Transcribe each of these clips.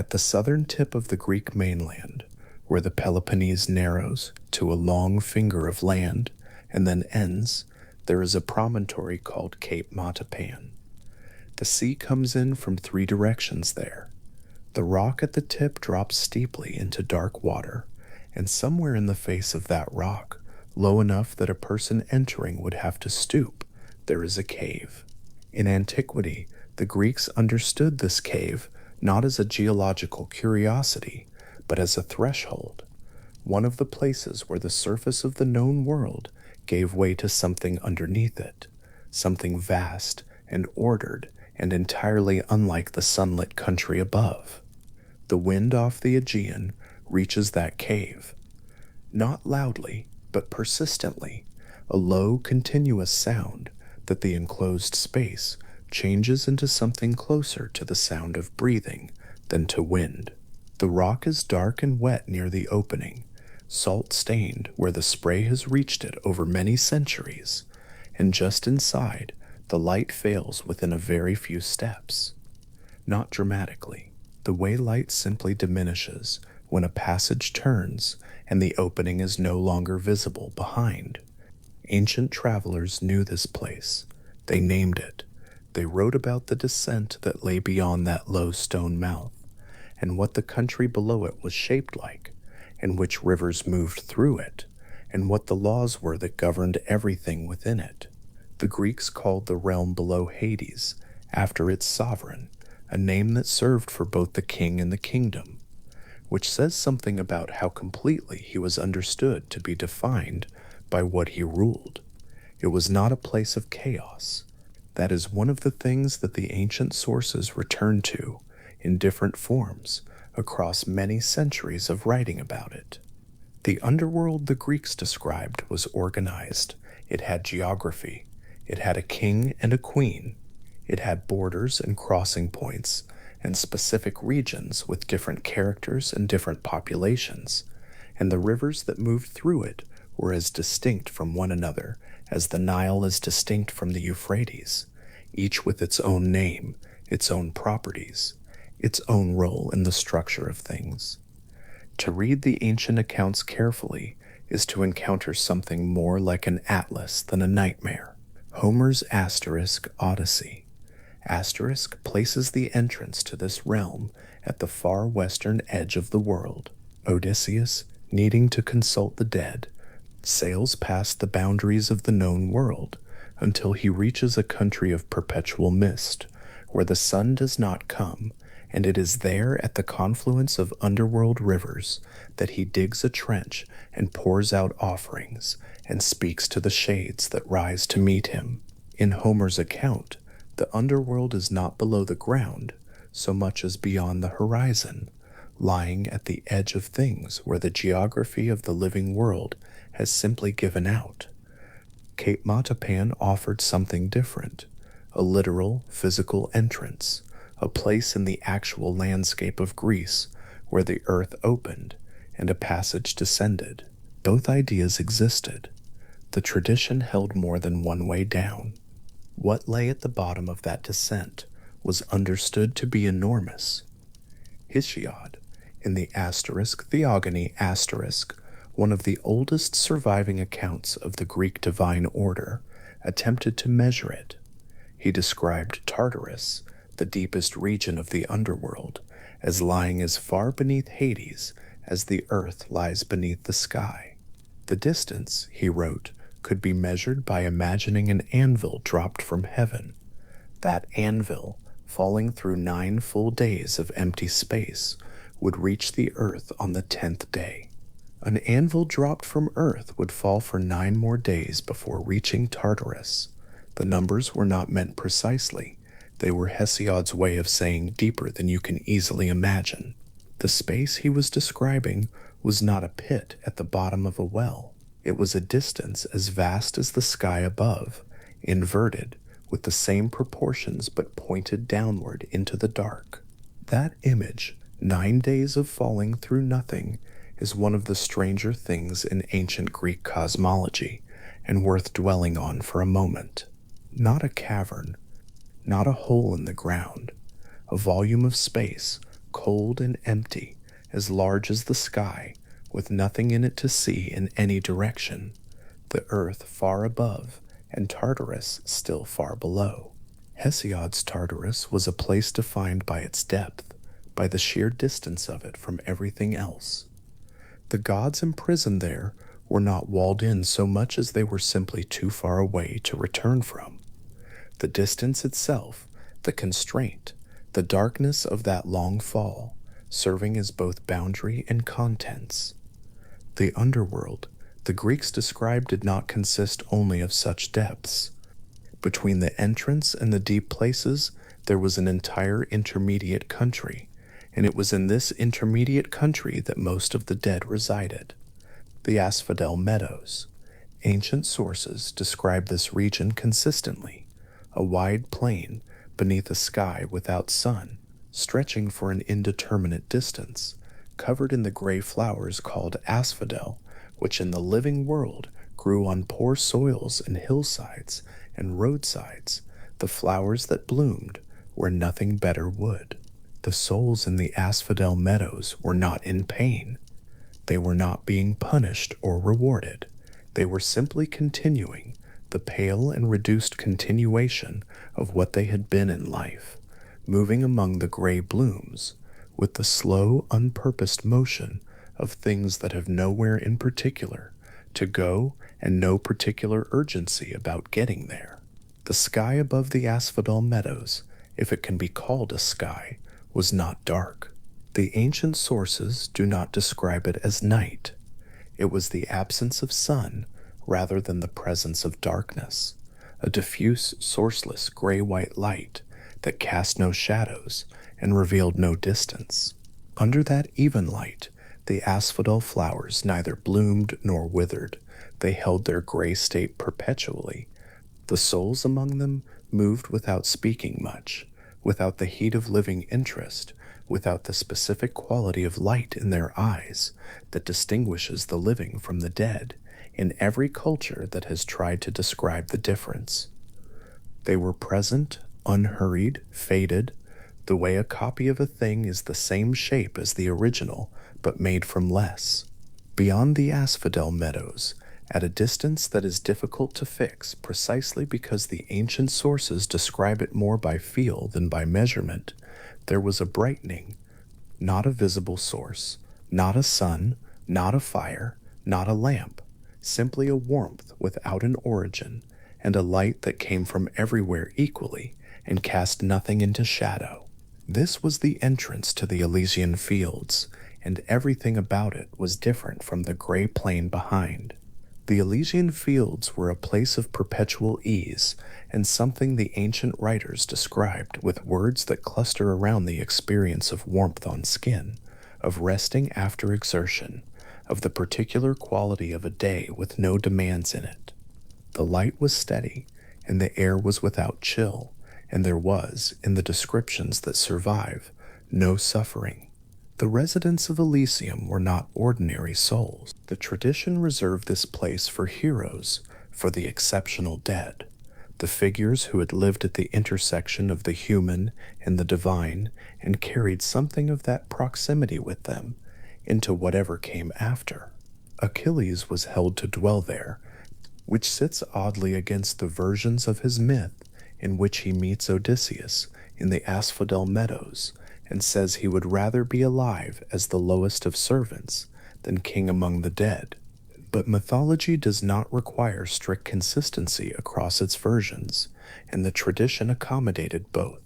At the southern tip of the Greek mainland, where the Peloponnese narrows to a long finger of land and then ends, there is a promontory called Cape Matapan. The sea comes in from three directions there. The rock at the tip drops steeply into dark water, and somewhere in the face of that rock, low enough that a person entering would have to stoop, there is a cave. In antiquity, the Greeks understood this cave not as a geological curiosity, but as a threshold, one of the places where the surface of the known world gave way to something underneath it, something vast and ordered and entirely unlike the sunlit country above. The wind off the Aegean reaches that cave, not loudly, but persistently, a low, continuous sound that the enclosed space changes into something closer to the sound of breathing than to wind. The rock is dark and wet near the opening, salt-stained where the spray has reached it over many centuries, and just inside, the light fails within a very few steps. Not dramatically. The way light simply diminishes when a passage turns and the opening is no longer visible behind. Ancient travelers knew this place. They named it. They wrote about the descent that lay beyond that low stone mouth, and what the country below it was shaped like, and which rivers moved through it, and what the laws were that governed everything within it. The Greeks called the realm below Hades, after its sovereign, a name that served for both the king and the kingdom, which says something about how completely he was understood to be defined by what he ruled. It was not a place of chaos. That is one of the things that the ancient sources return to in different forms across many centuries of writing about it. The underworld the Greeks described was organized. It had geography. It had a king and a queen. It had borders and crossing points and specific regions with different characters and different populations, and the rivers that moved through it were as distinct from one another as the Nile is distinct from the Euphrates, each with its own name, its own properties, its own role in the structure of things. To read the ancient accounts carefully is to encounter something more like an atlas than a nightmare. Homer's Odyssey places the entrance to this realm at the far western edge of the world. Odysseus, needing to consult the dead, sails past the boundaries of the known world until he reaches a country of perpetual mist, where the sun does not come, and it is there at the confluence of underworld rivers that he digs a trench and pours out offerings and speaks to the shades that rise to meet him. In Homer's account, the underworld is not below the ground so much as beyond the horizon, lying at the edge of things where the geography of the living world has simply given out. Cape Matapan offered something different, a literal, physical entrance, a place in the actual landscape of Greece where the earth opened and a passage descended. Both ideas existed. The tradition held more than one way down. What lay at the bottom of that descent was understood to be enormous. Hesiod, in the Theogony one of the oldest surviving accounts of the Greek divine order, attempted to measure it. He described Tartarus, the deepest region of the underworld, as lying as far beneath Hades as the earth lies beneath the sky. The distance, he wrote, could be measured by imagining an anvil dropped from heaven. That anvil, falling through 9 full days of empty space, would reach the earth on the 10th day. An anvil dropped from earth would fall for 9 more days before reaching Tartarus. The numbers were not meant precisely. They were Hesiod's way of saying deeper than you can easily imagine. The space he was describing was not a pit at the bottom of a well. It was a distance as vast as the sky above, inverted, with the same proportions but pointed downward into the dark. That image, 9 days of falling through nothing, is one of the stranger things in ancient Greek cosmology, and worth dwelling on for a moment. Not a cavern, not a hole in the ground, a volume of space cold and empty, as large as the sky, with nothing in it to see in any direction, the earth far above, and Tartarus still far below. Hesiod's Tartarus was a place defined by its depth, by the sheer distance of it from everything else. The gods imprisoned there were not walled in so much as they were simply too far away to return from. The distance itself, the constraint, the darkness of that long fall, serving as both boundary and contents. The underworld, the Greeks described, did not consist only of such depths. Between the entrance and the deep places, there was an entire intermediate country, and it was in this intermediate country that most of the dead resided. The Asphodel Meadows. Ancient sources describe this region consistently, a wide plain beneath a sky without sun, stretching for an indeterminate distance, covered in the gray flowers called asphodel, which in the living world grew on poor soils and hillsides and roadsides, the flowers that bloomed where nothing better would. The souls in the asphodel meadows were not in pain. They were not being punished or rewarded. They were simply continuing the pale and reduced continuation of what they had been in life, moving among the gray blooms with the slow, unpurposed motion of things that have nowhere in particular to go and no particular urgency about getting there. The sky above the asphodel meadows, if it can be called a sky, was not dark. The ancient sources do not describe it as night. It was the absence of sun rather than the presence of darkness, a diffuse, sourceless gray-white light that cast no shadows and revealed no distance. Under that even light, the asphodel flowers neither bloomed nor withered. They held their gray state perpetually. The souls among them moved without speaking much, without the heat of living interest, without the specific quality of light in their eyes that distinguishes the living from the dead in every culture that has tried to describe the difference. They were present, unhurried, faded, the way a copy of a thing is the same shape as the original, but made from less. Beyond the asphodel meadows, at a distance that is difficult to fix precisely because the ancient sources describe it more by feel than by measurement, there was a brightening, not a visible source, not a sun, not a fire, not a lamp, simply a warmth without an origin, and a light that came from everywhere equally and cast nothing into shadow. This was the entrance to the Elysian fields, and everything about it was different from the gray plain behind. The Elysian fields were a place of perpetual ease, and something the ancient writers described with words that cluster around the experience of warmth on skin, of resting after exertion, of the particular quality of a day with no demands in it. The light was steady, and the air was without chill, and there was, in the descriptions that survive, no suffering. The residents of Elysium were not ordinary souls. The tradition reserved this place for heroes, for the exceptional dead, the figures who had lived at the intersection of the human and the divine and carried something of that proximity with them into whatever came after. Achilles was held to dwell there, which sits oddly against the versions of his myth in which he meets Odysseus in the asphodel meadows and says he would rather be alive as the lowest of servants than king among the dead. But mythology does not require strict consistency across its versions, and the tradition accommodated both.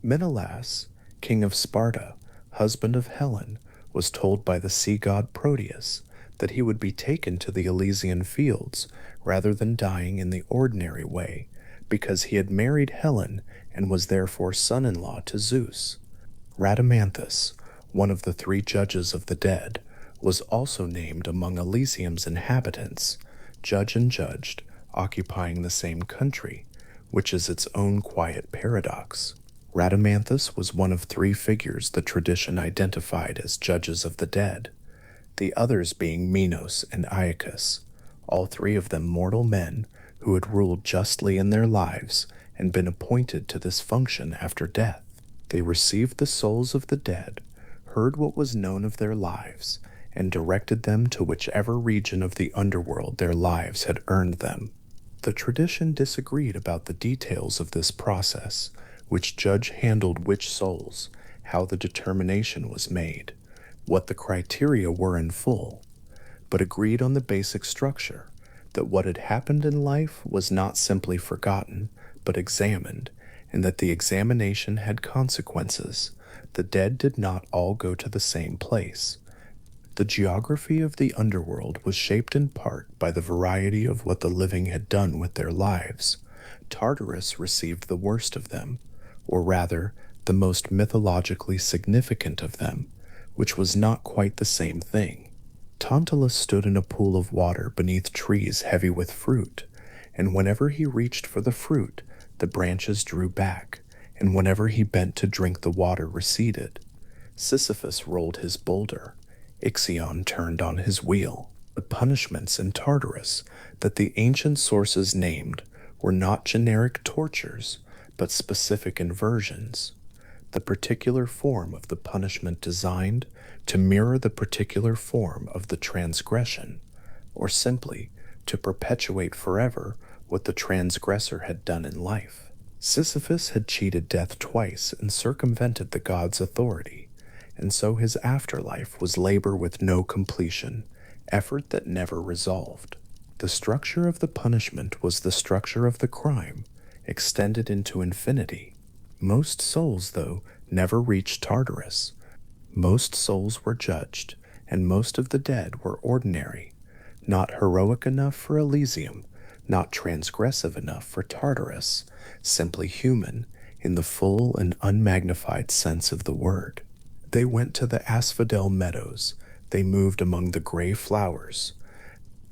Menelaus, king of Sparta, husband of Helen, was told by the sea god Proteus that he would be taken to the Elysian fields rather than dying in the ordinary way, because he had married Helen and was therefore son-in-law to Zeus. Rhadamanthus, one of the three judges of the dead, was also named among Elysium's inhabitants, judge and judged, occupying the same country, which is its own quiet paradox. Rhadamanthus was one of three figures the tradition identified as judges of the dead, the others being Minos and Aeacus, all three of them mortal men who had ruled justly in their lives and been appointed to this function after death. They received the souls of the dead, heard what was known of their lives, and directed them to whichever region of the underworld their lives had earned them. The tradition disagreed about the details of this process, which judge handled which souls, how the determination was made, what the criteria were in full, but agreed on the basic structure, that what had happened in life was not simply forgotten, but examined, and that the examination had consequences. The dead did not all go to the same place. The geography of the underworld was shaped in part by the variety of what the living had done with their lives. Tartarus received the worst of them, or rather, the most mythologically significant of them, which was not quite the same thing. Tantalus stood in a pool of water beneath trees heavy with fruit, and whenever he reached for the fruit, the branches drew back, and whenever he bent to drink, the water receded. Sisyphus rolled his boulder. Ixion turned on his wheel. The punishments in Tartarus that the ancient sources named were not generic tortures, but specific inversions, the particular form of the punishment designed to mirror the particular form of the transgression, or simply to perpetuate forever what the transgressor had done in life. Sisyphus had cheated death twice and circumvented the god's authority, and so his afterlife was labor with no completion, effort that never resolved. The structure of the punishment was the structure of the crime, extended into infinity. Most souls, though, never reached Tartarus. Most souls were judged, and most of the dead were ordinary, not heroic enough for Elysium, not transgressive enough for Tartarus, simply human in the full and unmagnified sense of the word. They went to the asphodel meadows. They moved among the gray flowers.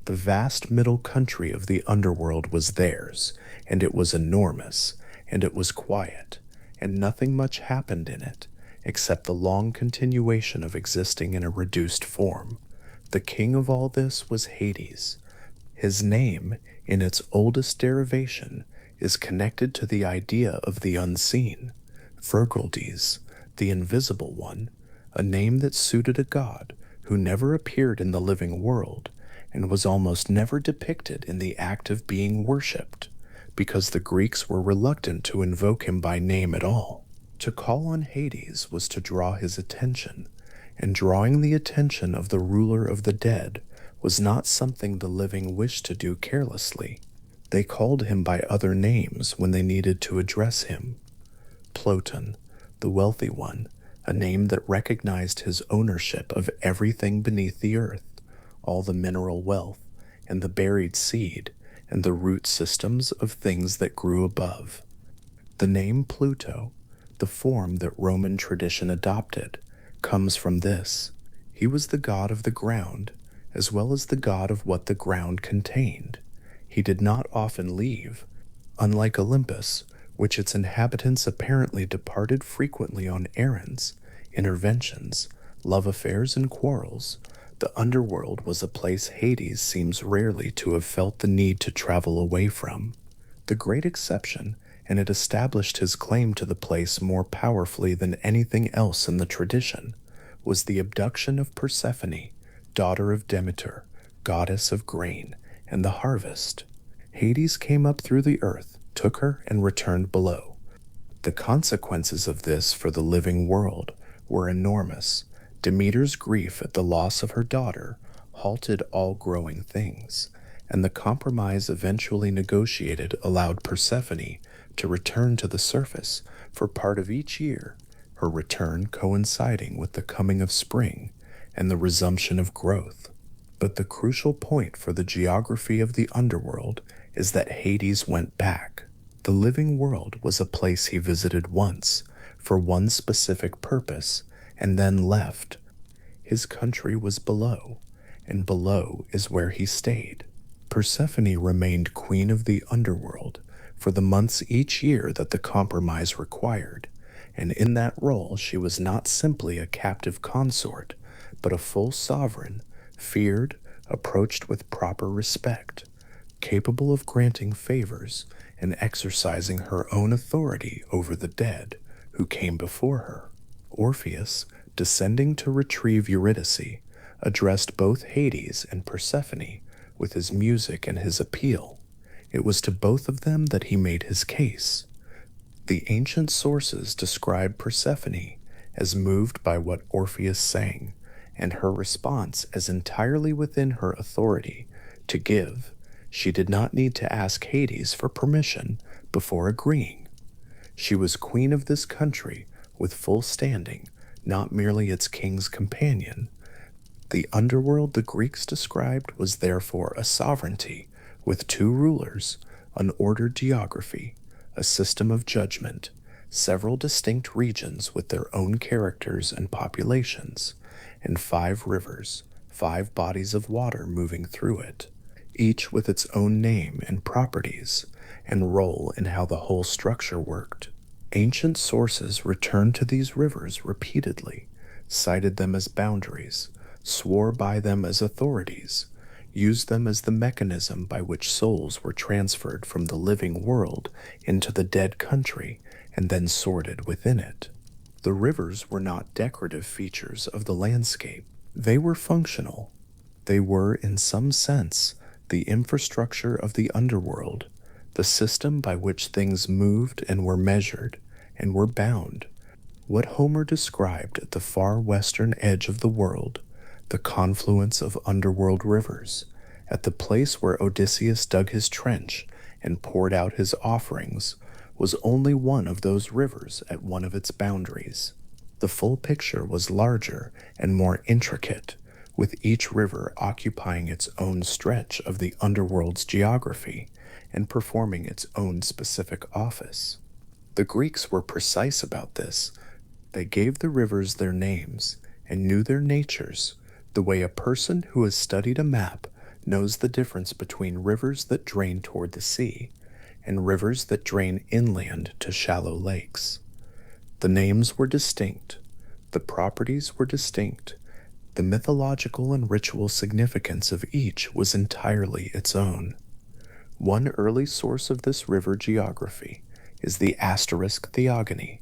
The vast middle country of the underworld was theirs, and it was enormous, and it was quiet, and nothing much happened in it, except the long continuation of existing in a reduced form. The king of all this was Hades. His name, in its oldest derivation, is connected to the idea of the unseen. Vergildes, the invisible one, a name that suited a god who never appeared in the living world and was almost never depicted in the act of being worshipped, because the Greeks were reluctant to invoke him by name at all. To call on Hades was to draw his attention, and drawing the attention of the ruler of the dead was not something the living wished to do carelessly. They called him by other names when they needed to address him. Ploton, the wealthy one, a name that recognized his ownership of everything beneath the earth, all the mineral wealth, and the buried seed, and the root systems of things that grew above. The name Pluto, the form that Roman tradition adopted, comes from this. He was the god of the ground, as well as the god of what the ground contained. He did not often leave. Unlike Olympus, which its inhabitants apparently departed frequently on errands, interventions, love affairs, and quarrels, the underworld was a place Hades seems rarely to have felt the need to travel away from. The great exception, and it established his claim to the place more powerfully than anything else in the tradition, was the abduction of Persephone, daughter of Demeter, goddess of grain and the harvest. Hades came up through the earth, took her, and returned below. The consequences of this for the living world were enormous. Demeter's grief at the loss of her daughter halted all growing things, and the compromise eventually negotiated allowed Persephone to return to the surface for part of each year, her return coinciding with the coming of spring and the resumption of growth. But the crucial point for the geography of the underworld is that Hades went back. The living world was a place he visited once, for one specific purpose, and then left. His country was below, and below is where he stayed. Persephone remained queen of the underworld for the months each year that the compromise required, and in that role she was not simply a captive consort, but a full sovereign, feared, approached with proper respect, capable of granting favors and exercising her own authority over the dead who came before her. Orpheus, descending to retrieve Eurydice, addressed both Hades and Persephone with his music and his appeal. It was to both of them that he made his case. The ancient sources describe Persephone as moved by what Orpheus sang, and her response as entirely within her authority to give. She did not need to ask Hades for permission before agreeing. She was queen of this country with full standing, not merely its king's companion. The underworld the Greeks described was therefore a sovereignty with two rulers, an ordered geography, a system of judgment, several distinct regions with their own characters and populations, and 5 rivers, 5 bodies of water moving through it, each with its own name and properties, and role in how the whole structure worked. Ancient sources returned to these rivers repeatedly, cited them as boundaries, swore by them as authorities, used them as the mechanism by which souls were transferred from the living world into the dead country and then sorted within it. The rivers were not decorative features of the landscape. They were functional. They were, in some sense, the infrastructure of the underworld, the system by which things moved and were measured and were bound. What Homer described at the far western edge of the world, the confluence of underworld rivers, at the place where Odysseus dug his trench and poured out his offerings, was only one of those rivers at one of its boundaries. The full picture was larger and more intricate, with each river occupying its own stretch of the underworld's geography and performing its own specific office. The Greeks were precise about this. They gave the rivers their names and knew their natures, the way a person who has studied a map knows the difference between rivers that drain toward the sea and rivers that drain inland to shallow lakes. The names were distinct, the properties were distinct, the mythological and ritual significance of each was entirely its own. One early source of this river geography is the asterisk theogony.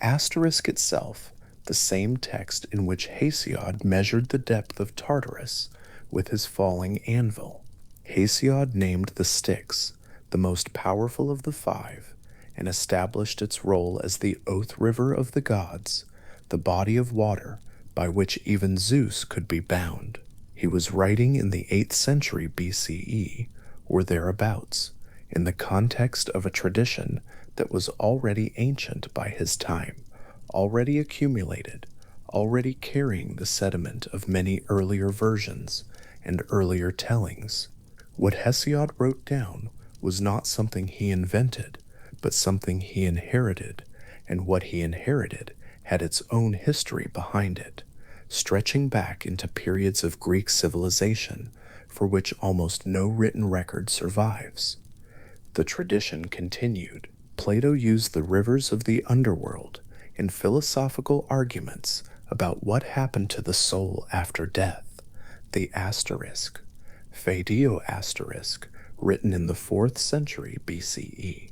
Asterisk itself, the same text in which Hesiod measured the depth of Tartarus with his falling anvil. Hesiod named the Styx, the most powerful of the 5, and established its role as the oath river of the gods, the body of water by which even Zeus could be bound. He was writing in the 8th century BCE, or thereabouts, in the context of a tradition that was already ancient by his time, already accumulated, already carrying the sediment of many earlier versions and earlier tellings. What Hesiod wrote down was not something he invented, but something he inherited, and what he inherited had its own history behind it, stretching back into periods of Greek civilization for which almost no written record survives. The tradition continued. Plato used the rivers of the underworld in philosophical arguments about what happened to the soul after death. The asterisk, Phaedio asterisk, written in the 4th century BCE,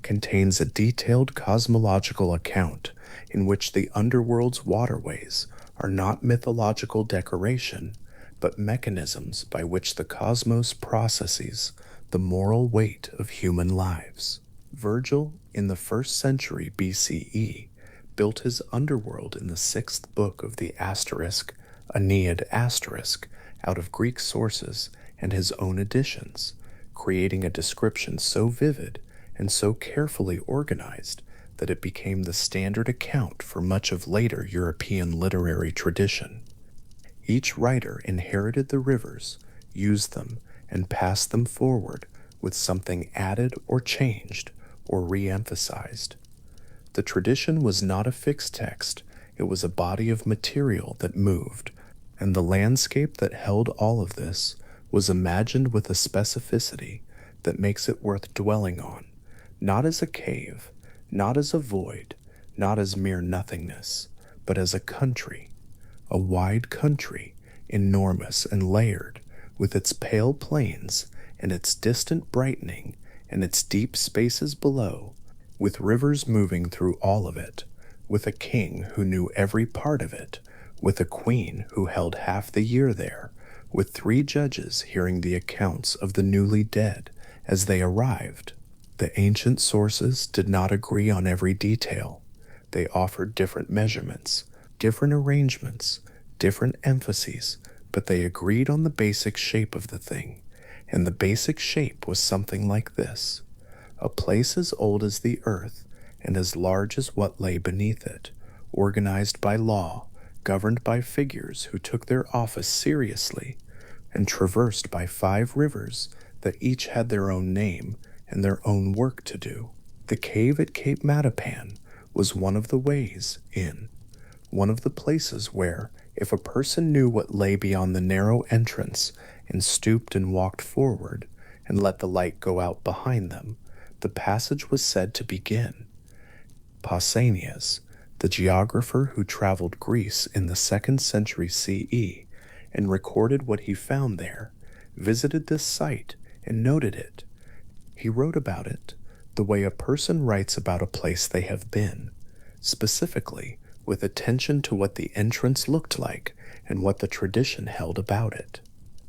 contains a detailed cosmological account in which the underworld's waterways are not mythological decoration, but mechanisms by which the cosmos processes the moral weight of human lives. Virgil, in the 1st century BCE, built his underworld in the 6th book of the asterisk, Aeneid asterisk, out of Greek sources and his own additions, creating a description so vivid and so carefully organized that it became the standard account for much of later European literary tradition. Each writer inherited the rivers, used them, and passed them forward with something added or changed or re-emphasized. The tradition was not a fixed text, it was a body of material that moved, and the landscape that held all of this was imagined with a specificity that makes it worth dwelling on, not as a cave, not as a void, not as mere nothingness, but as a country, a wide country, enormous and layered, with its pale plains and its distant brightening and its deep spaces below, with rivers moving through all of it, with a king who knew every part of it, with a queen who held half the year there, with 3 judges hearing the accounts of the newly dead as they arrived. The ancient sources did not agree on every detail. They offered different measurements, different arrangements, different emphases, but they agreed on the basic shape of the thing, and the basic shape was something like this: a place as old as the earth and as large as what lay beneath it, organized by law, governed by figures who took their office seriously, and traversed by 5 rivers that each had their own name and their own work to do. The cave at Cape Matapan was one of the ways in, one of the places where, if a person knew what lay beyond the narrow entrance and stooped and walked forward and let the light go out behind them, the passage was said to begin. Pausanias, the geographer who traveled Greece in the 2nd century CE and recorded what he found there, visited this site and noted it. He wrote about it the way a person writes about a place they have been, specifically with attention to what the entrance looked like and what the tradition held about it.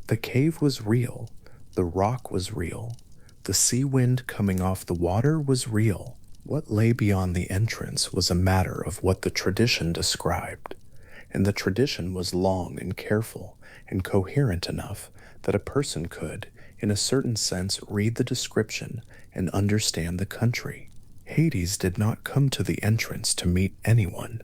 The cave was real, the rock was real, the sea wind coming off the water was real. What lay beyond the entrance was a matter of what the tradition described, and the tradition was long and careful and coherent enough that a person could, in a certain sense, read the description and understand the country. Hades did not come to the entrance to meet anyone.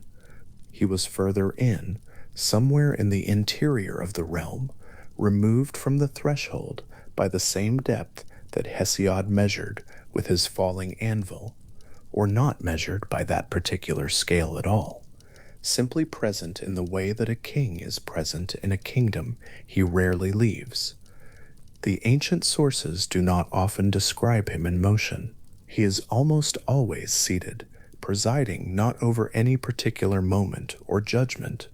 He was further in, somewhere in the interior of the realm, removed from the threshold by the same depth that Hesiod measured with his falling anvil, or not measured by that particular scale at all, simply present in the way that a king is present in a kingdom he rarely leaves. The ancient sources do not often describe him in motion. He is almost always seated, presiding not over any particular moment or judgment,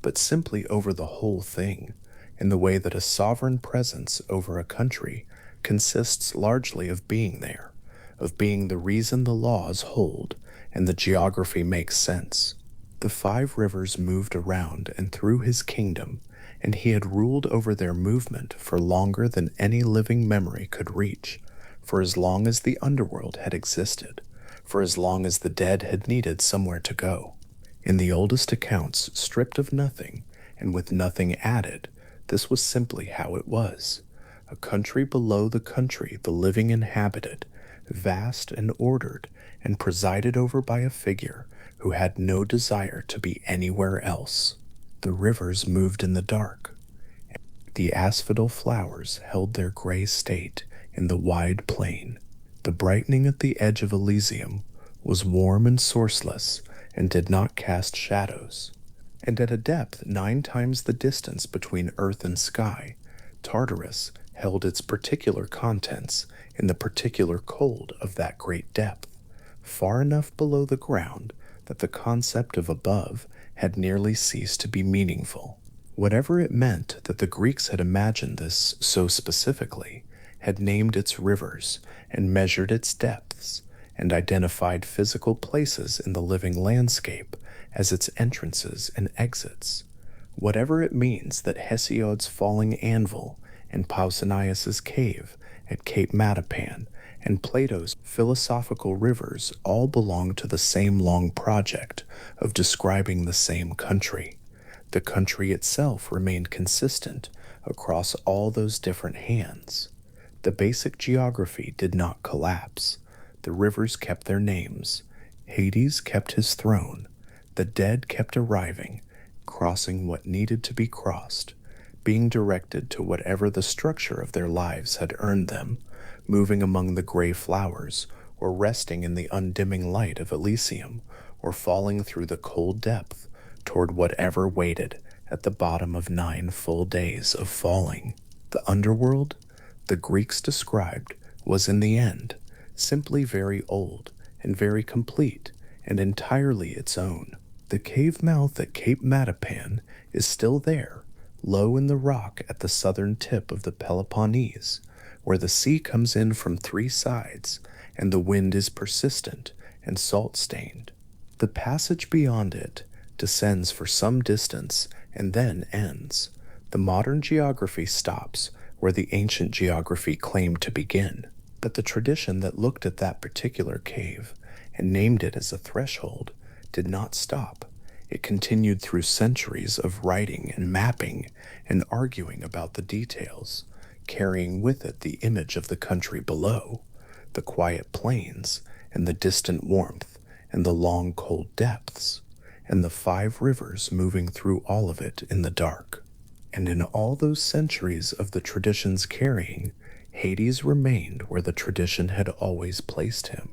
but simply over the whole thing, in the way that a sovereign presence over a country consists largely of being there, of being the reason the laws hold and the geography makes sense. The 5 rivers moved around and through his kingdom, and he had ruled over their movement for longer than any living memory could reach, for as long as the underworld had existed, for as long as the dead had needed somewhere to go. In the oldest accounts, stripped of nothing, and with nothing added, this was simply how it was. A country below the country the living inhabited, vast and ordered, and presided over by a figure who had no desire to be anywhere else. The rivers moved in the dark. The asphodel flowers held their gray state in the wide plain. The brightening at the edge of Elysium was warm and sourceless and did not cast shadows. And at a depth 9 times the distance between earth and sky, Tartarus held its particular contents in the particular cold of that great depth, far enough below the ground that the concept of above had nearly ceased to be meaningful. Whatever it meant that the Greeks had imagined this so specifically, had named its rivers and measured its depths, and identified physical places in the living landscape as its entrances and exits. Whatever it means that Hesiod's falling anvil and Pausanias's cave at Cape Matapan and Plato's philosophical rivers all belong to the same long project of describing the same country. The country itself remained consistent across all those different hands. The basic geography did not collapse. The rivers kept their names. Hades kept his throne. The dead kept arriving, crossing what needed to be crossed, being directed to whatever the structure of their lives had earned them, moving among the gray flowers, or resting in the undimming light of Elysium, or falling through the cold depth toward whatever waited at the bottom of 9 full days of falling. The underworld, the Greeks described, was in the end simply very old and very complete and entirely its own. The cave mouth at Cape Matapan is still there, low in the rock at the southern tip of the Peloponnese, where the sea comes in from 3 sides and the wind is persistent and salt-stained. The passage beyond it descends for some distance and then ends. The modern geography stops where the ancient geography claimed to begin. But the tradition that looked at that particular cave and named it as a threshold did not stop. It continued through centuries of writing and mapping and arguing about the details, carrying with it the image of the country below, the quiet plains and the distant warmth and the long cold depths, and the 5 rivers moving through all of it in the dark. And in all those centuries of the tradition's carrying, Hades remained where the tradition had always placed him,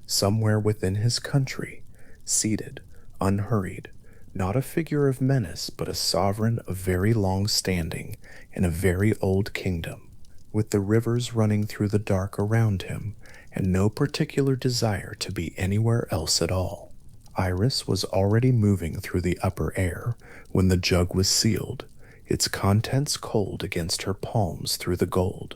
somewhere within his country, seated, unhurried, not a figure of menace, but a sovereign of very long standing in a very old kingdom, with the rivers running through the dark around him, and no particular desire to be anywhere else at all. Iris was already moving through the upper air when the jug was sealed, its contents cold against her palms through the gold,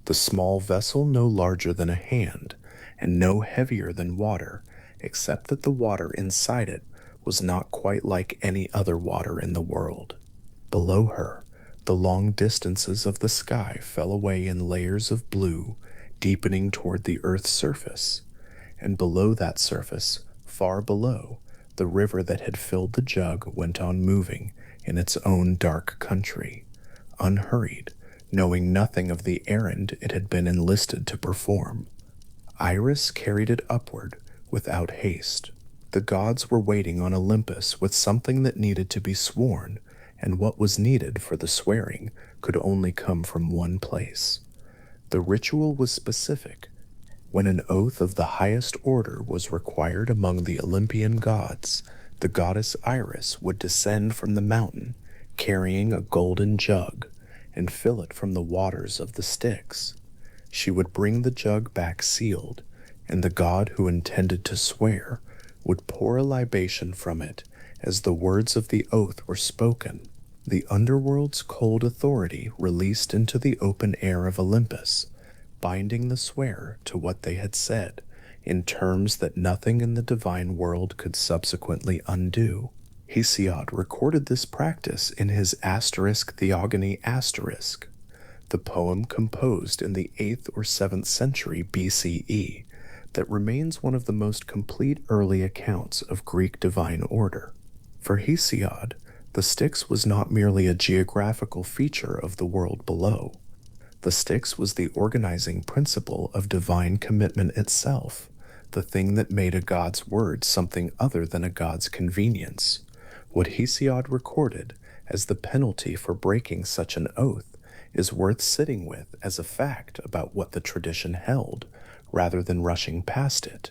the small vessel no larger than a hand, and no heavier than water, except that the water inside it was not quite like any other water in the world. Below her, the long distances of the sky fell away in layers of blue, deepening toward the earth's surface, and below that surface, far below, the river that had filled the jug went on moving in its own dark country, unhurried, knowing nothing of the errand it had been enlisted to perform. Iris carried it upward without haste. The gods were waiting on Olympus with something that needed to be sworn, and what was needed for the swearing could only come from one place. The ritual was specific. When an oath of the highest order was required among the Olympian gods, the goddess Iris would descend from the mountain, carrying a golden jug, and fill it from the waters of the Styx. She would bring the jug back sealed, and the god who intended to swear would pour a libation from it as the words of the oath were spoken. The underworld's cold authority released into the open air of Olympus, binding the swearer to what they had said, in terms that nothing in the divine world could subsequently undo. Hesiod recorded this practice in his Theogony Asterisk, the poem composed in the 8th or 7th century BCE that remains one of the most complete early accounts of Greek divine order. For Hesiod, the Styx was not merely a geographical feature of the world below. The Styx was the organizing principle of divine commitment itself, the thing that made a god's word something other than a god's convenience. What Hesiod recorded as the penalty for breaking such an oath is worth sitting with as a fact about what the tradition held, rather than rushing past it.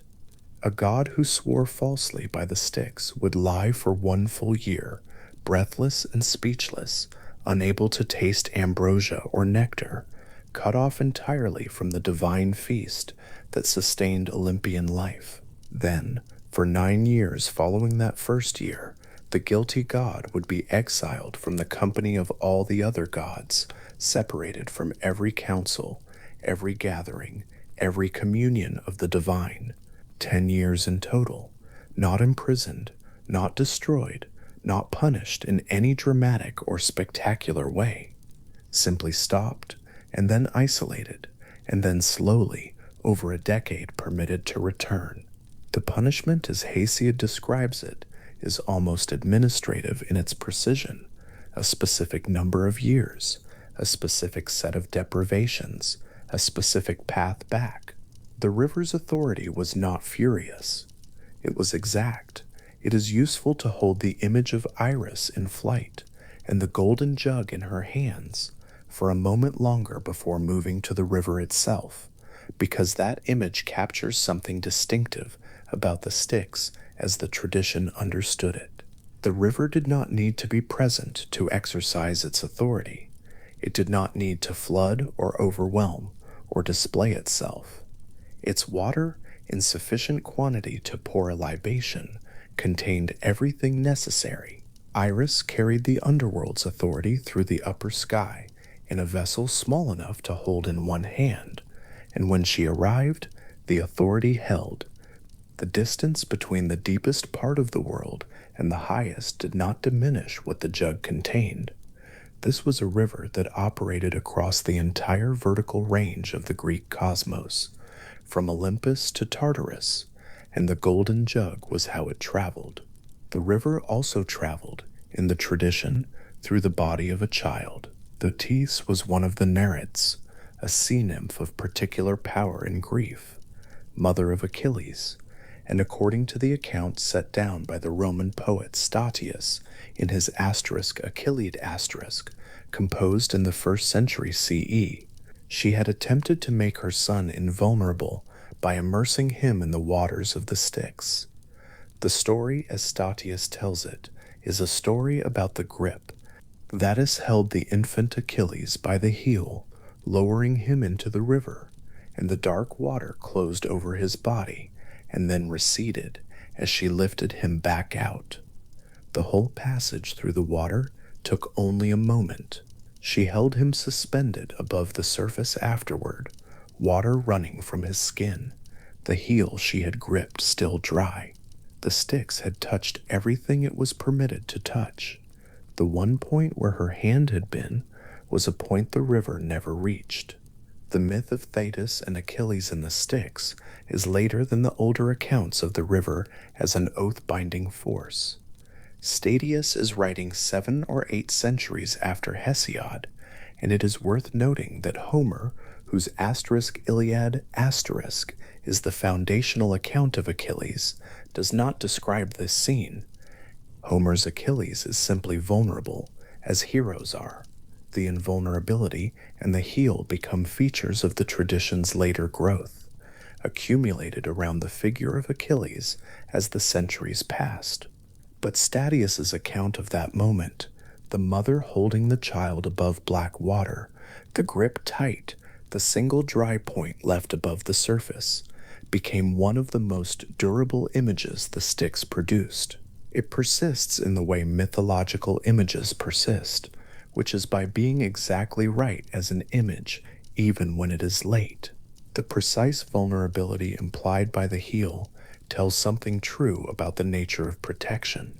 A god who swore falsely by the Styx would lie for 1 full year, breathless and speechless, unable to taste ambrosia or nectar, cut off entirely from the divine feast that sustained Olympian life. Then, for 9 years following that first year, the guilty god would be exiled from the company of all the other gods, separated from every council, every gathering, every communion of the divine. 10 years in total, not imprisoned, not destroyed, not punished in any dramatic or spectacular way, simply stopped, and then isolated, and then slowly, over a decade, permitted to return. The punishment, as Hesiod describes it, is almost administrative in its precision, a specific number of years, a specific set of deprivations, a specific path back. The river's authority was not furious. It was exact. It is useful to hold the image of Iris in flight and the golden jug in her hands for a moment longer before moving to the river itself, because that image captures something distinctive about the Styx as the tradition understood it. The river did not need to be present to exercise its authority. It did not need to flood or overwhelm or display itself. Its water, in sufficient quantity to pour a libation, contained everything necessary. Iris carried the underworld's authority through the upper sky in a vessel small enough to hold in one hand, and when she arrived, the authority held. The distance between the deepest part of the world and the highest did not diminish what the jug contained. This was a river that operated across the entire vertical range of the Greek cosmos, from Olympus to Tartarus, and the golden jug was how it traveled. The river also traveled, in the tradition, through the body of a child. Thetis was one of the Nereids, a sea nymph of particular power and grief, mother of Achilles, and according to the account set down by the Roman poet Statius in his Achilleid composed in the 1st century CE, she had attempted to make her son invulnerable by immersing him in the waters of the Styx. The story, as Statius tells it, is a story about the grip. Thetis held the infant Achilles by the heel, lowering him into the river, and the dark water closed over his body and then receded as she lifted him back out. The whole passage through the water took only a moment. She held him suspended above the surface afterward, water running from his skin, the heel she had gripped still dry. The Styx had touched everything it was permitted to touch. The one point where her hand had been was a point the river never reached. The myth of Thetis and Achilles in the Styx is later than the older accounts of the river as an oath-binding force. Statius is writing 7 or 8 centuries after Hesiod, and it is worth noting that Homer, whose *Iliad* is the foundational account of Achilles, does not describe this scene. Homer's Achilles is simply vulnerable, as heroes are. The invulnerability and the heel become features of the tradition's later growth, accumulated around the figure of Achilles as the centuries passed. But Statius's account of that moment, the mother holding the child above black water, the grip tight, the single dry point left above the surface, became one of the most durable images the Styx produced. It persists in the way mythological images persist, which is by being exactly right as an image, even when it is late. The precise vulnerability implied by the heel tells something true about the nature of protection,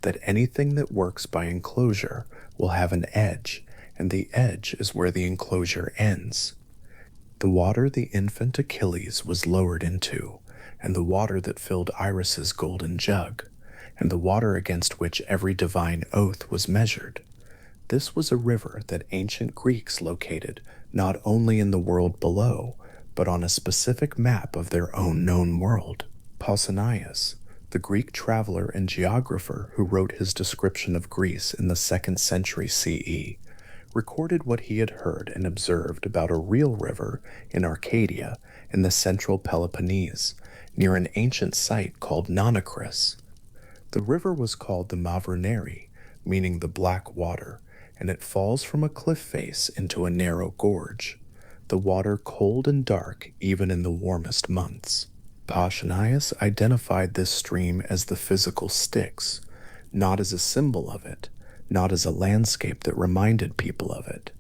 that anything that works by enclosure will have an edge, and the edge is where the enclosure ends. The water the infant Achilles was lowered into, and the water that filled Iris's golden jug, and the water against which every divine oath was measured. This was a river that ancient Greeks located not only in the world below, but on a specific map of their own known world. Pausanias, the Greek traveler and geographer who wrote his description of Greece in the 2nd century CE, recorded what he had heard and observed about a real river in Arcadia in the central Peloponnese, near an ancient site called Nonacris. The river was called the Mavroneri, meaning the black water, and it falls from a cliff face into a narrow gorge, the water cold and dark even in the warmest months. Pausanias identified this stream as the physical Styx, not as a symbol of it, not as a landscape that reminded people of it,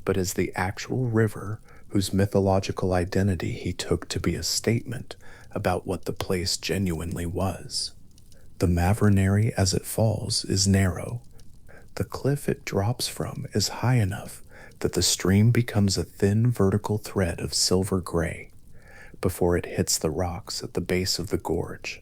but as the actual river whose mythological identity he took to be a statement about what the place genuinely was. The Mavroneri as it falls is narrow. The cliff it drops from is high enough that the stream becomes a thin vertical thread of silver gray before it hits the rocks at the base of the gorge,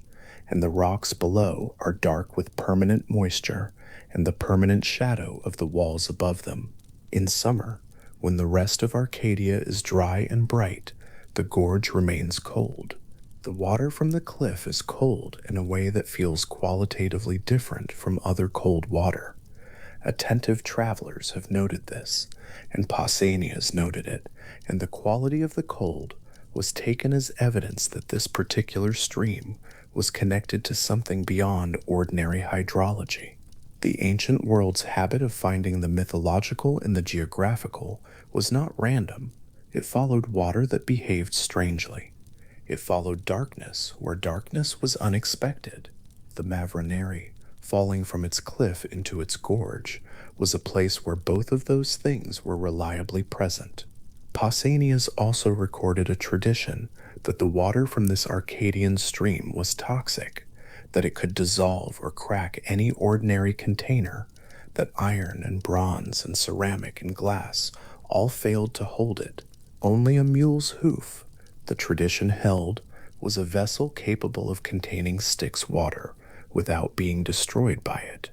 and the rocks below are dark with permanent moisture and the permanent shadow of the walls above them. In summer, when the rest of Arcadia is dry and bright, the gorge remains cold. The water from the cliff is cold in a way that feels qualitatively different from other cold water. Attentive travelers have noted this, and Pausanias noted it, and the quality of the cold was taken as evidence that this particular stream was connected to something beyond ordinary hydrology. The ancient world's habit of finding the mythological in the geographical was not random. It followed water that behaved strangely. It followed darkness where darkness was unexpected. The Mavroneri, falling from its cliff into its gorge, was a place where both of those things were reliably present. Pausanias also recorded a tradition that the water from this Arcadian stream was toxic, that it could dissolve or crack any ordinary container, that iron and bronze and ceramic and glass all failed to hold it. Only a mule's hoof, the tradition held, was a vessel capable of containing Styx water without being destroyed by it.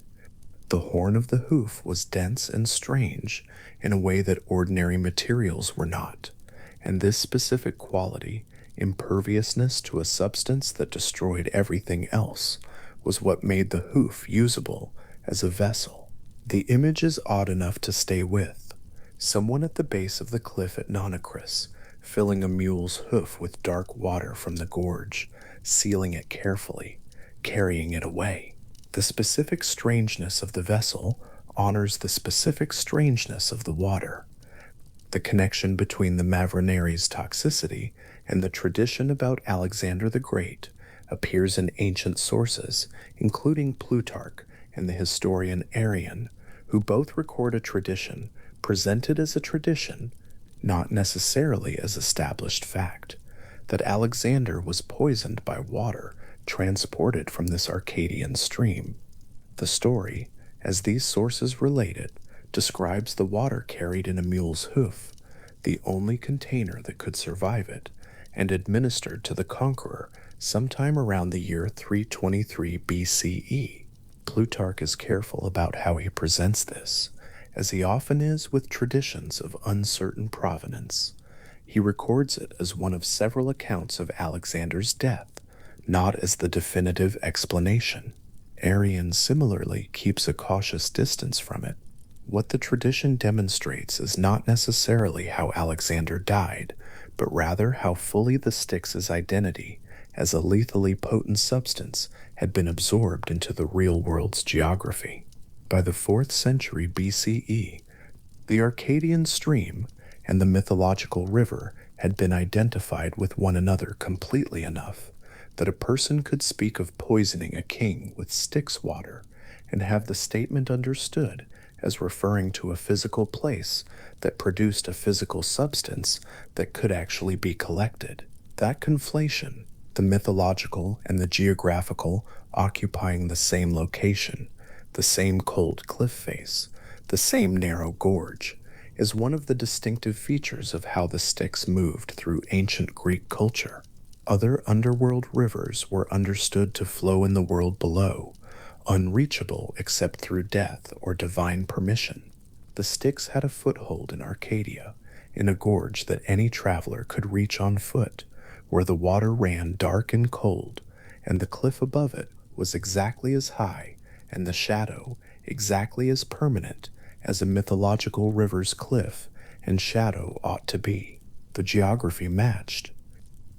The horn of the hoof was dense and strange in a way that ordinary materials were not, and this specific quality, imperviousness to a substance that destroyed everything else, was what made the hoof usable as a vessel. The image is odd enough to stay with. Someone at the base of the cliff at Nonacris, filling a mule's hoof with dark water from the gorge, sealing it carefully, carrying it away. The specific strangeness of the vessel honors the specific strangeness of the water. The connection between the Mavronaries' toxicity and the tradition about Alexander the Great appears in ancient sources, including Plutarch and the historian Arrian, who both record a tradition presented as a tradition, not necessarily as established fact, that Alexander was poisoned by water transported from this Arcadian stream. The story, as these sources relate it, describes the water carried in a mule's hoof, the only container that could survive it, and administered to the conqueror sometime around the year 323 BCE. Plutarch is careful about how he presents this, as he often is with traditions of uncertain provenance. He records it as one of several accounts of Alexander's death, not as the definitive explanation. Arrian similarly keeps a cautious distance from it. What the tradition demonstrates is not necessarily how Alexander died, but rather how fully the Styx's identity as a lethally potent substance had been absorbed into the real world's geography. By the 4th century BCE, the Arcadian stream and the mythological river had been identified with one another completely enough that a person could speak of poisoning a king with Styx water and have the statement understood as referring to a physical place that produced a physical substance that could actually be collected. That conflation, the mythological and the geographical occupying the same location, the same cold cliff face, the same narrow gorge, is one of the distinctive features of how the Styx moved through ancient Greek culture. Other underworld rivers were understood to flow in the world below, unreachable except through death or divine permission. The Styx had a foothold in Arcadia, in a gorge that any traveler could reach on foot, where the water ran dark and cold, and the cliff above it was exactly as high, and the shadow exactly as permanent as a mythological river's cliff and shadow ought to be. The geography matched.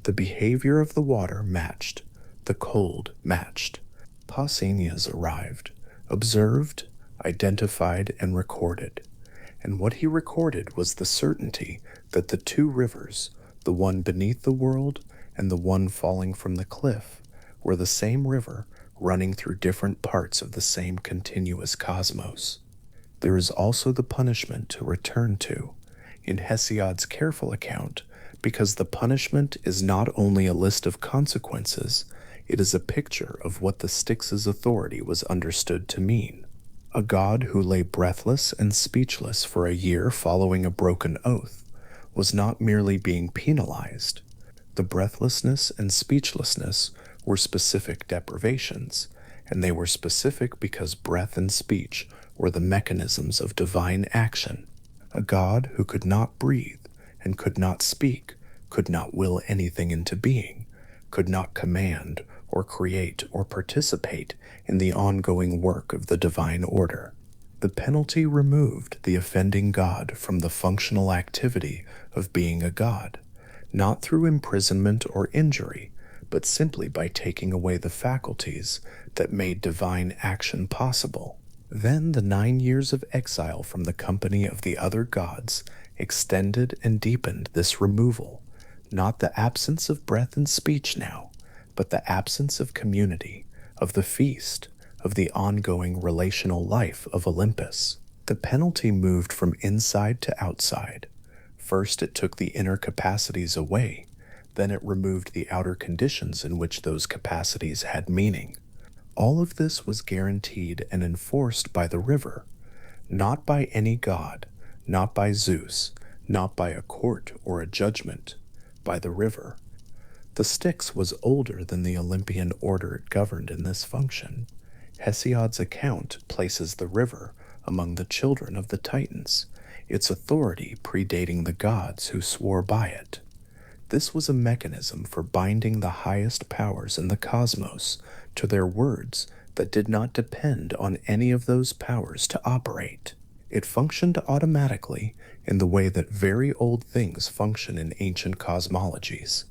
The behavior of the water matched. The cold matched. Pausanias arrived, observed, identified, and recorded. And what he recorded was the certainty that the two rivers, the one beneath the world and the one falling from the cliff, were the same river running through different parts of the same continuous cosmos. There is also the punishment to return to, in Hesiod's careful account, because the punishment is not only a list of consequences, it is a picture of what the Styx's authority was understood to mean. A god who lay breathless and speechless for a year following a broken oath was not merely being penalized. The breathlessness and speechlessness were specific deprivations, and they were specific because breath and speech were the mechanisms of divine action. A god who could not breathe and could not speak, could not will anything into being, could not command or create or participate in the ongoing work of the divine order. The penalty removed the offending god from the functional activity of being a god, not through imprisonment or injury, but simply by taking away the faculties that made divine action possible. Then the 9 years of exile from the company of the other gods extended and deepened this removal, not the absence of breath and speech now, but the absence of community, of the feast, of the ongoing relational life of Olympus. The penalty moved from inside to outside, First, it took the inner capacities away, then it removed the outer conditions in which those capacities had meaning. All of this was guaranteed and enforced by the river, not by any god, not by Zeus, not by a court or a judgment, by the river. The Styx was older than the Olympian order it governed in this function. Hesiod's account places the river among the children of the Titans, its authority predating the gods who swore by it. This was a mechanism for binding the highest powers in the cosmos to their words that did not depend on any of those powers to operate. It functioned automatically in the way that very old things function in ancient cosmologies,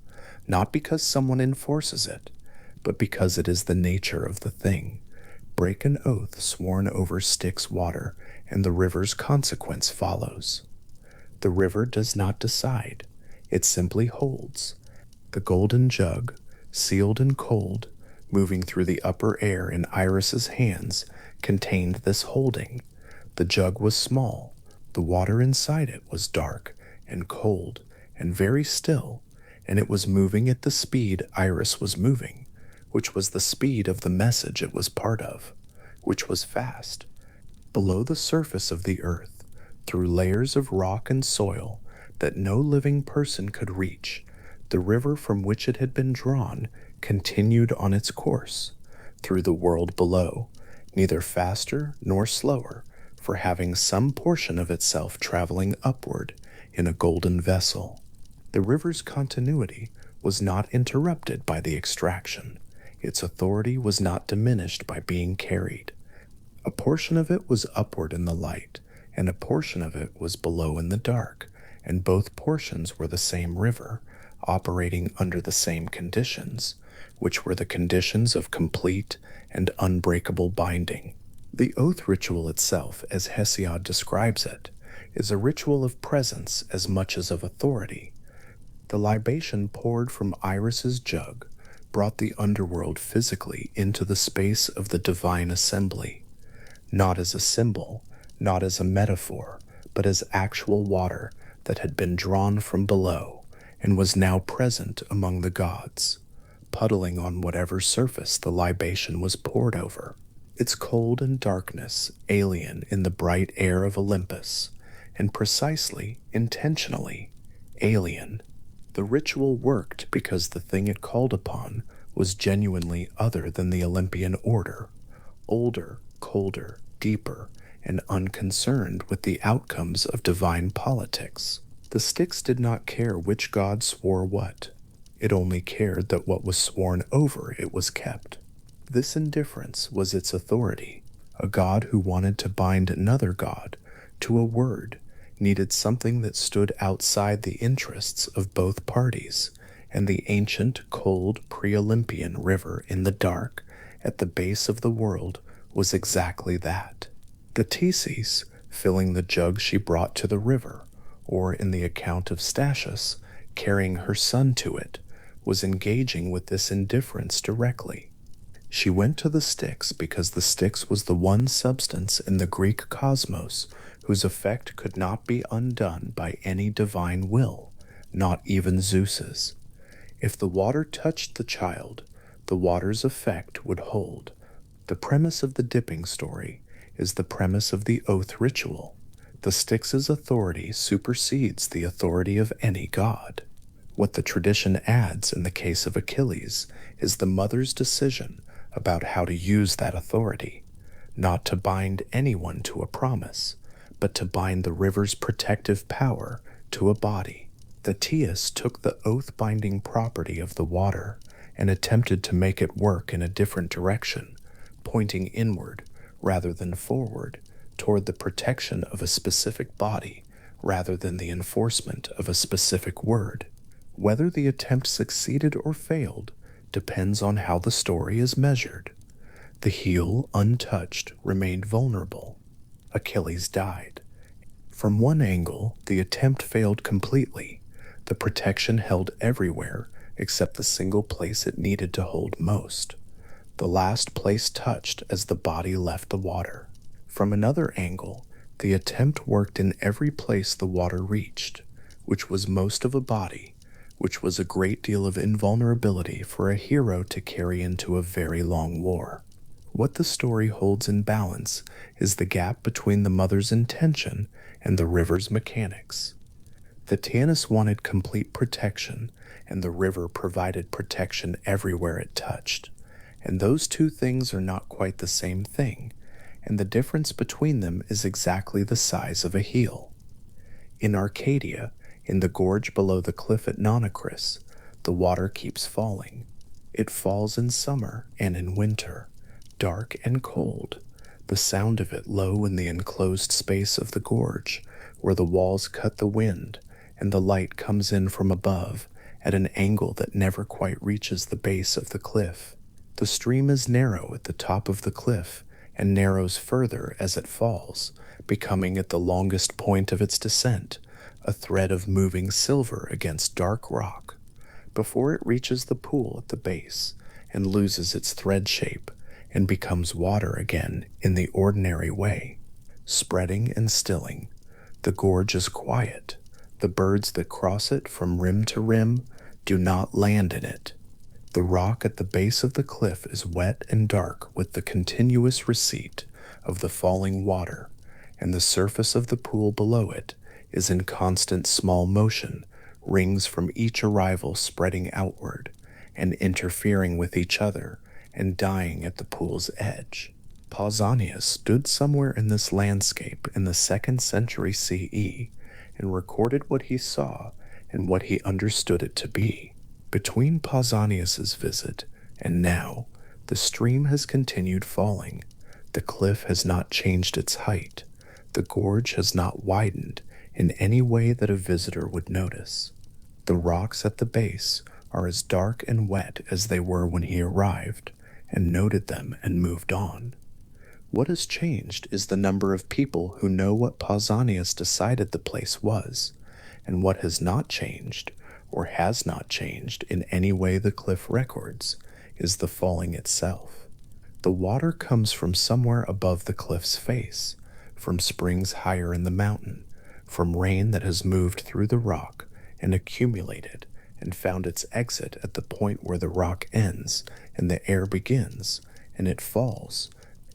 not because someone enforces it, but because it is the nature of the thing. Break an oath sworn over Styx water, and the river's consequence follows. The river does not decide, it simply holds. The golden jug, sealed and cold, moving through the upper air in Iris's hands, contained this holding. The jug was small, the water inside it was dark and cold and very still, and it was moving at the speed Iris was moving, which was the speed of the message it was part of, which was fast. Below the surface of the earth, through layers of rock and soil that no living person could reach, the river from which it had been drawn continued on its course, through the world below, neither faster nor slower, for having some portion of itself traveling upward in a golden vessel. The river's continuity was not interrupted by the extraction. Its authority was not diminished by being carried. A portion of it was upward in the light, and a portion of it was below in the dark, and both portions were the same river, operating under the same conditions, which were the conditions of complete and unbreakable binding. The oath ritual itself, as Hesiod describes it, is a ritual of presence as much as of authority. The libation poured from Iris's jug brought the underworld physically into the space of the divine assembly, not as a symbol, not as a metaphor, but as actual water that had been drawn from below and was now present among the gods, puddling on whatever surface the libation was poured over. Its cold and darkness alien in the bright air of Olympus, and precisely, intentionally, alien. The ritual worked because the thing it called upon was genuinely other than the Olympian order, older, colder, deeper, and unconcerned with the outcomes of divine politics. The Styx did not care which god swore what. It only cared that what was sworn over it was kept. This indifference was its authority. A god who wanted to bind another god to a word needed something that stood outside the interests of both parties, and the ancient, cold, pre-Olympian river in the dark, at the base of the world, was exactly that. The Theses, filling the jug she brought to the river, or in the account of Statius, carrying her son to it, was engaging with this indifference directly. She went to the Styx because the Styx was the one substance in the Greek cosmos whose effect could not be undone by any divine will, not even Zeus's. If the water touched the child, the water's effect would hold. The premise of the dipping story is the premise of the oath ritual. The Styx's authority supersedes the authority of any god. What the tradition adds in the case of Achilles is the mother's decision about how to use that authority, not to bind anyone to a promise, but to bind the river's protective power to a body. The Tias took the oath-binding property of the water and attempted to make it work in a different direction, pointing inward rather than forward, toward the protection of a specific body rather than the enforcement of a specific word. Whether the attempt succeeded or failed depends on how the story is measured. The heel, untouched, remained vulnerable. Achilles died. From one angle, the attempt failed completely. The protection held everywhere except the single place it needed to hold most, the last place touched as the body left the water. From another angle, the attempt worked in every place the water reached. which was most of a body, which was a great deal of invulnerability for a hero to carry into a very long war. What the story holds in balance is the gap between the mother's intention and the river's mechanics. The Tanis wanted complete protection, and the river provided protection everywhere it touched. And those two things are not quite the same thing, and the difference between them is exactly the size of a heel. In Arcadia, in the gorge below the cliff at Nonacris, the water keeps falling. It falls in summer and in winter, dark and cold, the sound of it low in the enclosed space of the gorge, where the walls cut the wind, and the light comes in from above at an angle that never quite reaches the base of the cliff. The stream is narrow at the top of the cliff and narrows further as it falls, becoming at the longest point of its descent a thread of moving silver against dark rock, before it reaches the pool at the base and loses its thread shape and becomes water again in the ordinary way, spreading and stilling. The gorge is quiet. The birds that cross it from rim to rim do not land in it. The rock at the base of the cliff is wet and dark with the continuous receipt of the falling water, and the surface of the pool below it is in constant small motion, rings from each arrival spreading outward and interfering with each other and dying at the pool's edge. Pausanias stood somewhere in this landscape in the 2nd century CE and recorded what he saw and what he understood it to be. Between Pausanias's visit and now, the stream has continued falling. The cliff has not changed its height. The gorge has not widened in any way that a visitor would notice. The rocks at the base are as dark and wet as they were when he arrived and noted them and moved on. What has changed is the number of people who know what Pausanias decided the place was, and what has not changed, or has not changed in any way the cliff records, is the falling itself. The water comes from somewhere above the cliff's face, from springs higher in the mountain, from rain that has moved through the rock and accumulated and found its exit at the point where the rock ends and the air begins, and it falls,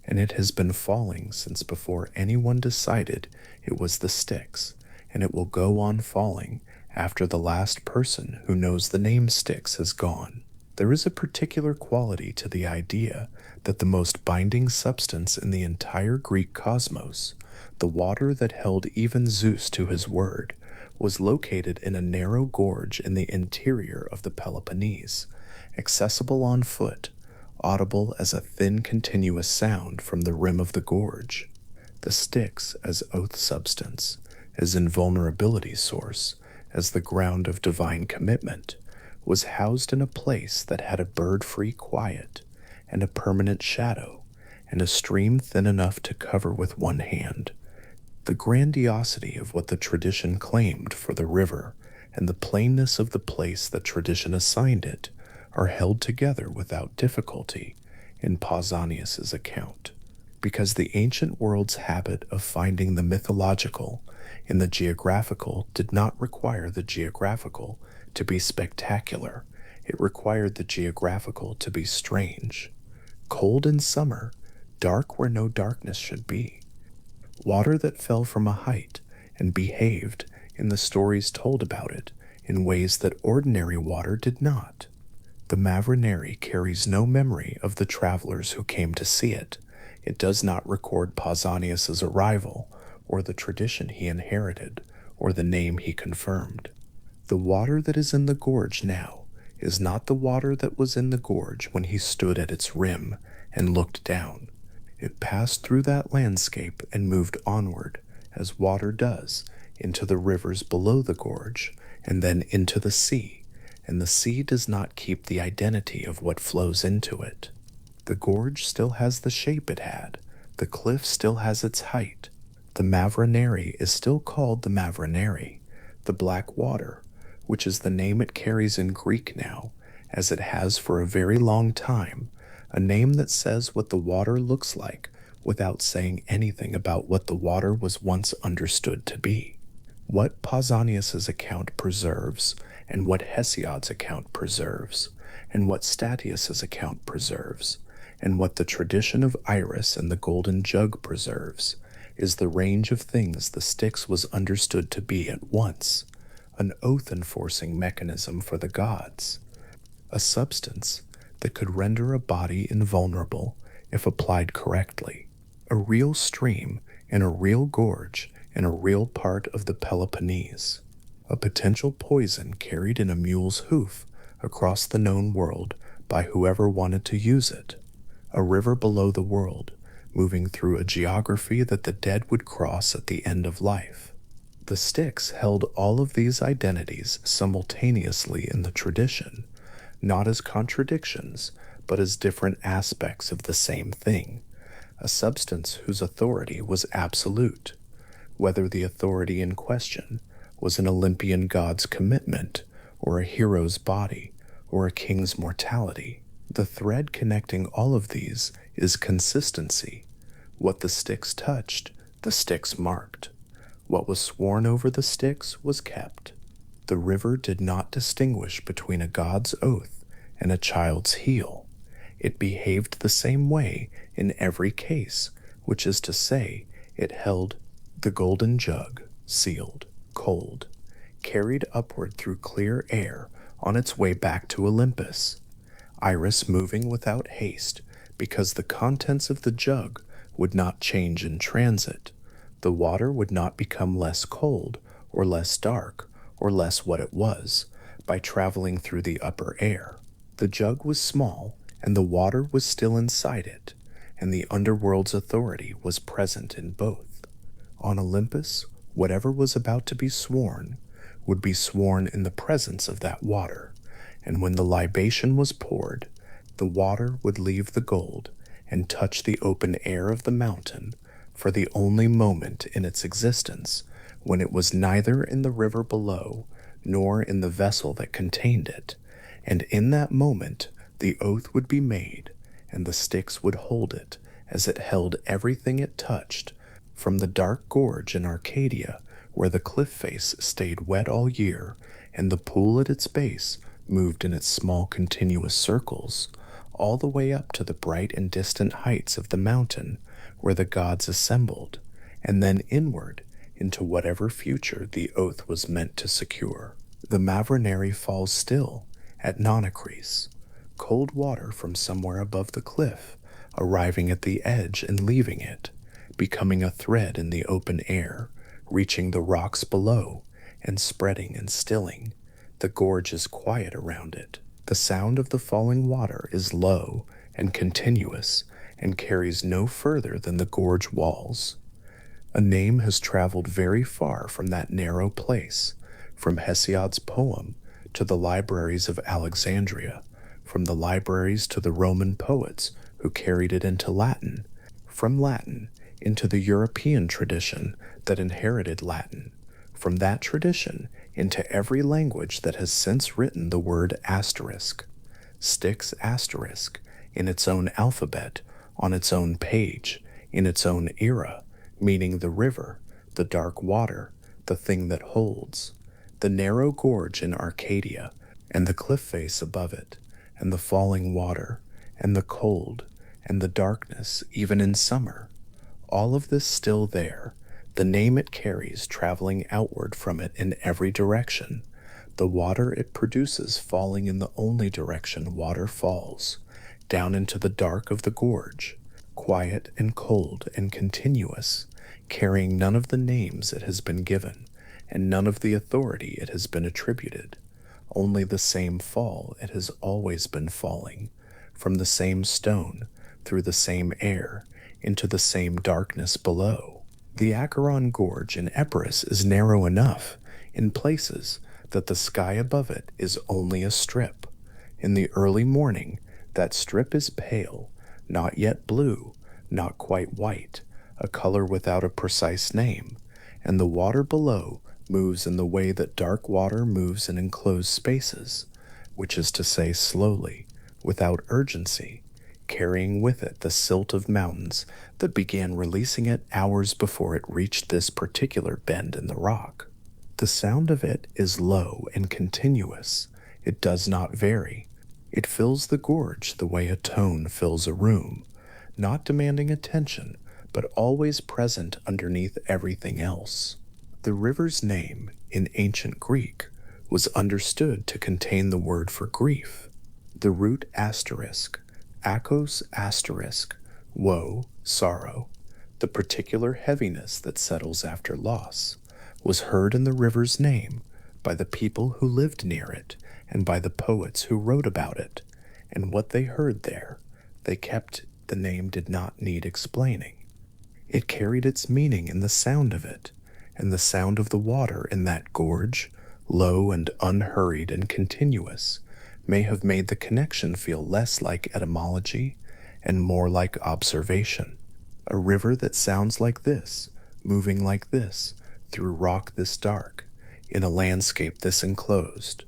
and it has been falling since before anyone decided it was the Styx, and it will go on falling after the last person who knows the name Styx has gone. There is a particular quality to the idea that the most binding substance in the entire Greek cosmos, the water that held even Zeus to his word, was located in a narrow gorge in the interior of the Peloponnese, accessible on foot, audible as a thin continuous sound from the rim of the gorge. The Styx as oath substance, as invulnerability source, as the ground of divine commitment, was housed in a place that had a bird-free quiet, and a permanent shadow, and a stream thin enough to cover with one hand. The grandiosity of what the tradition claimed for the river, and the plainness of the place that tradition assigned it, are held together without difficulty in Pausanias's account, because the ancient world's habit of finding the mythological in the geographical did not require the geographical to be spectacular. It required the geographical to be strange. Cold in summer, dark where no darkness should be. Water that fell from a height and behaved in the stories told about it in ways that ordinary water did not. The Mavroneri carries no memory of the travelers who came to see it. It does not record Pausanias's arrival, or the tradition he inherited, or the name he confirmed. The water that is in the gorge now is not the water that was in the gorge when he stood at its rim and looked down. It passed through that landscape and moved onward, as water does, into the rivers below the gorge, and then into the sea, and the sea does not keep the identity of what flows into it. The gorge still has the shape it had, the cliff still has its height. The Mavroneri is still called the Mavroneri, the black water, which is the name it carries in Greek now, as it has for a very long time, a name that says what the water looks like without saying anything about what the water was once understood to be. What Pausanias's account preserves, and what Hesiod's account preserves, and what Statius's account preserves, and what the tradition of Iris and the golden jug preserves, is the range of things the Styx was understood to be at once: an oath-enforcing mechanism for the gods, a substance that could render a body invulnerable if applied correctly, a real stream in a real gorge in a real part of the Peloponnese, a potential poison carried in a mule's hoof across the known world by whoever wanted to use it, a river below the world, moving through a geography that the dead would cross at the end of life. The Styx held all of these identities simultaneously in the tradition, not as contradictions, but as different aspects of the same thing, a substance whose authority was absolute, whether the authority in question was an Olympian god's commitment, or a hero's body, or a king's mortality. The thread connecting all of these is consistency. What the Styx touched, the Styx marked. What was sworn over the Styx was kept. The river did not distinguish between a god's oath and a child's heel. It behaved the same way in every case, which is to say, it held the golden jug, sealed, cold, carried upward through clear air on its way back to Olympus, Iris moving without haste, because the contents of the jug would not change in transit. The water would not become less cold, or less dark, or less what it was, by traveling through the upper air. The jug was small, and the water was still inside it, and the underworld's authority was present in both. On Olympus, whatever was about to be sworn would be sworn in the presence of that water, and when the libation was poured, the water would leave the gold and touch the open air of the mountain for the only moment in its existence when it was neither in the river below nor in the vessel that contained it, and in that moment the oath would be made, and the Styx would hold it as it held everything it touched, from the dark gorge in Arcadia, where the cliff face stayed wet all year, and the pool at its base moved in its small continuous circles, all the way up to the bright and distant heights of the mountain where the gods assembled, and then inward into whatever future the oath was meant to secure. The Mavroneri falls still at Nonacris, cold water from somewhere above the cliff, arriving at the edge and leaving it, becoming a thread in the open air, reaching the rocks below, and spreading and stilling. The gorge is quiet around it. The sound of the falling water is low and continuous, and carries no further than the gorge walls. A name has traveled very far from that narrow place, from Hesiod's poem to the libraries of Alexandria, from the libraries to the Roman poets who carried it into Latin, from Latin into the European tradition that inherited Latin, from that tradition into every language that has since written the word asterisk, Styx asterisk, in its own alphabet, on its own page, in its own era, meaning the river, the dark water, the thing that holds, the narrow gorge in Arcadia, and the cliff face above it, and the falling water, and the cold, and the darkness even in summer. All of this still there, the name it carries traveling outward from it in every direction, the water it produces falling in the only direction water falls, down into the dark of the gorge, quiet and cold and continuous, carrying none of the names it has been given, and none of the authority it has been attributed, only the same fall it has always been falling, from the same stone, through the same air, into the same darkness below. The Acheron Gorge in Epirus is narrow enough, in places, that the sky above it is only a strip. In the early morning, that strip is pale, not yet blue, not quite white, a color without a precise name, and the water below moves in the way that dark water moves in enclosed spaces, which is to say slowly, without urgency, carrying with it the silt of mountains that began releasing it hours before it reached this particular bend in the rock. The sound of it is low and continuous. It does not vary. It fills the gorge the way a tone fills a room, not demanding attention, but always present underneath everything else. The river's name, in ancient Greek, was understood to contain the word for grief. The root asterisk, akos asterisk, woe, sorrow, the particular heaviness that settles after loss, was heard in the river's name by the people who lived near it and by the poets who wrote about it, and what they heard there, they kept. The name did not need explaining. It carried its meaning in the sound of it, and the sound of the water in that gorge, low and unhurried and continuous, may have made the connection feel less like etymology and more like observation. A river that sounds like this, moving like this, through rock this dark, in a landscape this enclosed.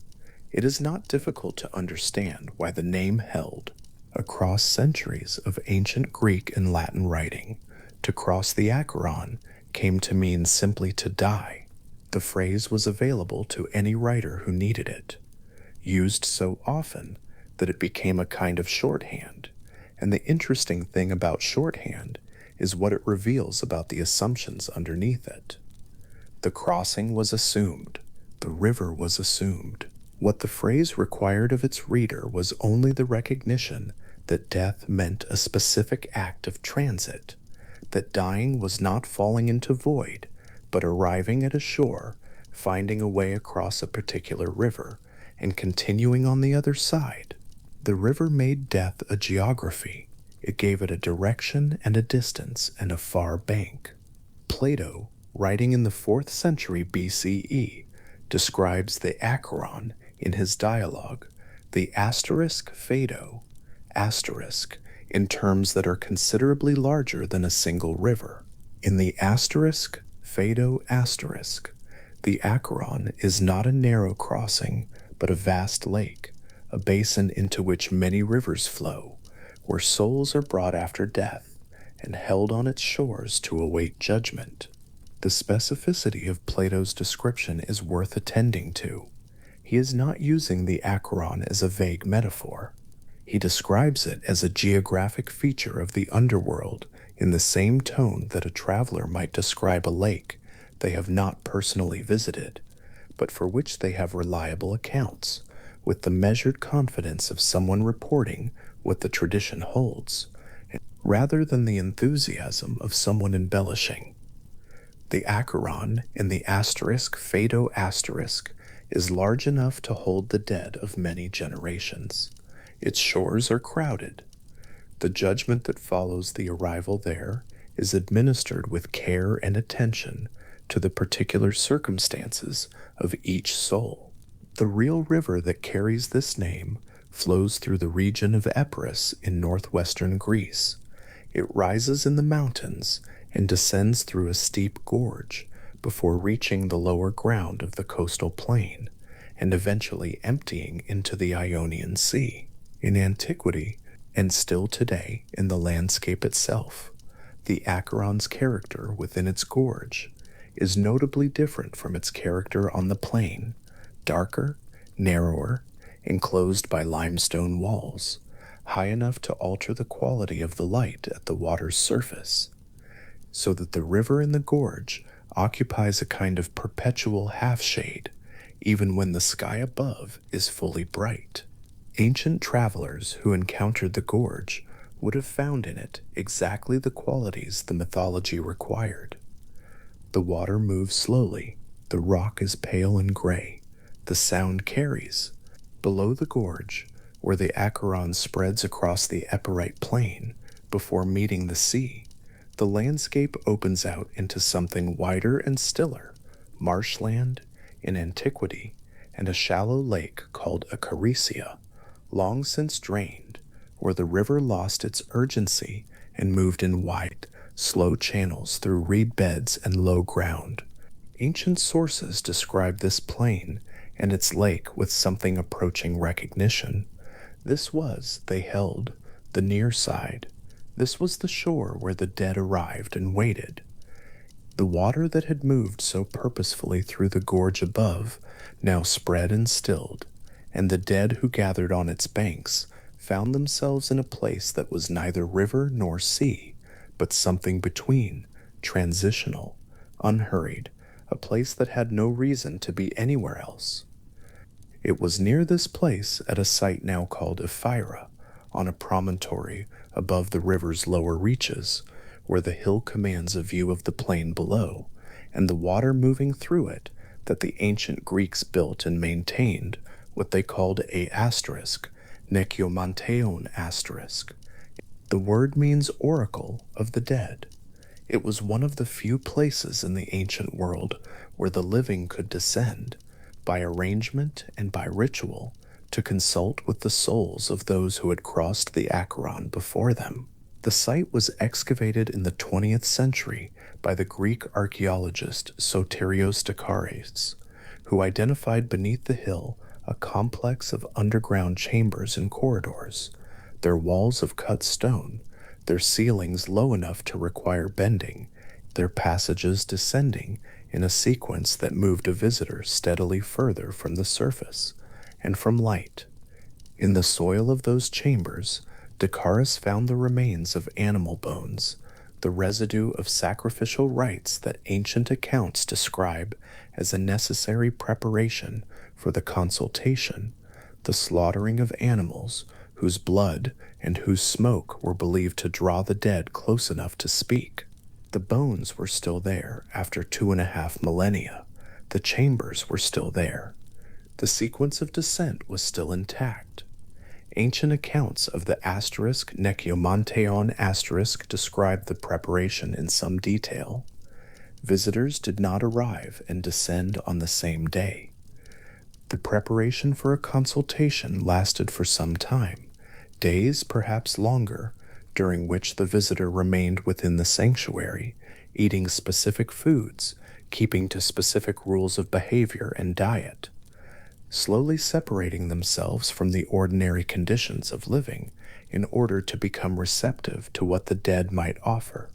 It is not difficult to understand why the name held, across centuries of ancient Greek and Latin writing, to cross the Acheron came to mean simply to die. The phrase was available to any writer who needed it, used so often that it became a kind of shorthand. And the interesting thing about shorthand is what it reveals about the assumptions underneath it. The crossing was assumed. The river was assumed. What the phrase required of its reader was only the recognition that death meant a specific act of transit, that dying was not falling into void, but arriving at a shore, finding a way across a particular river, and continuing on the other side. The river made death a geography. It gave it a direction and a distance and a far bank. Plato, writing in the 4th century BCE, describes the Acheron in his dialogue, the asterisk Phaedo, asterisk, in terms that are considerably larger than a single river. In the asterisk Phaedo asterisk, the Acheron is not a narrow crossing, but a vast lake, a basin into which many rivers flow, where souls are brought after death and held on its shores to await judgment. The specificity of Plato's description is worth attending to. He is not using the Acheron as a vague metaphor. He describes it as a geographic feature of the underworld in the same tone that a traveler might describe a lake they have not personally visited, but for which they have reliable accounts, with the measured confidence of someone reporting what the tradition holds, rather than the enthusiasm of someone embellishing. The Acheron in the asterisk Phaedo asterisk is large enough to hold the dead of many generations. Its shores are crowded. The judgment that follows the arrival there is administered with care and attention to the particular circumstances of each soul. The real river that carries this name flows through the region of Epirus in northwestern Greece. It rises in the mountains and descends through a steep gorge before reaching the lower ground of the coastal plain and eventually emptying into the Ionian Sea. In antiquity, and still today in the landscape itself, the Acheron's character within its gorge is notably different from its character on the plain, darker, narrower, enclosed by limestone walls, high enough to alter the quality of the light at the water's surface, so that the river in the gorge occupies a kind of perpetual half-shade, even when the sky above is fully bright. Ancient travelers who encountered the gorge would have found in it exactly the qualities the mythology required. The water moves slowly, the rock is pale and gray, the sound carries. Below the gorge, where the Acheron spreads across the Epirite plain before meeting the sea, the landscape opens out into something wider and stiller, marshland in antiquity, and a shallow lake called a Charisia, long since drained, where the river lost its urgency and moved in wide, slow channels through reed beds and low ground. Ancient sources describe this plain and its lake with something approaching recognition. This was, they held, the near side. This was the shore where the dead arrived and waited. The water that had moved so purposefully through the gorge above now spread and stilled, and the dead who gathered on its banks found themselves in a place that was neither river nor sea, but something between, transitional, unhurried, a place that had no reason to be anywhere else. It was near this place, at a site now called Ephyra, on a promontory above the river's lower reaches, where the hill commands a view of the plain below, and the water moving through it, that the ancient Greeks built and maintained what they called a asterisk, nekiomanteon asterisk. The word means oracle of the dead. It was one of the few places in the ancient world where the living could descend, by arrangement and by ritual, to consult with the souls of those who had crossed the Acheron before them. The site was excavated in the 20th century by the Greek archaeologist Soterios Dakaris, who identified beneath the hill a complex of underground chambers and corridors, their walls of cut stone, their ceilings low enough to require bending, their passages descending in a sequence that moved a visitor steadily further from the surface and from light. In the soil of those chambers, Dakaris found the remains of animal bones, the residue of sacrificial rites that ancient accounts describe as a necessary preparation for the consultation, the slaughtering of animals whose blood and whose smoke were believed to draw the dead close enough to speak. The bones were still there after 2.5 millennia. The chambers were still there. The sequence of descent was still intact. Ancient accounts of the asterisk nekiomanteon asterisk describe the preparation in some detail. Visitors did not arrive and descend on the same day. The preparation for a consultation lasted for some time, days, perhaps longer, during which the visitor remained within the sanctuary, eating specific foods, keeping to specific rules of behavior and diet, slowly separating themselves from the ordinary conditions of living in order to become receptive to what the dead might offer.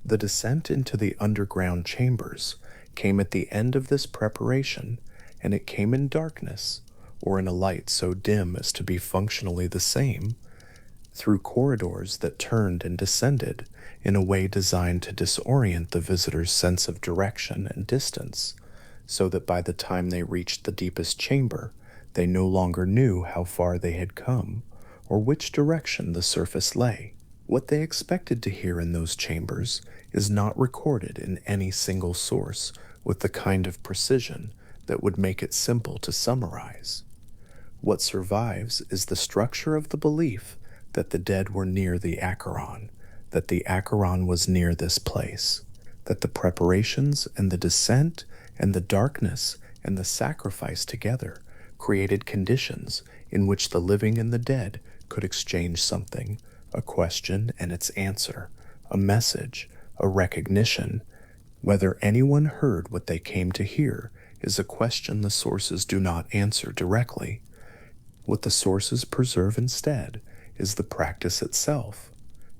The descent into the underground chambers came at the end of this preparation, and it came in darkness, or in a light so dim as to be functionally the same, through corridors that turned and descended in a way designed to disorient the visitor's sense of direction and distance, so that by the time they reached the deepest chamber, they no longer knew how far they had come, or which direction the surface lay. What they expected to hear in those chambers is not recorded in any single source with the kind of precision that would make it simple to summarize. What survives is the structure of the belief that the dead were near the Acheron, that the Acheron was near this place, that the preparations and the descent and the darkness and the sacrifice together created conditions in which the living and the dead could exchange something, a question and its answer, a message, a recognition. Whether anyone heard what they came to hear is a question the sources do not answer directly. What the sources preserve instead is the practice itself,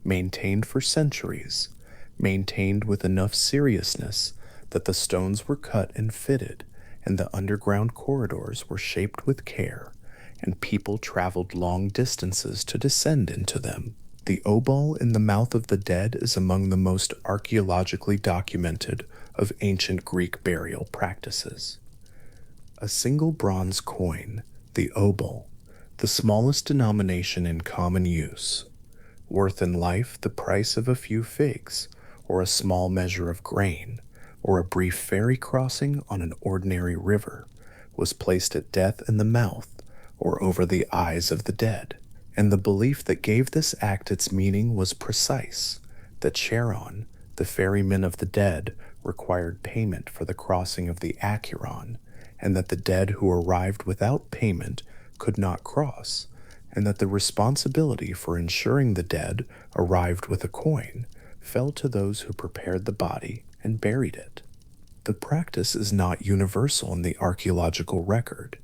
maintained for centuries, maintained with enough seriousness that the stones were cut and fitted, and the underground corridors were shaped with care, and people traveled long distances to descend into them. The obol in the mouth of the dead is among the most archaeologically documented of ancient Greek burial practices. A single bronze coin, the obol, the smallest denomination in common use, worth in life the price of a few figs, or a small measure of grain, or a brief ferry crossing on an ordinary river, was placed at death in the mouth, or over the eyes of the dead. And the belief that gave this act its meaning was precise, that Charon, the ferryman of the dead, required payment for the crossing of the Acheron, and that the dead who arrived without payment could not cross, and that the responsibility for ensuring the dead arrived with a coin fell to those who prepared the body and buried it. The practice is not universal in the archaeological record.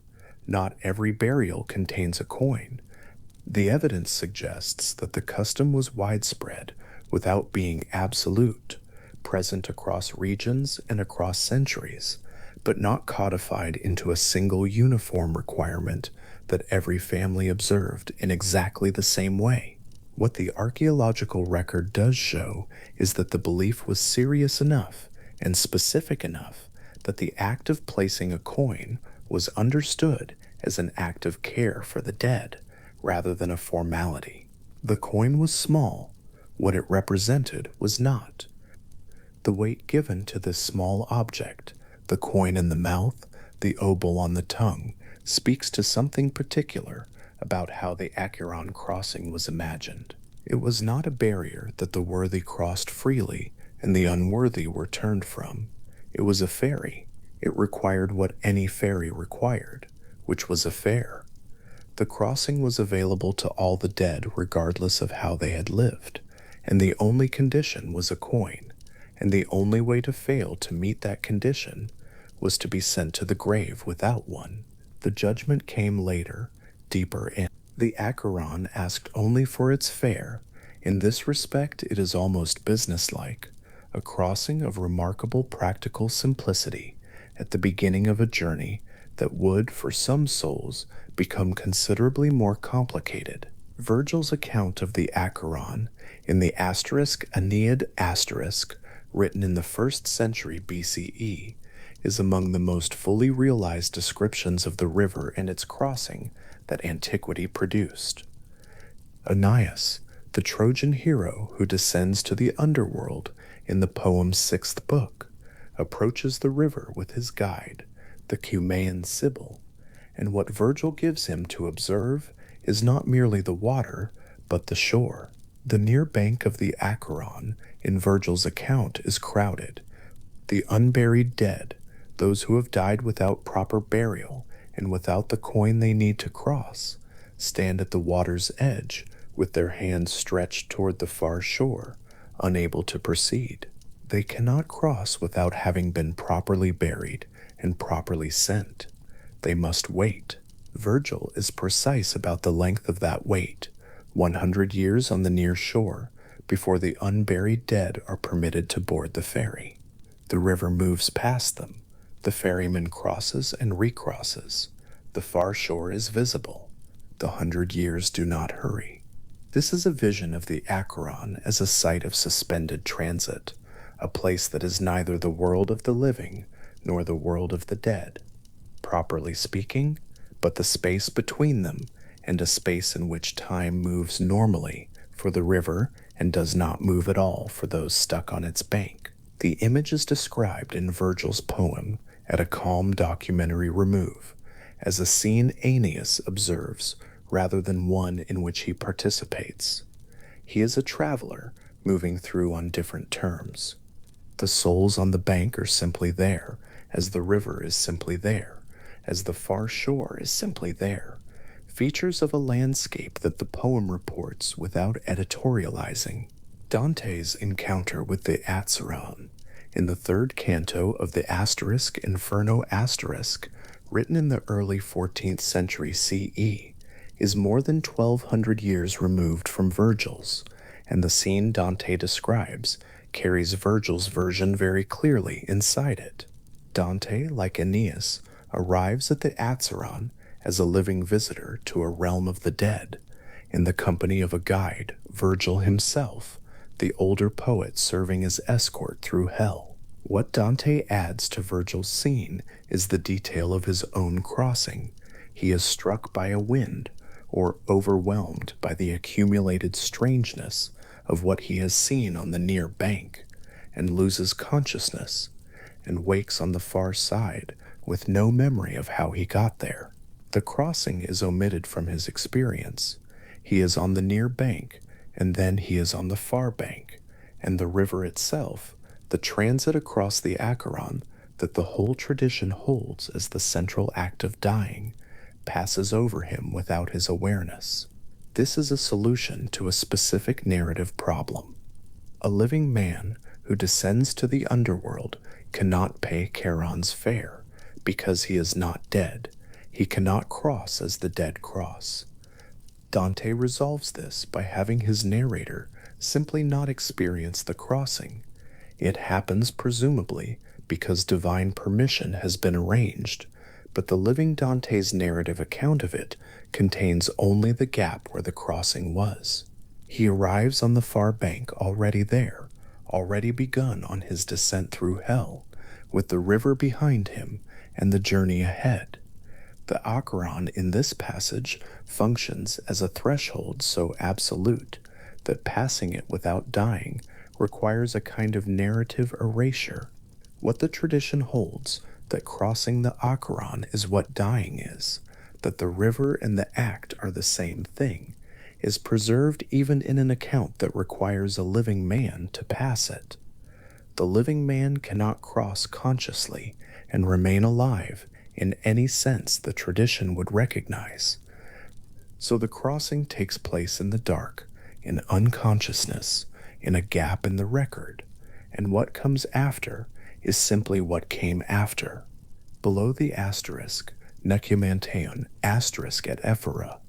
Not every burial contains a coin. The evidence suggests that the custom was widespread without being absolute, present across regions and across centuries, but not codified into a single uniform requirement that every family observed in exactly the same way. What the archaeological record does show is that the belief was serious enough and specific enough that the act of placing a coin was understood as an act of care for the dead rather than a formality. The coin was small. What it represented was not. The weight given to this small object, the coin in the mouth, the obol on the tongue, speaks to something particular about how the Acheron crossing was imagined. It was not a barrier that the worthy crossed freely and the unworthy were turned from. It was a ferry. It required what any ferry required, which was a fare. The crossing was available to all the dead regardless of how they had lived, and the only condition was a coin, and the only way to fail to meet that condition was to be sent to the grave without one. The judgment came later, deeper in. The Acheron asked only for its fare. In this respect, it is almost businesslike, a crossing of remarkable practical simplicity at the beginning of a journey that would, for some souls, become considerably more complicated. Virgil's account of the Acheron in the Aeneid asterisk, written in the 1st century BCE, is among the most fully realized descriptions of the river and its crossing that antiquity produced. Aeneas, the Trojan hero who descends to the Underworld in the poem's 6th book, approaches the river with his guide, the Cumaean Sibyl, and what Virgil gives him to observe is not merely the water, but the shore. The near bank of the Acheron in Virgil's account is crowded. The unburied dead, those who have died without proper burial and without the coin they need to cross, stand at the water's edge with their hands stretched toward the far shore, unable to proceed. They cannot cross without having been properly buried and properly sent. They must wait. Virgil is precise about the length of that wait, 100 years on the near shore, before the unburied dead are permitted to board the ferry. The river moves past them. The ferryman crosses and recrosses. The far shore is visible. The 100 years do not hurry. This is a vision of the Acheron as a site of suspended transit, a place that is neither the world of the living nor the world of the dead, properly speaking, but the space between them, and a space in which time moves normally for the river and does not move at all for those stuck on its bank. The image is described in Virgil's poem at a calm documentary remove, as a scene Aeneas observes rather than one in which he participates. He is a traveler moving through on different terms. The souls on the bank are simply there, as the river is simply there, as the far shore is simply there, features of a landscape that the poem reports without editorializing. Dante's encounter with the Acheron in the 3rd canto of the Asterisk Inferno Asterisk, written in the early 14th century CE, is more than 1,200 years removed from Virgil's, and the scene Dante describes carries Virgil's version very clearly inside it. Dante, like Aeneas, arrives at the Acheron as a living visitor to a realm of the dead, in the company of a guide, Virgil himself, the older poet serving as escort through hell. What Dante adds to Virgil's scene is the detail of his own crossing. He is struck by a wind, or overwhelmed by the accumulated strangeness of what he has seen on the near bank, and loses consciousness, and wakes on the far side with no memory of how he got there. The crossing is omitted from his experience. He is on the near bank, and then he is on the far bank, and the river itself, the transit across the Acheron that the whole tradition holds as the central act of dying, passes over him without his awareness. This is a solution to a specific narrative problem. A living man who descends to the underworld cannot pay Charon's fare because he is not dead. He cannot cross as the dead cross. Dante resolves this by having his narrator simply not experience the crossing. It happens presumably because divine permission has been arranged, but the living Dante's narrative account of it contains only the gap where the crossing was. He arrives on the far bank already there, already begun on his descent through hell, with the river behind him and the journey ahead. The Acheron in this passage functions as a threshold so absolute that passing it without dying requires a kind of narrative erasure. What the tradition holds, that crossing the Acheron is what dying is, that the river and the act are the same thing, is preserved even in an account that requires a living man to pass it. The living man cannot cross consciously and remain alive in any sense the tradition would recognize. So the crossing takes place in the dark, in unconsciousness, in a gap in the record, and what comes after is simply what came after. Below the asterisk, Necumanteon asterisk at Ephora,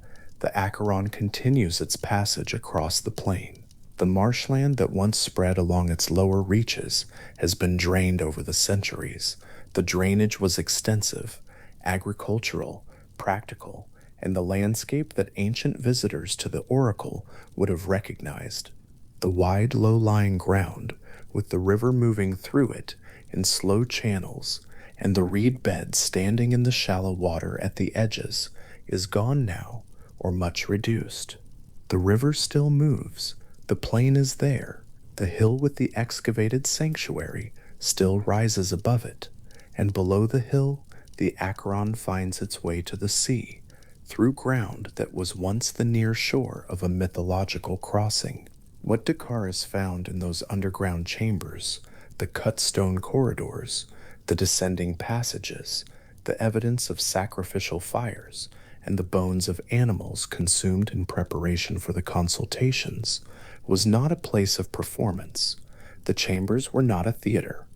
the Acheron continues its passage across the plain. The marshland that once spread along its lower reaches has been drained over the centuries. The drainage was extensive, agricultural, practical, and the landscape that ancient visitors to the oracle would have recognized. The wide, low-lying ground, with the river moving through it in slow channels, and the reed beds standing in the shallow water at the edges, is gone now, or much reduced. The river still moves, the plain is there, the hill with the excavated sanctuary still rises above it, and below the hill the Acheron finds its way to the sea, through ground that was once the near shore of a mythological crossing. What Descartes found in those underground chambers, the cut stone corridors, the descending passages, the evidence of sacrificial fires, and the bones of animals consumed in preparation for the consultations, was not a place of performance. The chambers were not a theater.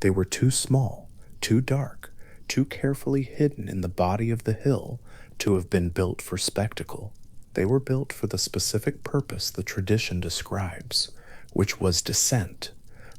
They were too small, too dark, too carefully hidden in the body of the hill to have been built for spectacle. They were built for the specific purpose the tradition describes, which was descent,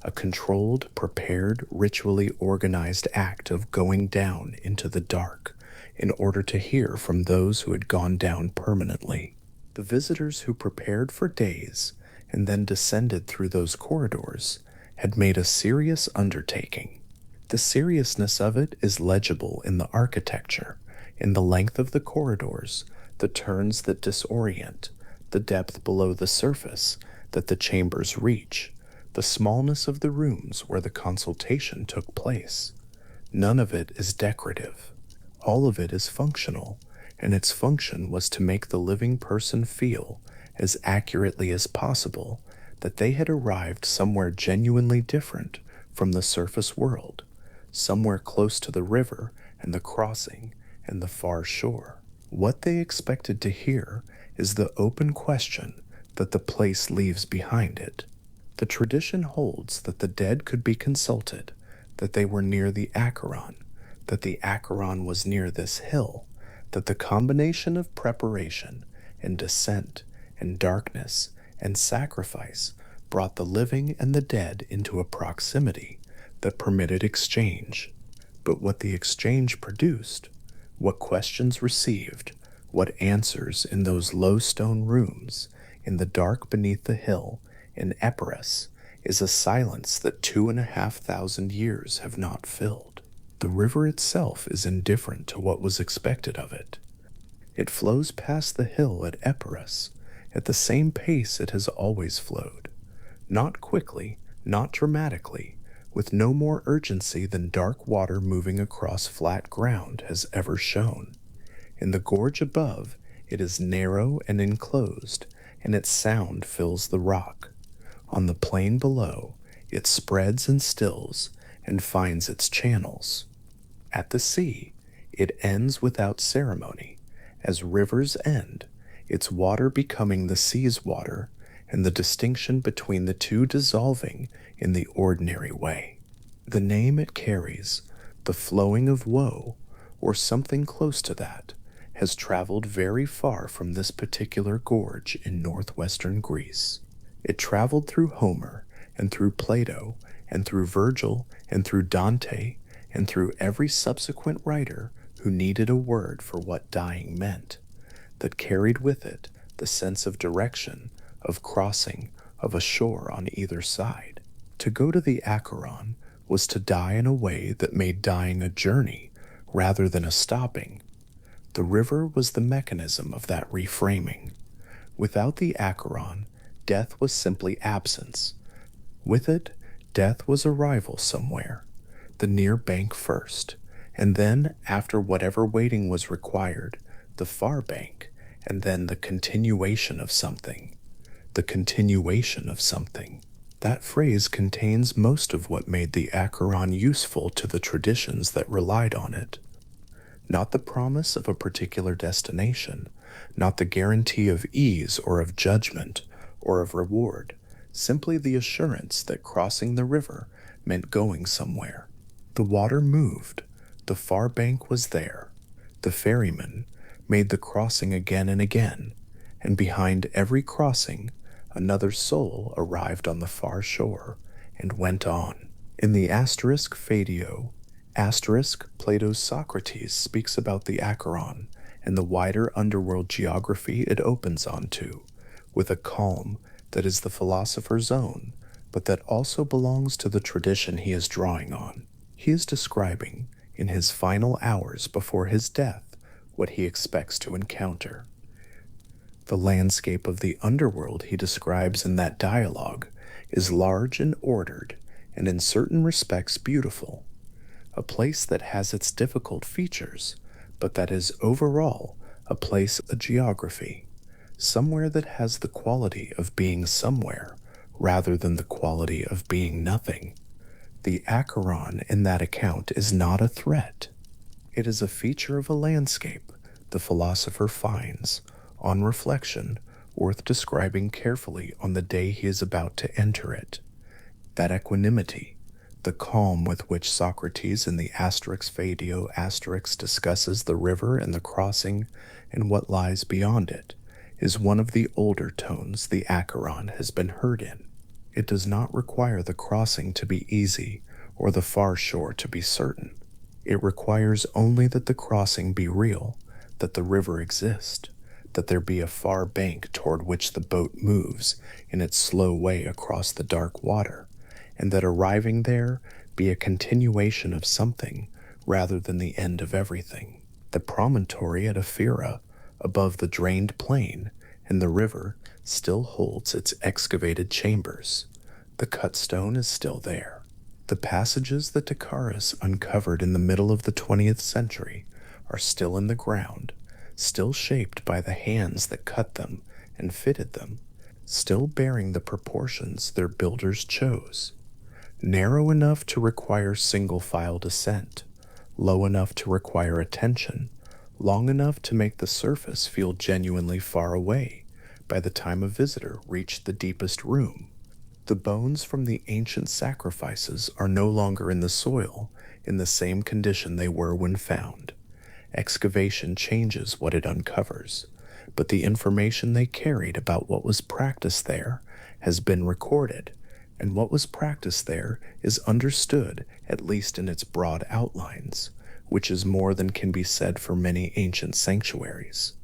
a controlled, prepared, ritually organized act of going down into the dark in order to hear from those who had gone down permanently. The visitors who prepared for days and then descended through those corridors had made a serious undertaking. The seriousness of it is legible in the architecture, in the length of the corridors, the turns that disorient, the depth below the surface that the chambers reach, the smallness of the rooms where the consultation took place. None of it is decorative. All of it is functional, and its function was to make the living person feel, as accurately as possible, that they had arrived somewhere genuinely different from the surface world, somewhere close to the river and the crossing and the far shore. What they expected to hear is the open question that the place leaves behind it. The tradition holds that the dead could be consulted, that they were near the Acheron, that the Acheron was near this hill, that the combination of preparation and descent and darkness and sacrifice brought the living and the dead into a proximity that permitted exchange. But what the exchange produced, what questions received, what answers in those low stone rooms, in the dark beneath the hill, in Epirus, is a silence that 2,500 years have not filled. The river itself is indifferent to what was expected of it. It flows past the hill at Epirus at the same pace it has always flowed, not quickly, not dramatically, with no more urgency than dark water moving across flat ground has ever shown. In the gorge above, it is narrow and enclosed, and its sound fills the rock. On the plain below, it spreads and stills and finds its channels. At the sea, it ends without ceremony, as rivers end, its water becoming the sea's water, and the distinction between the two dissolving in the ordinary way. The name it carries, the flowing of woe, or something close to that, has traveled very far from this particular gorge in northwestern Greece. It traveled through Homer and through Plato and through Virgil, and through Dante, and through every subsequent writer who needed a word for what dying meant, that carried with it the sense of direction, of crossing, of a shore on either side. To go to the Acheron was to die in a way that made dying a journey rather than a stopping. The river was the mechanism of that reframing. Without the Acheron, death was simply absence. With it, death was arrival somewhere, the near bank first, and then, after whatever waiting was required, the far bank, and then the continuation of something. The continuation of something. That phrase contains most of what made the Acheron useful to the traditions that relied on it. Not the promise of a particular destination, not the guarantee of ease or of judgment or of reward, simply the assurance that crossing the river meant going somewhere. The water moved, the far bank was there. The ferryman made the crossing again and again, and behind every crossing, another soul arrived on the far shore and went on. In the asterisk Phaedio, asterisk Plato's Socrates speaks about the Acheron and the wider underworld geography it opens onto, with a calm that is the philosopher's own, but that also belongs to the tradition he is drawing on. He is describing, in his final hours before his death, what he expects to encounter. The landscape of the underworld he describes in that dialogue is large and ordered, and in certain respects beautiful. A place that has its difficult features, but that is overall a place, a geography, somewhere that has the quality of being somewhere rather than the quality of being nothing. The Acheron in that account is not a threat. It is a feature of a landscape the philosopher finds, on reflection, worth describing carefully on the day he is about to enter it. That equanimity, the calm with which Socrates in the asterisk Phaedio asterisk discusses the river and the crossing and what lies beyond it, is one of the older tones the Acheron has been heard in. It does not require the crossing to be easy or the far shore to be certain. It requires only that the crossing be real, that the river exist, that there be a far bank toward which the boat moves in its slow way across the dark water, and that arriving there be a continuation of something rather than the end of everything. The promontory at Ephyra, above the drained plain, and the river still holds its excavated chambers. The cut stone is still there. The passages that Decaris uncovered in the middle of the 20th century are still in the ground, still shaped by the hands that cut them and fitted them, still bearing the proportions their builders chose. Narrow enough to require single-file descent, low enough to require attention, long enough to make the surface feel genuinely far away by the time a visitor reached the deepest room. The bones from the ancient sacrifices are no longer in the soil in the same condition they were when found. Excavation changes what it uncovers, but the information they carried about what was practiced there has been recorded, and what was practiced there is understood at least in its broad outlines, which is more than can be said for many ancient sanctuaries.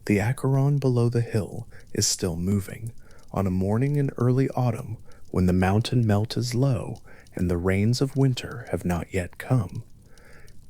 The Acheron below the hill is still moving, on a morning in early autumn when the mountain melt is low and the rains of winter have not yet come.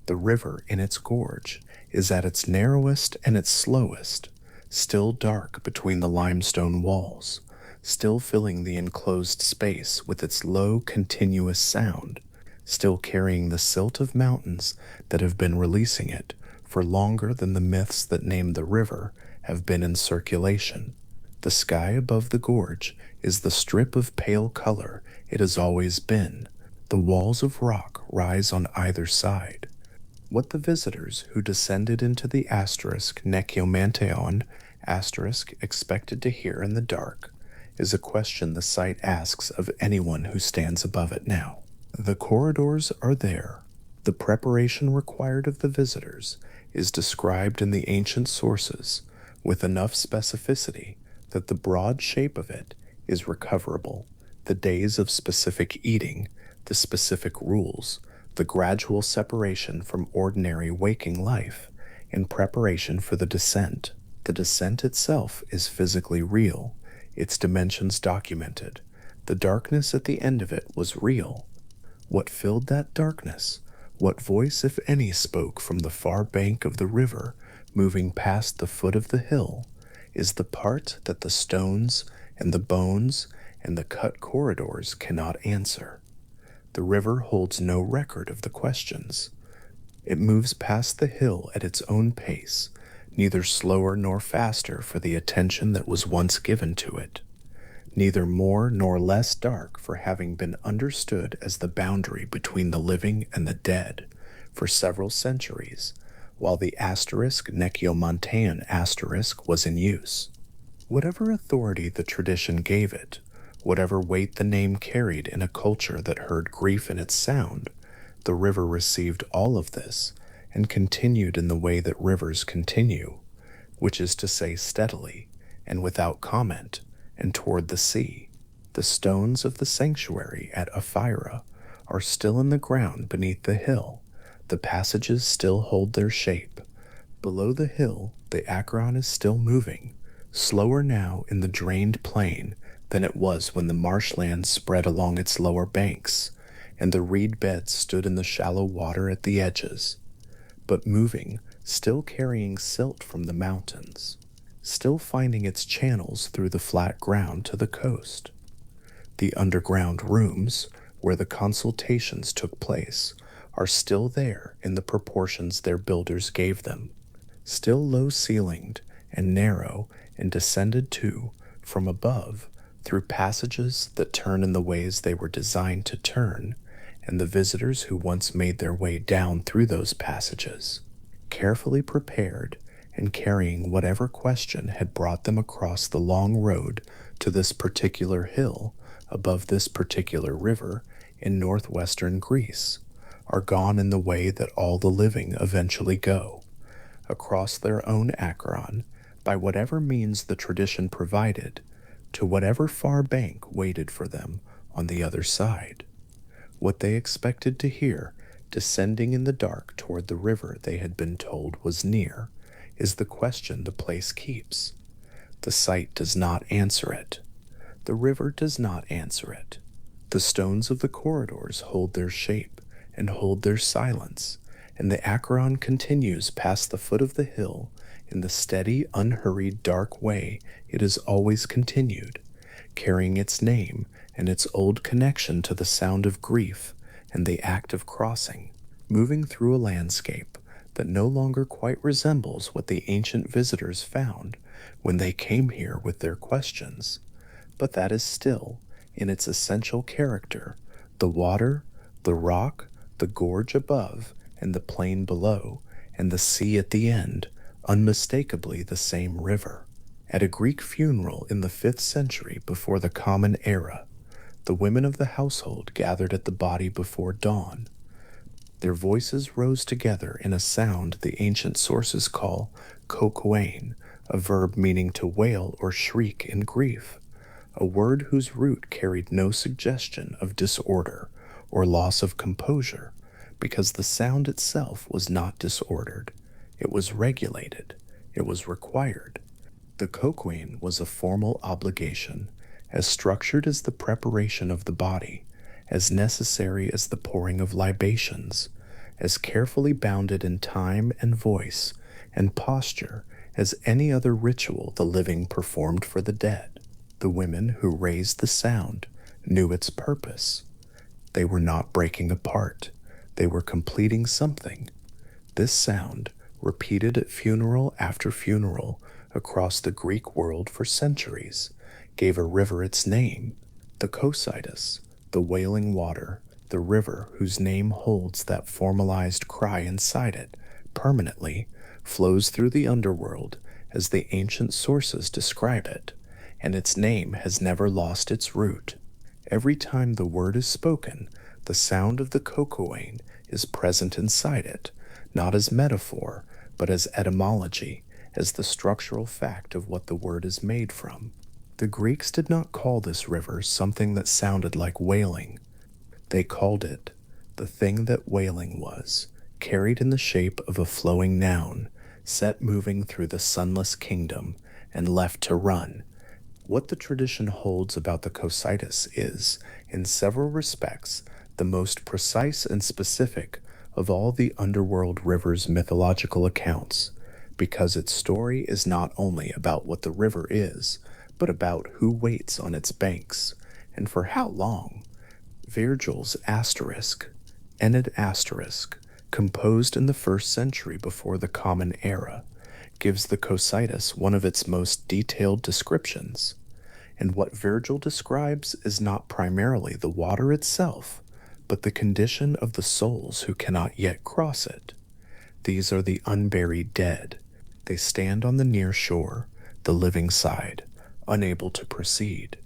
The river in its gorge is at its narrowest and its slowest, still dark between the limestone walls, still filling the enclosed space with its low, continuous sound, still carrying the silt of mountains that have been releasing it for longer than the myths that name the river have been in circulation. The sky above the gorge is the strip of pale color it has always been. The walls of rock rise on either side. What the visitors who descended into the asterisk Nekiomanteon asterisk expected to hear in the dark is a question the site asks of anyone who stands above it now. The corridors are there. The preparation required of the visitors is described in the ancient sources with enough specificity that the broad shape of it is recoverable. The days of specific eating, the specific rules, the gradual separation from ordinary waking life in preparation for the descent. The descent itself is physically real, its dimensions documented. The darkness at the end of it was real. What filled that darkness? What voice, if any, spoke from the far bank of the river, moving past the foot of the hill, is the part that the stones and the bones and the cut corridors cannot answer. The river holds no record of the questions. It moves past the hill at its own pace, neither slower nor faster for the attention that was once given to it, neither more nor less dark for having been understood as the boundary between the living and the dead for several centuries, while the Neciomontean asterisk was in use. Whatever authority the tradition gave it, whatever weight the name carried in a culture that heard grief in its sound, the river received all of this and continued in the way that rivers continue, which is to say steadily and without comment, and toward the sea. The stones of the sanctuary at Ephyra are still in the ground beneath the hill. The passages still hold their shape. Below the hill, the Acheron is still moving, slower now in the drained plain than it was when the marshlands spread along its lower banks, and the reed beds stood in the shallow water at the edges, but moving, still carrying silt from the mountains, still finding its channels through the flat ground to the coast. The underground rooms, where the consultations took place, are still there in the proportions their builders gave them, still low-ceilinged and narrow and descended to, from above, through passages that turn in the ways they were designed to turn, and the visitors who once made their way down through those passages, carefully prepared and carrying whatever question had brought them across the long road to this particular hill above this particular river in northwestern Greece, are gone in the way that all the living eventually go, across their own Acheron, by whatever means the tradition provided, to whatever far bank waited for them on the other side. What they expected to hear, descending in the dark toward the river they had been told was near, is the question the place keeps. The sight does not answer it. The river does not answer it. The stones of the corridors hold their shape and hold their silence, and the Acheron continues past the foot of the hill in the steady, unhurried, dark way it has always continued, carrying its name and its old connection to the sound of grief and the act of crossing, moving through a landscape that no longer quite resembles what the ancient visitors found when they came here with their questions, but that is still, in its essential character, the water, the rock, the gorge above, and the plain below, and the sea at the end, unmistakably the same river. At a Greek funeral in the 5th century before the Common Era, the women of the household gathered at the body before dawn. Their voices rose together in a sound the ancient sources call kokoain, a verb meaning to wail or shriek in grief, a word whose root carried no suggestion of disorder or loss of composure, because the sound itself was not disordered. It was regulated. It was required. The kokoain was a formal obligation, as structured as the preparation of the body, as necessary as the pouring of libations, as carefully bounded in time and voice and posture as any other ritual the living performed for the dead. The women who raised the sound knew its purpose. They were not breaking apart. They were completing something. This sound, repeated at funeral after funeral across the Greek world for centuries, gave a river its name, the Cocytus, the wailing water, the river whose name holds that formalized cry inside it, permanently, flows through the underworld as the ancient sources describe it, and its name has never lost its root. Every time the word is spoken, the sound of the kokoain is present inside it, not as metaphor, but as etymology, as the structural fact of what the word is made from. The Greeks did not call this river something that sounded like wailing. They called it the thing that wailing was, carried in the shape of a flowing noun, set moving through the sunless kingdom and left to run. What the tradition holds about the Cocytus is, in several respects, the most precise and specific of all the Underworld river's mythological accounts, because its story is not only about what the river is, but about who waits on its banks, and for how long. Virgil's asterisk, Enid asterisk, composed in the 1st century before the Common Era, gives the Cocytus one of its most detailed descriptions. And what Virgil describes is not primarily the water itself, but the condition of the souls who cannot yet cross it. These are the unburied dead. They stand on the near shore, the living side, unable to proceed.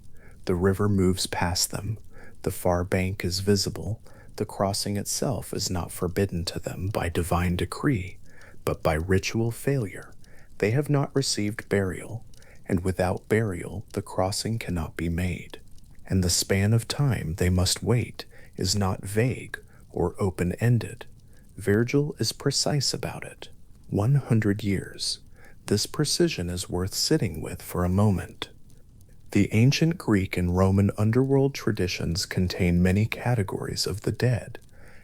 The river moves past them. The far bank is visible. The crossing itself is not forbidden to them by divine decree, but by ritual failure. They have not received burial, and without burial the crossing cannot be made. And the span of time they must wait is not vague or open-ended. Virgil is precise about it. 100 years. This precision is worth sitting with for a moment. The ancient Greek and Roman underworld traditions contain many categories of the dead,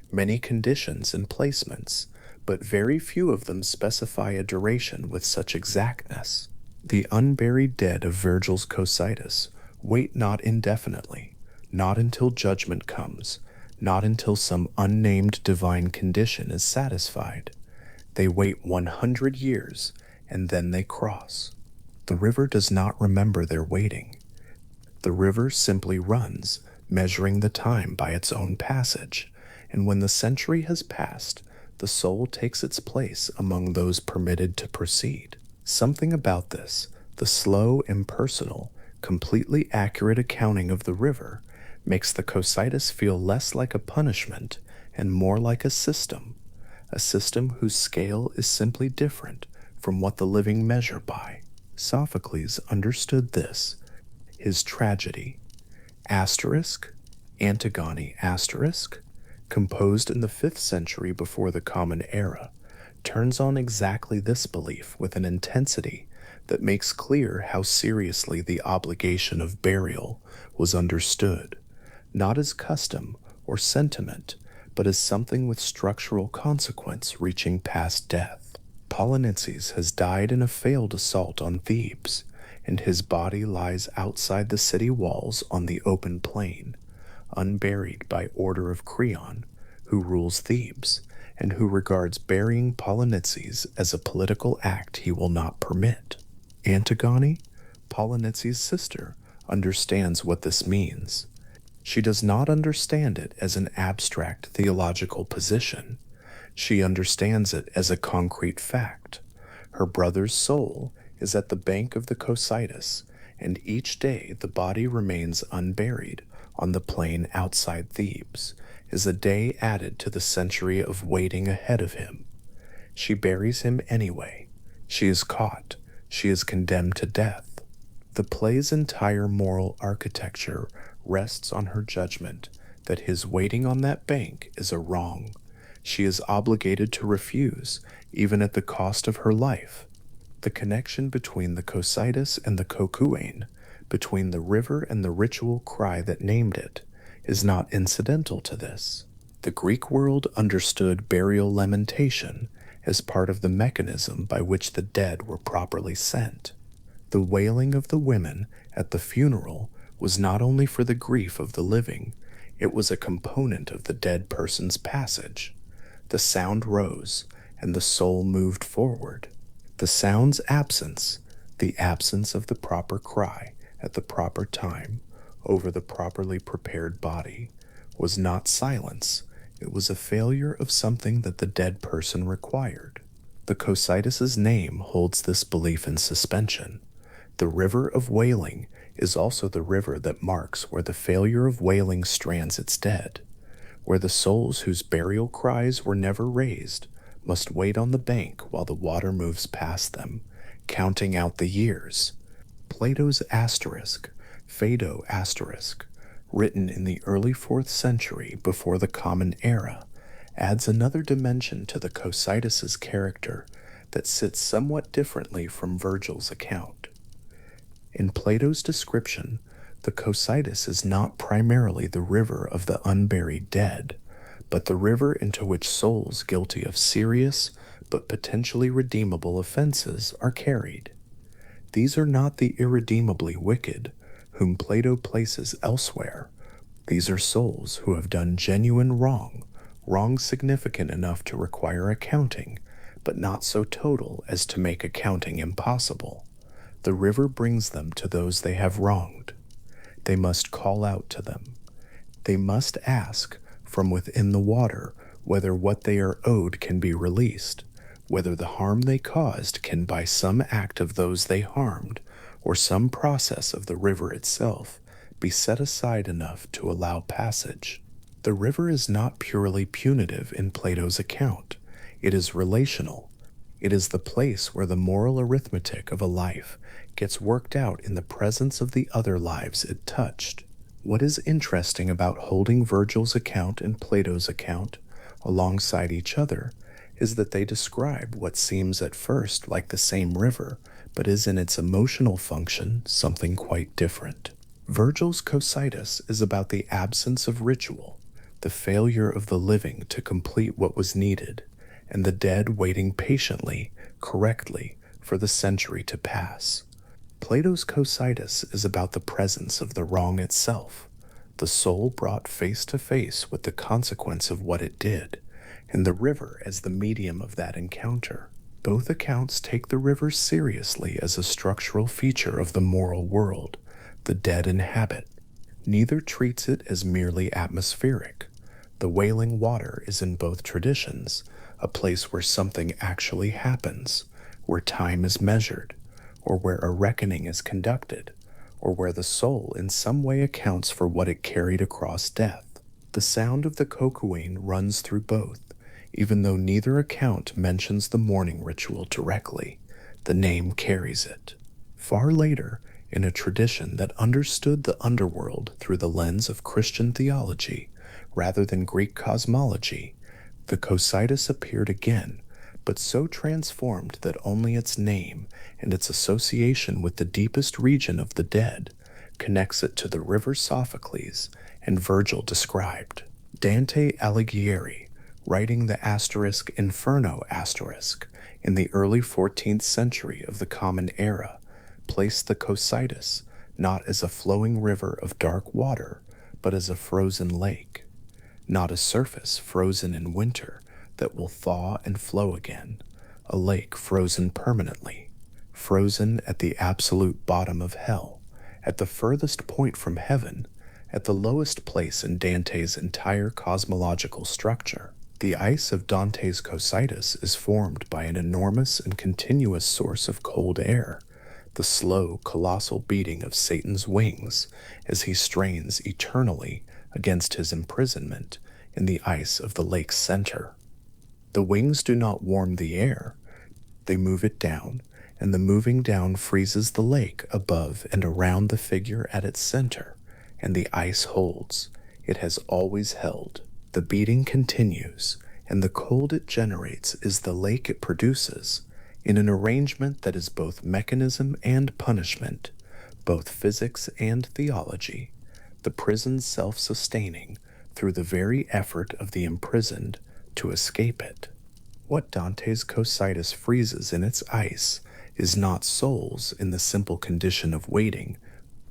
many conditions and placements, but very few of them specify a duration with such exactness. The unburied dead of Virgil's Cocytus wait not indefinitely, not until judgment comes, not until some unnamed divine condition is satisfied. They wait 100 years, and then they cross. The river does not remember their waiting. The river simply runs, measuring the time by its own passage, and when the century has passed, the soul takes its place among those permitted to proceed. Something about this, the slow, impersonal, completely accurate accounting of the river, makes the Cocytus feel less like a punishment and more like a system whose scale is simply different from what the living measure by. Sophocles understood this. His tragedy, asterisk, Antigone asterisk, composed in the 5th century before the Common Era, turns on exactly this belief with an intensity that makes clear how seriously the obligation of burial was understood, not as custom or sentiment, but as something with structural consequence reaching past death. Polynices has died in a failed assault on Thebes, and his body lies outside the city walls on the open plain, unburied by order of Creon, who rules Thebes, and who regards burying Polynices as a political act he will not permit. Antigone, Polynices' sister, understands what this means. She does not understand it as an abstract theological position. She understands it as a concrete fact. Her brother's soul is at the bank of the Cocytus, and each day the body remains unburied on the plain outside Thebes, is a day added to the century of waiting ahead of him. She buries him anyway. She is caught. She is condemned to death. The play's entire moral architecture rests on her judgment that his waiting on that bank is a wrong. She is obligated to refuse, even at the cost of her life. The connection between the Cocytus and the Kokuane, between the river and the ritual cry that named it, is not incidental to this. The Greek world understood burial lamentation as part of the mechanism by which the dead were properly sent. The wailing of the women at the funeral was not only for the grief of the living, it was a component of the dead person's passage. The sound rose, and the soul moved forward. The sound's absence, the absence of the proper cry at the proper time over the properly prepared body, was not silence. It was a failure of something that the dead person required. The Cocytus's name holds this belief in suspension. The river of wailing is also the river that marks where the failure of wailing strands its dead, where the souls whose burial cries were never raised must wait on the bank while the water moves past them, counting out the years. Plato's asterisk, Phaedo asterisk, written in the early 4th century before the Common Era, adds another dimension to the Cocytus's character that sits somewhat differently from Virgil's account. In Plato's description, the Cocytus is not primarily the river of the unburied dead, but the river into which souls guilty of serious but potentially redeemable offenses are carried. These are not the irredeemably wicked, whom Plato places elsewhere. These are souls who have done genuine wrong, wrong significant enough to require accounting, but not so total as to make accounting impossible. The river brings them to those they have wronged. They must call out to them. They must ask from within the water whether what they are owed can be released, whether the harm they caused can by some act of those they harmed, or some process of the river itself, be set aside enough to allow passage. The river is not purely punitive in Plato's account. It is relational. It is the place where the moral arithmetic of a life gets worked out in the presence of the other lives it touched. What is interesting about holding Virgil's account and Plato's account alongside each other is that they describe what seems at first like the same river, but is in its emotional function something quite different. Virgil's Cocytus is about the absence of ritual, the failure of the living to complete what was needed, and the dead waiting patiently, correctly, for the century to pass. Plato's Cocytus is about the presence of the wrong itself, the soul brought face to face with the consequence of what it did, and the river as the medium of that encounter. Both accounts take the river seriously as a structural feature of the moral world the dead inhabit. Neither treats it as merely atmospheric. The wailing water is in both traditions a place where something actually happens, where time is measured, or where a reckoning is conducted, or where the soul in some way accounts for what it carried across death. The sound of the cocoine runs through both, even though neither account mentions the mourning ritual directly. The name carries it. Far later, in a tradition that understood the underworld through the lens of Christian theology rather than Greek cosmology, the Cocytus appeared again, but so transformed that only its name and its association with the deepest region of the dead connects it to the river Sophocles and Virgil described. Dante Alighieri, writing the Inferno in the early 14th century of the Common Era, placed the Cocytus not as a flowing river of dark water, but as a frozen lake, not a surface frozen in winter that will thaw and flow again, a lake frozen permanently, frozen at the absolute bottom of hell, at the furthest point from heaven, at the lowest place in Dante's entire cosmological structure. The ice of Dante's Cocytus is formed by an enormous and continuous source of cold air, the slow, colossal beating of Satan's wings as he strains eternally against his imprisonment in the ice of the lake's center. The wings do not warm the air, they move it down, and the moving down freezes the lake above and around the figure at its center, and the ice holds. It has always held. The beating continues, and the cold it generates is the lake it produces, in an arrangement that is both mechanism and punishment, both physics and theology, the prison self-sustaining through the very effort of the imprisoned to escape it. What Dante's Cocytus freezes in its ice is not souls in the simple condition of waiting.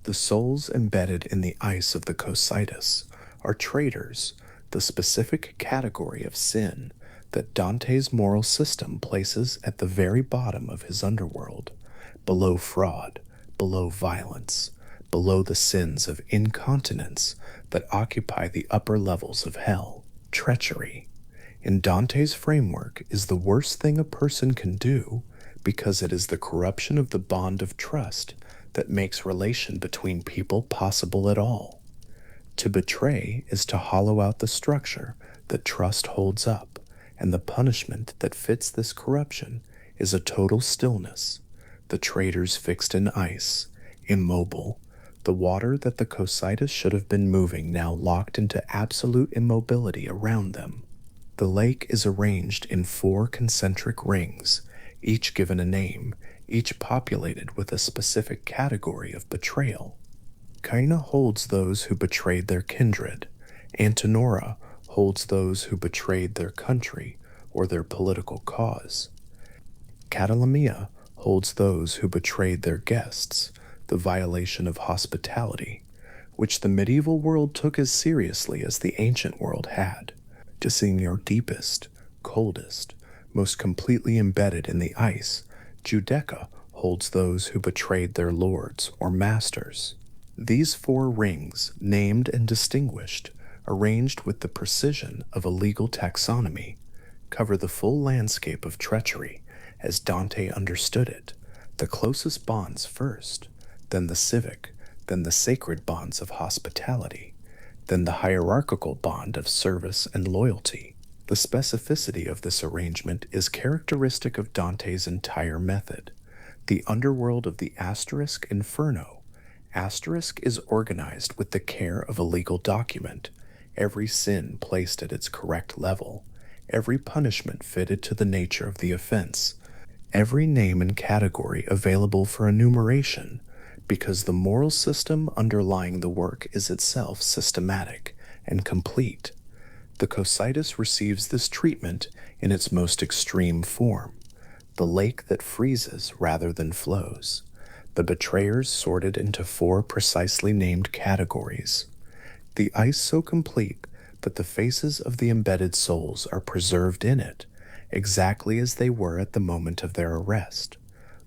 The souls embedded in the ice of the Cocytus are traitors, the specific category of sin that Dante's moral system places at the very bottom of his underworld, below fraud, below violence, below the sins of incontinence that occupy the upper levels of hell. Treachery, in Dante's framework, is the worst thing a person can do because it is the corruption of the bond of trust that makes relation between people possible at all. To betray is to hollow out the structure that trust holds up, and the punishment that fits this corruption is a total stillness, the traitors fixed in ice, immobile, The water that the Cocytus should have been moving now locked into absolute immobility around them. The lake is arranged in 4 concentric rings, each given a name, each populated with a specific category of betrayal. Caina holds those who betrayed their kindred. Antenora holds those who betrayed their country or their political cause. Catalamia holds those who betrayed their guests, the violation of hospitality, which the medieval world took as seriously as the ancient world had. Your deepest, coldest, most completely embedded in the ice, Judeca holds those who betrayed their lords or masters. These 4 rings, named and distinguished, arranged with the precision of a legal taxonomy, cover the full landscape of treachery as Dante understood it, the closest bonds first, then the civic, then the sacred bonds of hospitality, then the hierarchical bond of service and loyalty. The specificity of this arrangement is characteristic of Dante's entire method. The underworld of the asterisk inferno. Asterisk is organized with the care of a legal document, every sin placed at its correct level, every punishment fitted to the nature of the offense, every name and category available for enumeration, because the moral system underlying the work is itself systematic and complete. The Cocytus receives this treatment in its most extreme form, the lake that freezes rather than flows. The betrayers sorted into 4 precisely named categories. The ice so complete that the faces of the embedded souls are preserved in it, exactly as they were at the moment of their arrest,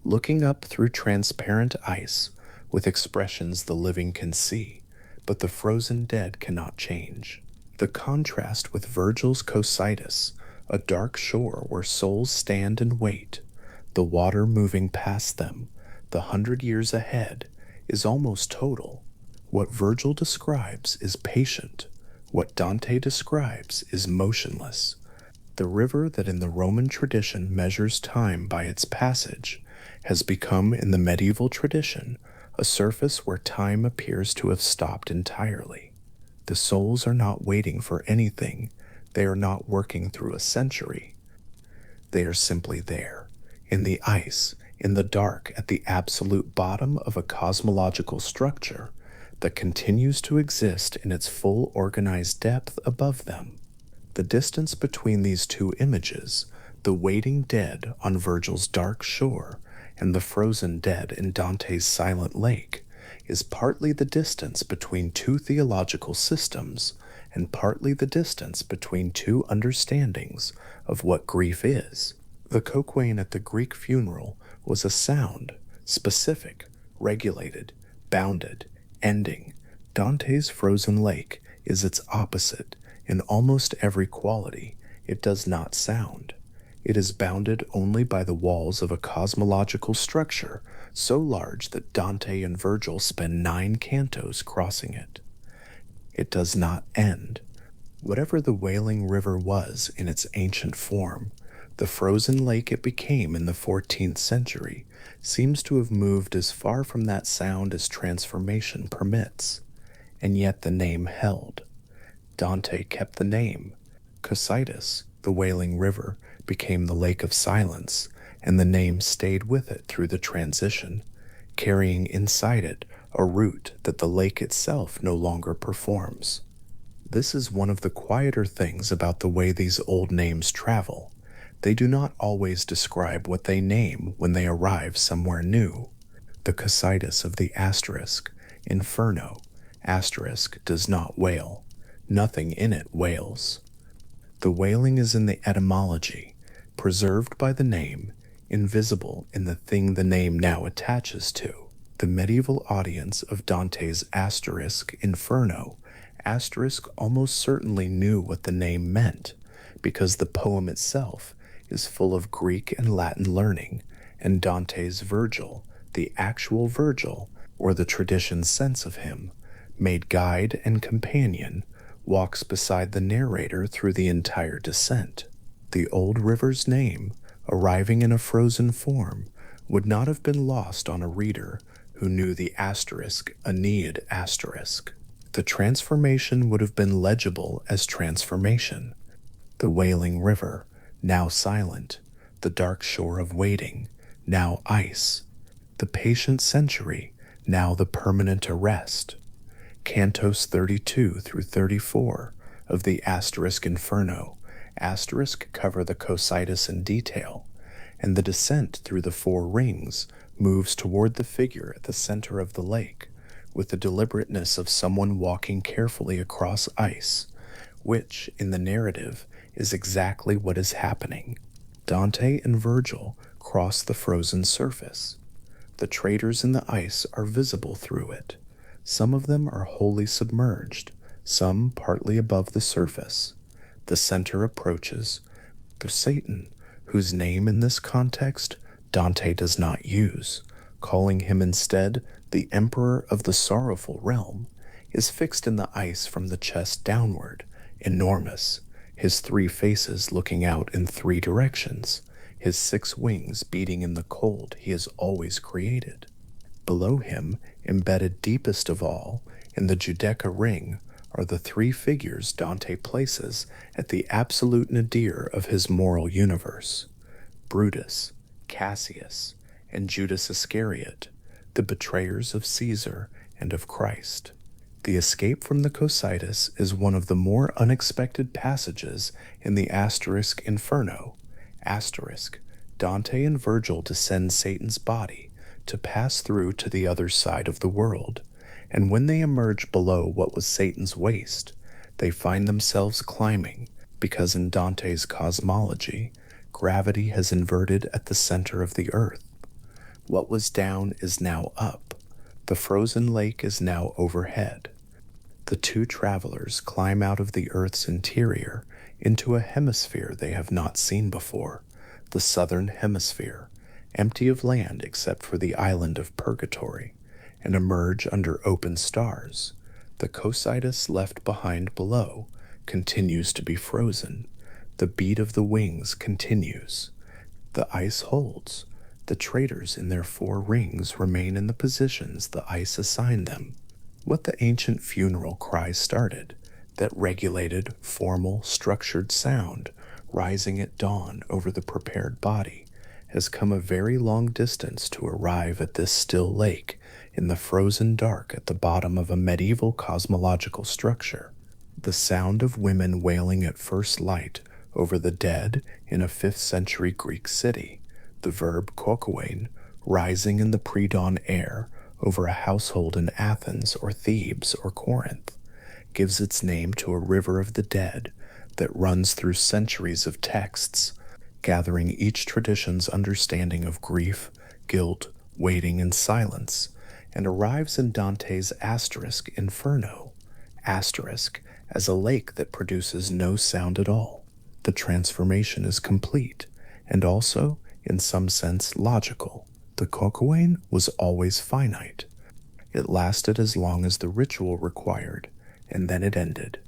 looking up through transparent ice with expressions the living can see, but the frozen dead cannot change. The contrast with Virgil's Cocytus, a dark shore where souls stand and wait, the water moving past them, the 100 years ahead, is almost total. What Virgil describes is patient. What Dante describes is motionless. The river that in the Roman tradition measures time by its passage has become in the medieval tradition a surface where time appears to have stopped entirely. The souls are not waiting for anything. They are not working through a century. They are simply there, in the ice, in the dark, at the absolute bottom of a cosmological structure that continues to exist in its full organized depth above them. The distance between these 2 images, the waiting dead on Virgil's dark shore and the frozen dead in Dante's silent lake, is partly the distance between 2 theological systems and partly the distance between 2 understandings of what grief is. The coquein at the Greek funeral was a sound, specific, regulated, bounded, ending. Dante's frozen lake is its opposite in almost every quality. It does not sound. It is bounded only by the walls of a cosmological structure so large that Dante and Virgil spend 9 cantos crossing it. It does not end. Whatever the wailing river was in its ancient form, the frozen lake it became in the 14th century seems to have moved as far from that sound as transformation permits, and yet the name held. Dante kept the name. Cocytus, the wailing river, became the lake of silence, and the name stayed with it through the transition, carrying inside it a root that the lake itself no longer performs. This is one of the quieter things about the way these old names travel. They do not always describe what they name when they arrive somewhere new. The Cocytus of the asterisk, inferno, asterisk does not wail. Nothing in it wails. The wailing is in the etymology, preserved by the name, invisible in the thing the name now attaches to. The medieval audience of Dante's asterisk inferno, asterisk almost certainly knew what the name meant, because the poem itself is full of Greek and Latin learning, and Dante's Virgil, the actual Virgil, or the tradition's sense of him, made guide and companion, walks beside the narrator through the entire descent. The old river's name, arriving in a frozen form, would not have been lost on a reader who knew the asterisk Aeneid asterisk. The transformation would have been legible as transformation. The wailing river, now silent, the dark shore of waiting, now ice, the patient century, now the permanent arrest. Cantos 32 through 34 of the Asterisk Inferno asterisk cover the Cocytus in detail, and the descent through the four rings moves toward the figure at the center of the lake with the deliberateness of someone walking carefully across ice, which, in the narrative, is exactly what is happening. Dante and Virgil cross the frozen surface. The traders in the ice are visible through it. Some of them are wholly submerged, some partly above the surface. The center approaches. The Satan, whose name in this context Dante does not use, calling him instead the Emperor of the Sorrowful Realm, is fixed in the ice from the chest downward, enormous, his three faces looking out in three directions, his six wings beating in the cold he has always created. Below him, embedded deepest of all, in the Giudecca ring, are the three figures Dante places at the absolute nadir of his moral universe: Brutus, Cassius, and Judas Iscariot, the betrayers of Caesar and of Christ. The escape from the Cocytus is one of the more unexpected passages in the Asterisk Inferno. Asterisk, Dante and Virgil descend Satan's body to pass through to the other side of the world, and when they emerge below what was Satan's waist, they find themselves climbing, because in Dante's cosmology, gravity has inverted at the center of the earth. What was down is now up. The frozen lake is now overhead. The two travelers climb out of the earth's interior into a hemisphere they have not seen before, the southern hemisphere, empty of land except for the island of Purgatory, and emerge under open stars. The Cocytus left behind below continues to be frozen. The beat of the wings continues. The ice holds. The traders in their four rings remain in the positions the ice assigned them. What the ancient funeral cry started, that regulated, formal, structured sound rising at dawn over the prepared body, has come a very long distance to arrive at this still lake in the frozen dark at the bottom of a medieval cosmological structure. The sound of women wailing at first light over the dead in a 5th century Greek city, the verb kokoein, rising in the pre-dawn air over a household in Athens or Thebes or Corinth, gives its name to a river of the dead that runs through centuries of texts, gathering each tradition's understanding of grief, guilt, waiting, and silence, and arrives in Dante's Asterisk Inferno, asterisk, as a lake that produces no sound at all. The transformation is complete, and also, in some sense, logical. The kokoein was always finite. It lasted as long as the ritual required, and then it ended.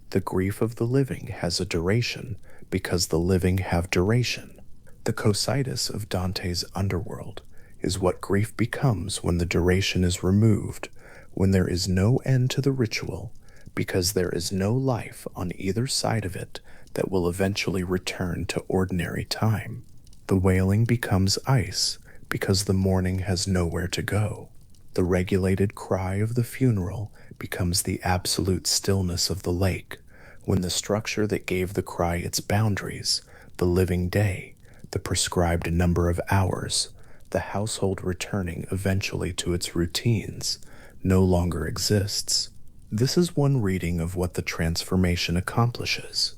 The grief of the living has a duration because the living have duration. The Cocytus of Dante's Underworld is what grief becomes when the duration is removed, when there is no end to the ritual, because there is no life on either side of it that will eventually return to ordinary time. The wailing becomes ice because the mourning has nowhere to go. The regulated cry of the funeral becomes the absolute stillness of the lake, when the structure that gave the cry its boundaries, the living day, the prescribed number of hours, the household returning eventually to its routines, no longer exists. This is one reading of what the transformation accomplishes.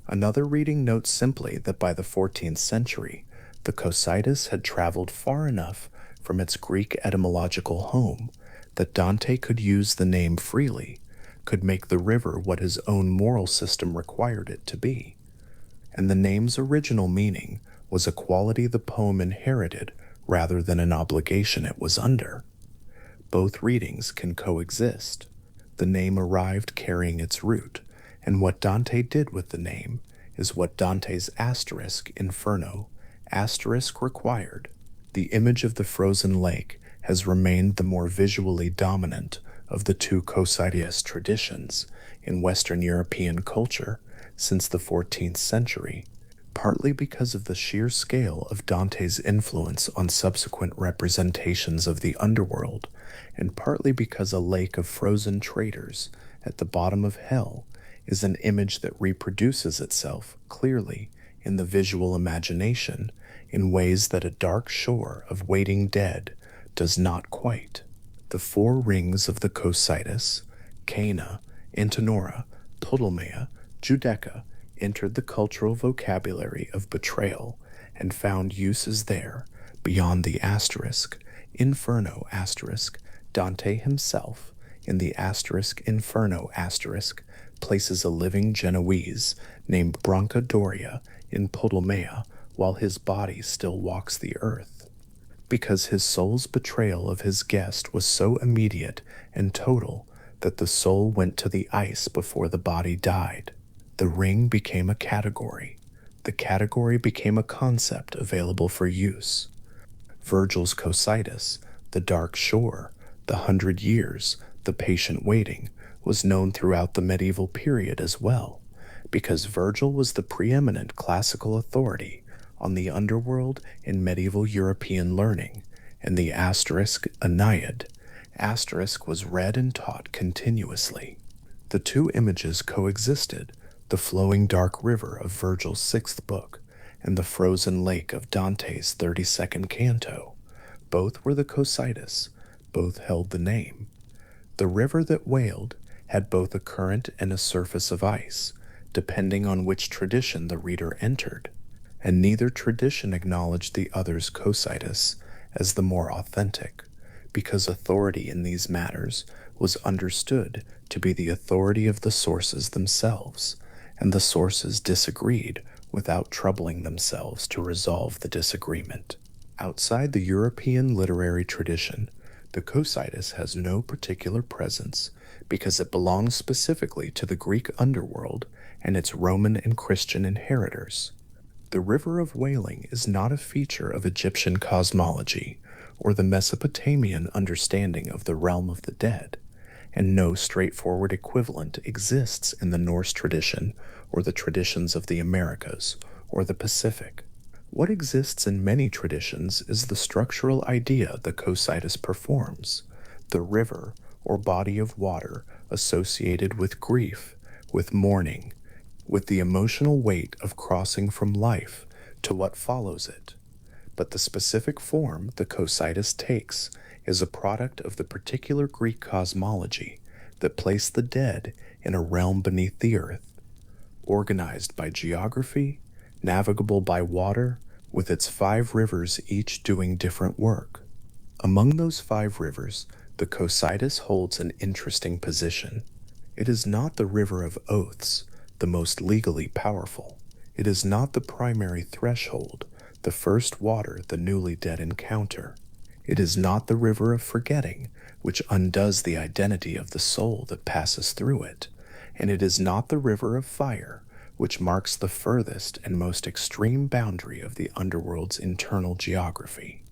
Another reading notes simply that by the 14th century, the Cocytus had traveled far enough from its Greek etymological home that Dante could use the name freely, could make the river what his own moral system required it to be. And the name's original meaning was a quality the poem inherited rather than an obligation it was under. Both readings can coexist. The name arrived carrying its root, and what Dante did with the name is what Dante's Asterisk Inferno asterisk required. The image of the frozen lake has remained the more visually dominant of the two Cocytus traditions in Western European culture since the 14th century, partly because of the sheer scale of Dante's influence on subsequent representations of the underworld, and partly because a lake of frozen traitors at the bottom of hell is an image that reproduces itself clearly in the visual imagination in ways that a dark shore of waiting dead does not quite. The four rings of the Cocytus, Cana, Antenora, Ptolemea, Giudecca, entered the cultural vocabulary of betrayal and found uses there beyond the asterisk, Inferno asterisk. Dante himself, in the asterisk Inferno asterisk, places a living Genoese named Brancadoria in Ptolemea while his body still walks the earth. Because his soul's betrayal of his guest was so immediate and total that the soul went to the ice before the body died, the ring became a category. The category became a concept available for use. Virgil's Cocytus, the dark shore, the 100 years, the patient waiting, was known throughout the medieval period as well, because Virgil was the preeminent classical authority on the underworld in medieval European learning, and the asterisk Aeneid asterisk was read and taught continuously. The two images coexisted, the flowing dark river of Virgil's 6th book and the frozen lake of Dante's 32nd canto. Both were the Cocytus, both held the name. The river that wailed had both a current and a surface of ice, depending on which tradition the reader entered, and neither tradition acknowledged the other's Cocytus as the more authentic, because authority in these matters was understood to be the authority of the sources themselves, and the sources disagreed without troubling themselves to resolve the disagreement. Outside the European literary tradition, the Cocytus has no particular presence because it belongs specifically to the Greek underworld and its Roman and Christian inheritors. The River of Wailing is not a feature of Egyptian cosmology or the Mesopotamian understanding of the realm of the dead, and no straightforward equivalent exists in the Norse tradition or the traditions of the Americas or the Pacific. What exists in many traditions is the structural idea the Cocytus performs, the river or body of water associated with grief, with mourning, with the emotional weight of crossing from life to what follows it. But the specific form the Cocytus takes is a product of the particular Greek cosmology that placed the dead in a realm beneath the earth, organized by geography, navigable by water, with its 5 rivers each doing different work. Among those 5 rivers, the Cocytus holds an interesting position. It is not the river of oaths, the most legally powerful. It is not the primary threshold, the first water the newly dead encounter. It is not the river of forgetting, which undoes the identity of the soul that passes through it, and it is not the river of fire, which marks the furthest and most extreme boundary of the underworld's internal geography.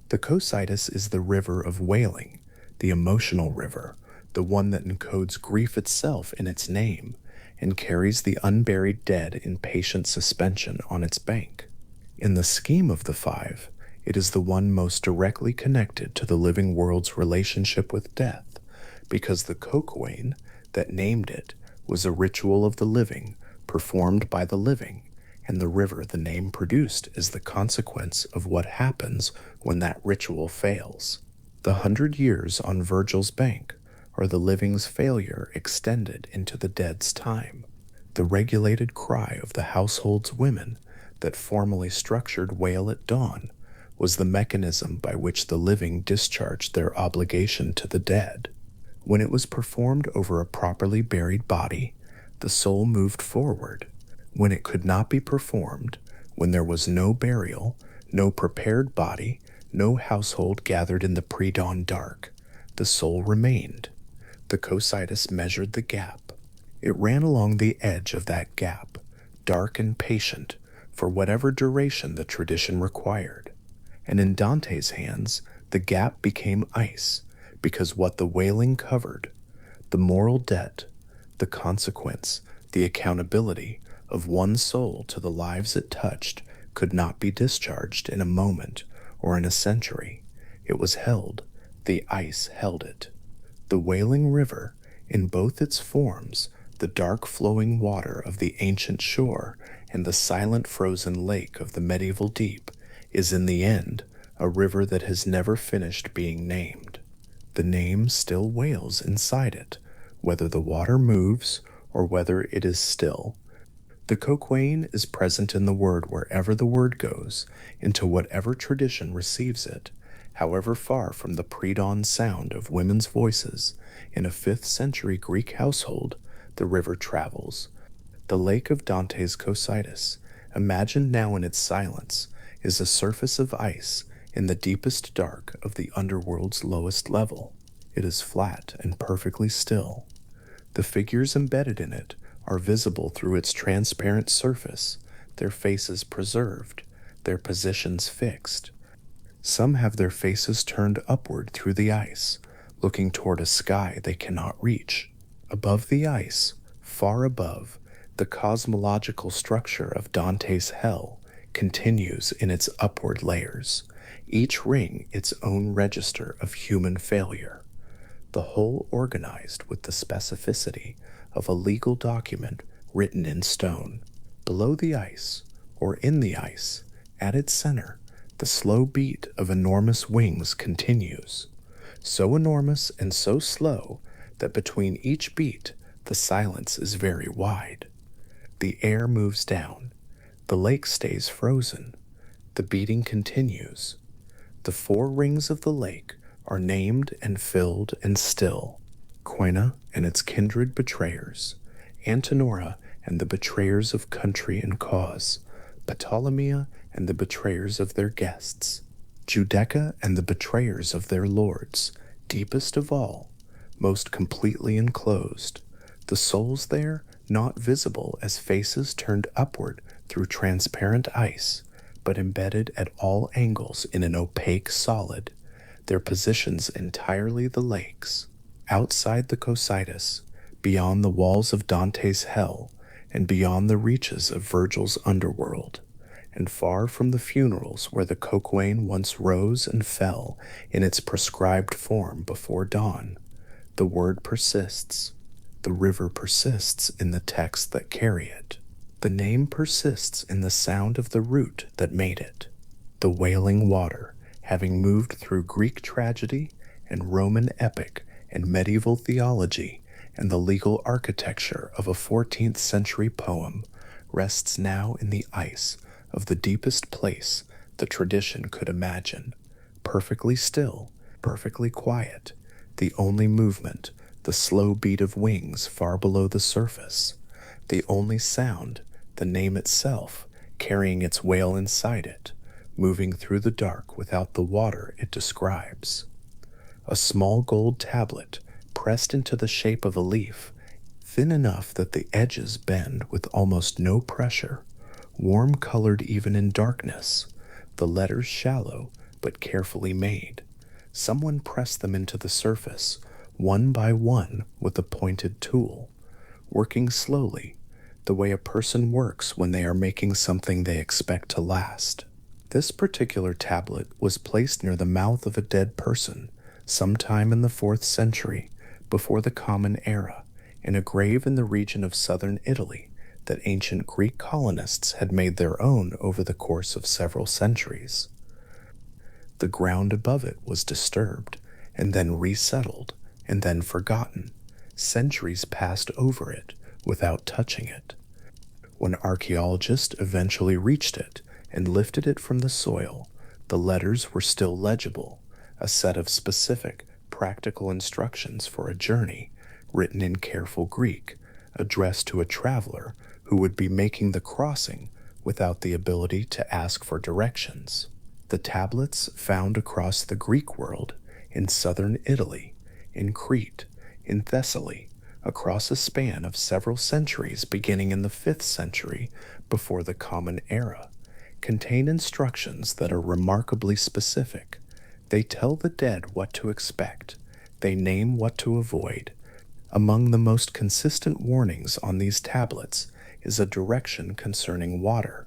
The Cocytus is the river of wailing, the emotional river, the one that encodes grief itself in its name, and carries the unburied dead in patient suspension on its bank. In the scheme of the 5, it is the one most directly connected to the living world's relationship with death, because the Coquain that named it was a ritual of the living performed by the living, and the river the name produced is the consequence of what happens when that ritual fails. The 100 years on Virgil's bank are the living's failure extended into the dead's time, the regulated cry of the household's women that formally structured wail at dawn was the mechanism by which the living discharged their obligation to the dead. When it was performed over a properly buried body, the soul moved forward. When it could not be performed, when there was no burial, no prepared body, no household gathered in the pre-dawn dark, the soul remained. The Cocytus measured the gap. It ran along the edge of that gap, dark and patient, for whatever duration the tradition required. And in Dante's hands, The gap became ice because what the wailing covered, the moral debt, the consequence, the accountability of one soul to the lives it touched, could not be discharged in a moment or in a century. It was held. The ice held it. The wailing river, in both its forms, the dark flowing water of the ancient shore and the silent frozen lake of the medieval deep, is in the end a river that has never finished being named. The name still wails inside it, whether the water moves or whether it is still. The coquane is present in the word wherever the word goes, into whatever tradition receives it, however far from the pre-dawn sound of women's voices in a 5th century Greek household the river travels. The lake of Dante's Cocytus, imagined now in its silence, is a surface of ice in the deepest dark of the underworld's lowest level. It is flat and perfectly still. The figures embedded in it are visible through its transparent surface, their faces preserved, their positions fixed. Some have their faces turned upward through the ice, looking toward a sky they cannot reach. Above the ice, far above, the cosmological structure of Dante's hell continues in its upward layers, each ring its own register of human failure, the whole organized with the specificity of a legal document written in stone. Below the ice, or in the ice, at its center, the slow beat of enormous wings continues, so enormous and so slow that between each beat the silence is very wide. The air moves down, the lake stays frozen, the beating continues. The 4 rings of the lake are named and filled and still: Quina and its kindred betrayers, Antenora and the betrayers of country and cause, Ptolemia and the betrayers of their guests, Judeca and the betrayers of their lords, deepest of all, most completely enclosed, the souls there not visible as faces turned upward through transparent ice, but embedded at all angles in an opaque solid, their positions entirely the lakes. Outside the Cocytus, beyond the walls of Dante's hell, and beyond the reaches of Virgil's Underworld, and far from the funerals where the coquane once rose and fell in its prescribed form before dawn, the word persists. The river persists in the texts that carry it. The name persists in the sound of the root that made it. The wailing water, having moved through Greek tragedy and Roman epic and medieval theology and the legal architecture of a 14th century poem, rests now in the ice of the deepest place the tradition could imagine, perfectly still, perfectly quiet, the only movement, the slow beat of wings far below the surface, the only sound, the name itself, carrying its wail inside it, moving through the dark without the water it describes. A small gold tablet, pressed into the shape of a leaf, thin enough that the edges bend with almost no pressure, warm-colored even in darkness, the letters shallow but carefully made. Someone pressed them into the surface, one by one with a pointed tool, working slowly, the way a person works when they are making something they expect to last. This particular tablet was placed near the mouth of a dead person, sometime in the 4th century, before the Common Era, in a grave in the region of southern Italy that ancient Greek colonists had made their own over the course of several centuries. The ground above it was disturbed, and then resettled, and then forgotten. Centuries passed over it without touching it. When archaeologists eventually reached it and lifted it from the soil, the letters were still legible, a set of specific, practical instructions for a journey, written in careful Greek, addressed to a traveler who would be making the crossing without the ability to ask for directions. The tablets found across the Greek world, in southern Italy, in Crete, in Thessaly, across a span of several centuries beginning in the 5th century before the Common Era, contain instructions that are remarkably specific. They tell the dead what to expect. They name what to avoid. Among the most consistent warnings on these tablets is a direction concerning water.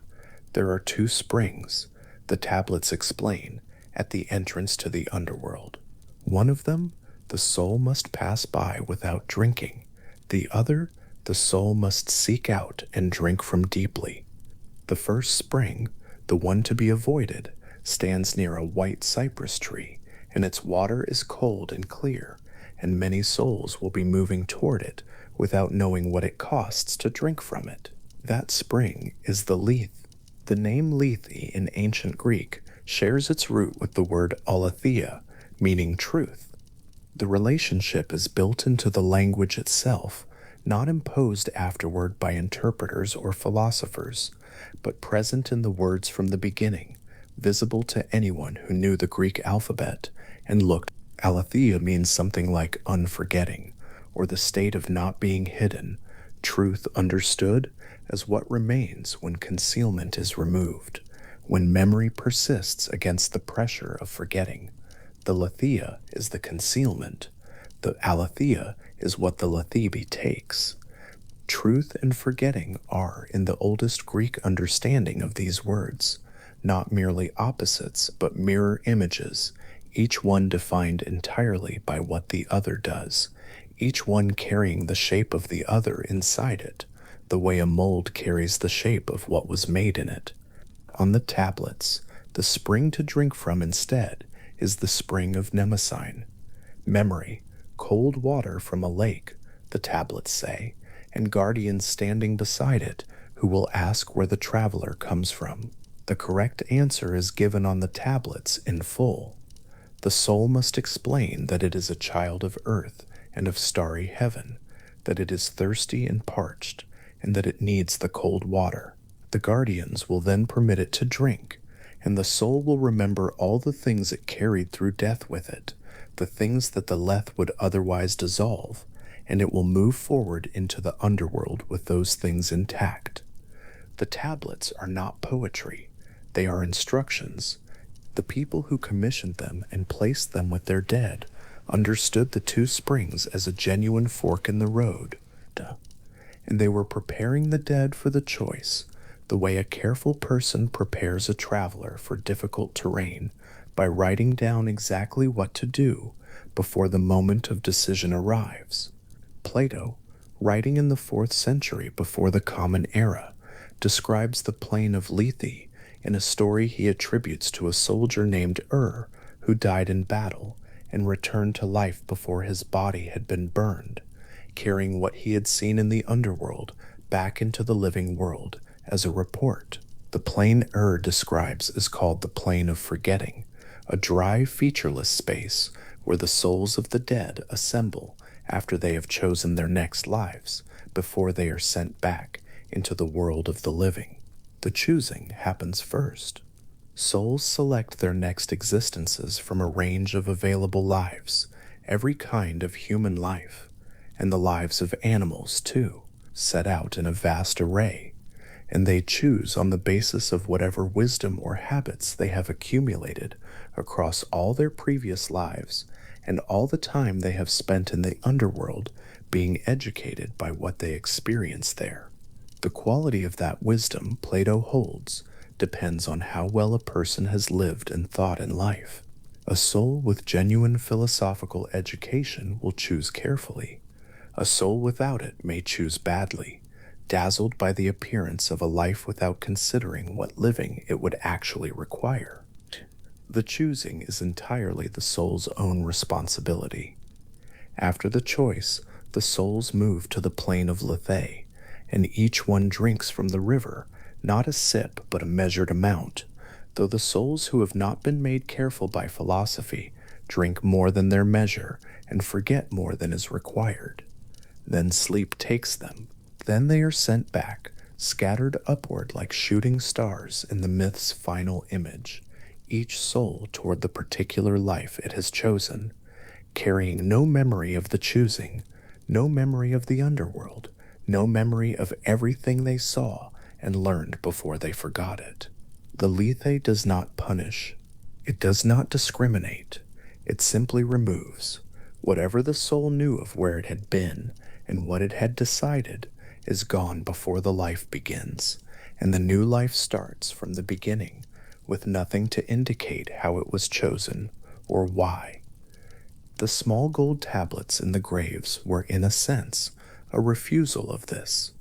There are two springs, the tablets explain, at the entrance to the underworld. One of them, the soul must pass by without drinking. The other, the soul must seek out and drink from deeply. The first spring, the one to be avoided, stands near a white cypress tree, and its water is cold and clear, and many souls will be moving toward it without knowing what it costs to drink from it. That spring is the Lethe. The name Lethe in ancient Greek shares its root with the word aletheia, meaning truth. The relationship is built into the language itself, not imposed afterward by interpreters or philosophers, but present in the words from the beginning, visible to anyone who knew the Greek alphabet and looked. Aletheia means something like unforgetting, or the state of not being hidden, truth understood as what remains when concealment is removed, when memory persists against the pressure of forgetting. The Letheia is the concealment. The Aletheia is what the Lethe takes. Truth and forgetting are, in the oldest Greek understanding of these words, not merely opposites but mirror images, each one defined entirely by what the other does, each one carrying the shape of the other inside it, the way a mold carries the shape of what was made in it. On the tablets, the spring to drink from instead is the spring of Mnemosyne. Memory, cold water from a lake, the tablets say, and guardians standing beside it who will ask where the traveler comes from. The correct answer is given on the tablets in full. The soul must explain that it is a child of earth and of starry heaven, that it is thirsty and parched, and that it needs the cold water. The guardians will then permit it to drink, and the soul will remember all the things it carried through death with it, the things that the Lethe would otherwise dissolve, and it will move forward into the underworld with those things intact. The tablets are not poetry, they are instructions. The people who commissioned them and placed them with their dead understood the two springs as a genuine fork in the road, and they were preparing the dead for the choice, the way a careful person prepares a traveler for difficult terrain by writing down exactly what to do before the moment of decision arrives. Plato, writing in the 4th century before the Common Era, describes the plain of Lethe in a story he attributes to a soldier named who died in battle and returned to life before his body had been burned, carrying what he had seen in the underworld back into the living world as a report. The plain describes is called the plain of forgetting, a dry, featureless space where the souls of the dead assemble after they have chosen their next lives, before they are sent back into the world of the living. The choosing happens first. Souls select their next existences from a range of available lives, every kind of human life, and the lives of animals, too, set out in a vast array, and they choose on the basis of whatever wisdom or habits they have accumulated across all their previous lives and all the time they have spent in the underworld being educated by what they experience there. The quality of that wisdom, Plato holds, depends on how well a person has lived and thought in life. A soul with genuine philosophical education will choose carefully. A soul without it may choose badly, dazzled by the appearance of a life without considering what living it would actually require. The choosing is entirely the soul's own responsibility. After the choice, the souls move to the plain of Lethe, and each one drinks from the river, not a sip but a measured amount, though the souls who have not been made careful by philosophy drink more than their measure and forget more than is required. Then sleep takes them. Then they are sent back, scattered upward like shooting stars in the myth's final image, each soul toward the particular life it has chosen, carrying no memory of the choosing, no memory of the underworld, no memory of everything they saw and learned before they forgot it. The Lethe does not punish. It does not discriminate, it simply removes. Whatever the soul knew of where it had been and what it had decided is gone before the life begins, and the new life starts from the beginning with nothing to indicate how it was chosen or why. The small gold tablets in the graves were, in a sense, a refusal of this.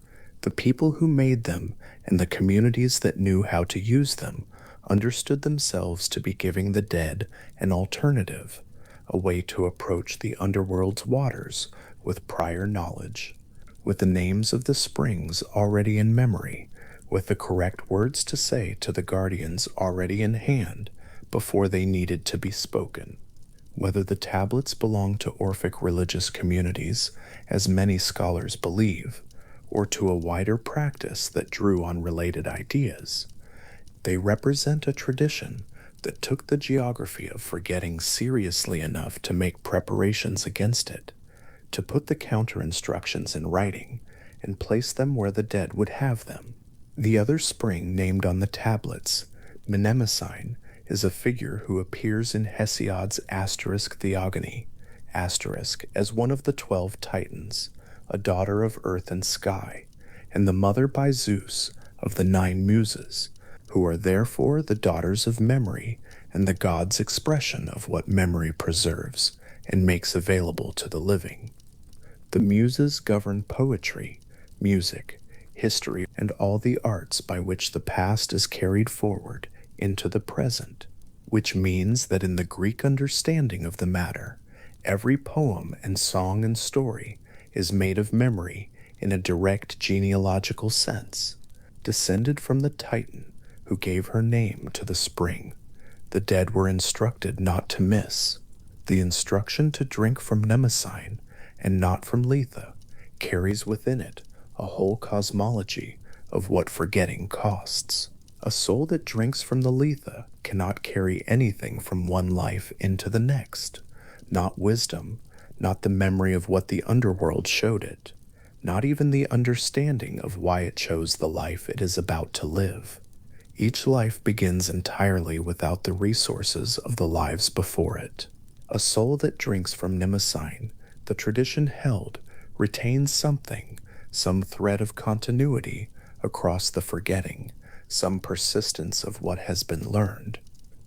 The people who made them and the communities that knew how to use them understood themselves to be giving the dead an alternative, a way to approach the underworld's waters with prior knowledge, with the names of the springs already in memory, with the correct words to say to the guardians already in hand before they needed to be spoken. Whether the tablets belong to Orphic religious communities, as many scholars believe, or to a wider practice that drew on related ideas, they represent a tradition that took the geography of forgetting seriously enough to make preparations against it, to put the counter instructions in writing, and place them where the dead would have them. The other spring named on the tablets, Mnemosyne, is a figure who appears in Hesiod's Theogony, as one of the 12 Titans, a daughter of earth and sky, and the mother by Zeus of the 9 Muses, who are therefore the daughters of memory and the god's expression of what memory preserves and makes available to the living. The Muses govern poetry, music, history, and all the arts by which the past is carried forward into the present, which means that in the Greek understanding of the matter, every poem and song and story is made of memory in a direct genealogical sense, descended from the Titan who gave her name to the spring. The dead were instructed not to miss. The instruction to drink from Mnemosyne and not from Lethe carries within it a whole cosmology of what forgetting costs. A soul that drinks from the Lethe cannot carry anything from one life into the next, not wisdom, not the memory of what the underworld showed it, not even the understanding of why it chose the life it is about to live. Each life begins entirely without the resources of the lives before it. A soul that drinks from Mnemosyne, the tradition held, retains something, some thread of continuity across the forgetting, some persistence of what has been learned.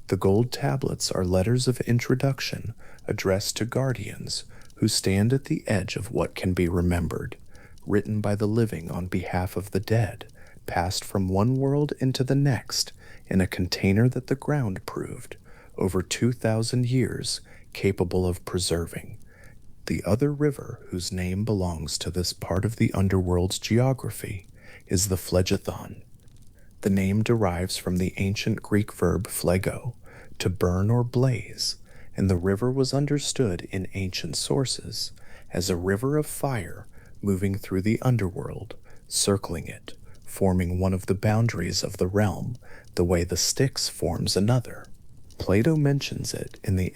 The gold tablets are letters of introduction addressed to guardians who stand at the edge of what can be remembered, written by the living on behalf of the dead, passed from one world into the next in a container that the ground proved, over 2,000 years, capable of preserving. The other river whose name belongs to this part of the underworld's geography is the Phlegethon. The name derives from the ancient Greek verb phlegeo, to burn or blaze, and the river was understood in ancient sources as a river of fire moving through the underworld, circling it, forming one of the boundaries of the realm, the way the Styx forms another. Plato mentions it in the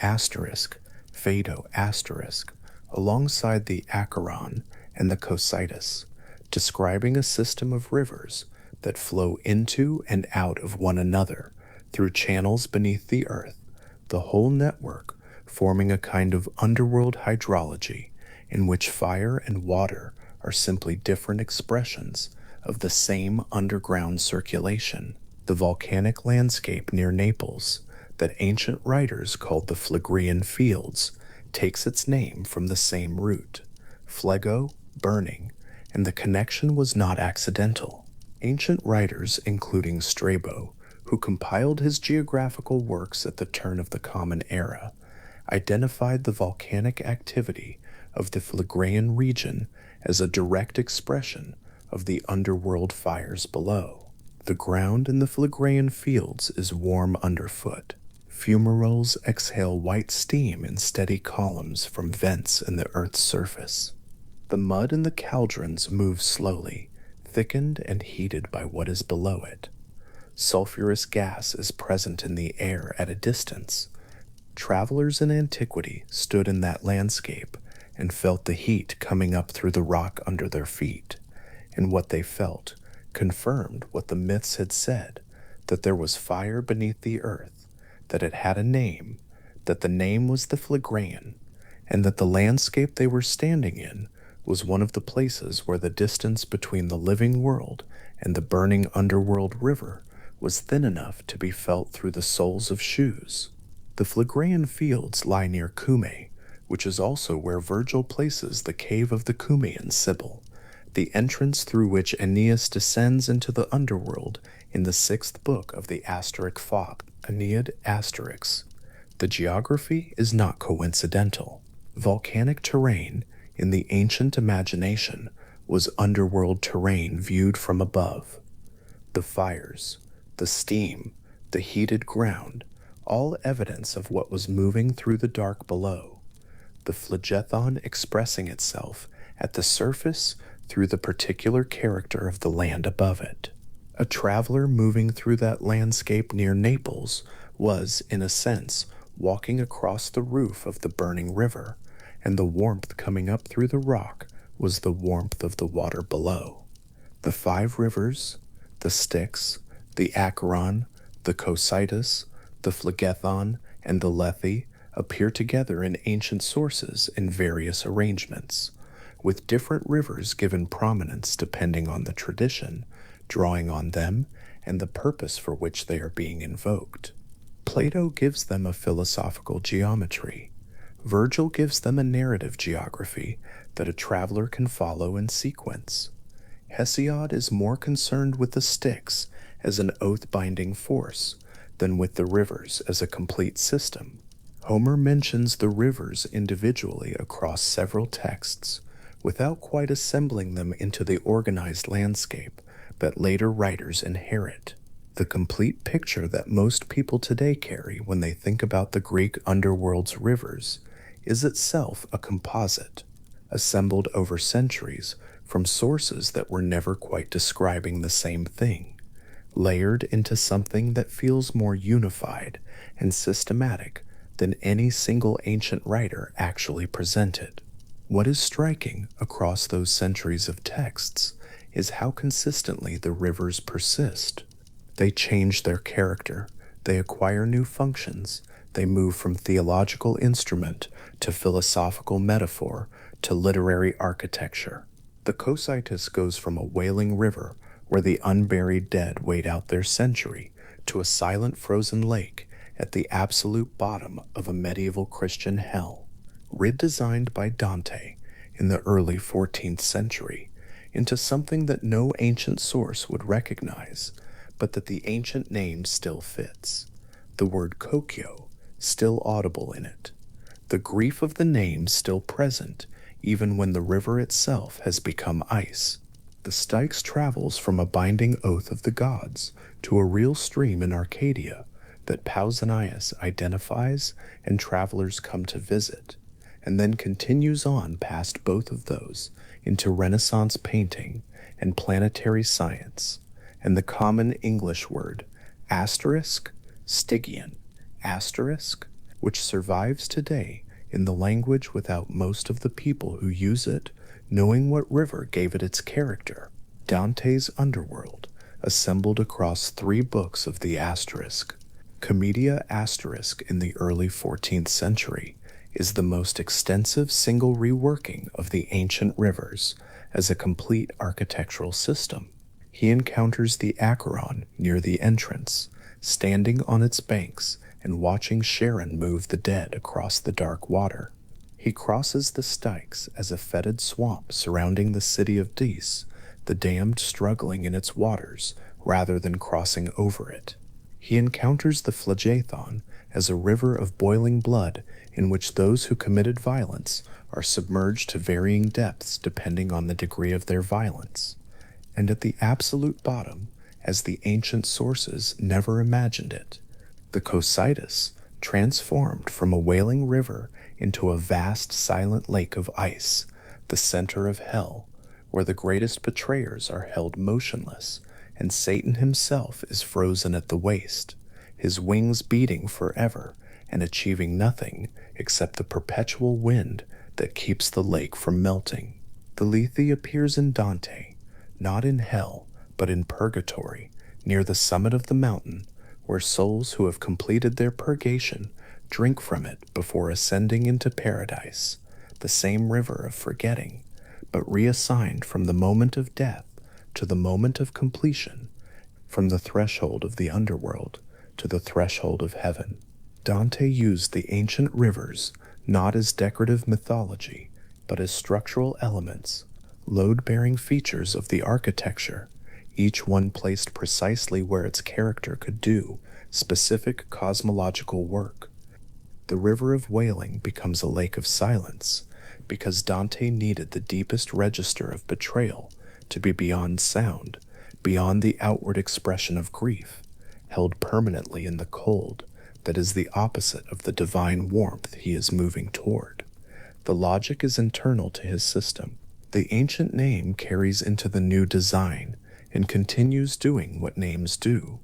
Phaedo asterisk, alongside the Acheron and the Cocytus, describing a system of rivers that flow into and out of one another through channels beneath the earth, the whole network forming a kind of underworld hydrology in which fire and water are simply different expressions of the same underground circulation. The volcanic landscape near Naples, that ancient writers called the Phlegrean Fields, takes its name from the same root, phlegeo, burning, and the connection was not accidental. Ancient writers, including Strabo, who compiled his geographical works at the turn of the Common Era, identified the volcanic activity of the Phlegrean region as a direct expression of the underworld fires below. The ground in the Phlegrean fields is warm underfoot. Fumaroles exhale white steam in steady columns from vents in the earth's surface. The mud in the cauldrons moves slowly, thickened and heated by what is below it. Sulfurous gas is present in the air at a distance. Travelers in antiquity stood in that landscape and felt the heat coming up through the rock under their feet, and what they felt confirmed what the myths had said, that there was fire beneath the earth, that it had a name, that the name was the Phlegraean, and that the landscape they were standing in was one of the places where the distance between the living world and the burning underworld river was thin enough to be felt through the soles of shoes. The Phlegraean fields lie near Cumae, which is also where Virgil places the cave of the Cumaean Sibyl, the entrance through which Aeneas descends into the underworld in the 6th book of the Asteric fop, Aeneid Asterix. The geography is not coincidental. Volcanic terrain, in the ancient imagination, was underworld terrain viewed from above. The fires, the steam, the heated ground, all evidence of what was moving through the dark below. The phlegethon expressing itself at the surface through the particular character of the land above it. A traveler moving through that landscape near Naples was, in a sense, walking across the roof of the burning river, and the warmth coming up through the rock was the warmth of the water below. The 5 rivers, the Styx, the Acheron, the Cocytus, the Phlegethon, and the Lethe appear together in ancient sources in various arrangements, with different rivers given prominence depending on the tradition, drawing on them and the purpose for which they are being invoked. Plato gives them a philosophical geometry. Virgil gives them a narrative geography that a traveler can follow in sequence. Hesiod is more concerned with the Styx as an oath-binding force than with the rivers as a complete system. Homer mentions the rivers individually across several texts, without quite assembling them into the organized landscape that later writers inherit. The complete picture that most people today carry when they think about the Greek underworld's rivers is itself a composite, assembled over centuries from sources that were never quite describing the same thing, layered into something that feels more unified and systematic than any single ancient writer actually presented. What is striking across those centuries of texts is how consistently the rivers persist. They change their character, they acquire new functions, they move from theological instrument to philosophical metaphor to literary architecture. The Cocytus goes from a wailing river where the unburied dead wait out their century to a silent frozen lake at the absolute bottom of a medieval Christian hell, redesigned by Dante in the early 14th century into something that no ancient source would recognize, but that the ancient name still fits. The word kokio still audible in it. The grief of the name still present, even when the river itself has become ice. The Styx travels from a binding oath of the gods to a real stream in Arcadia that Pausanias identifies and travelers come to visit, and then continues on past both of those into Renaissance painting and planetary science, and the common English word asterisk, Stygian, asterisk, which survives today in the language without most of the people who use it knowing what river gave it its character. Dante's Underworld, assembled across 3 books of the asterisk. Commedia asterisk in the early 14th century is the most extensive single reworking of the ancient rivers as a complete architectural system. He encounters the Acheron near the entrance, standing on its banks and watching Charon move the dead across the dark water. He crosses the Styx as a fetid swamp surrounding the city of Dis, the damned struggling in its waters rather than crossing over it. He encounters the Phlegethon as a river of boiling blood in which those who committed violence are submerged to varying depths depending on the degree of their violence, and at the absolute bottom, as the ancient sources never imagined it, the Cocytus, transformed from a wailing river into a vast silent lake of ice, the center of hell, where the greatest betrayers are held motionless, and Satan himself is frozen at the waist, his wings beating forever and achieving nothing except the perpetual wind that keeps the lake from melting. The Lethe appears in Dante, not in hell, but in purgatory, near the summit of the mountain, where souls who have completed their purgation drink from it before ascending into paradise, the same river of forgetting, but reassigned from the moment of death to the moment of completion, from the threshold of the underworld to the threshold of heaven. Dante used the ancient rivers not as decorative mythology, but as structural elements, load-bearing features of the architecture, each one placed precisely where its character could do specific cosmological work. The river of wailing becomes a lake of silence because Dante needed the deepest register of betrayal to be beyond sound, beyond the outward expression of grief, held permanently in the cold that is the opposite of the divine warmth he is moving toward. The logic is internal to his system. The ancient name carries into the new design and continues doing what names do,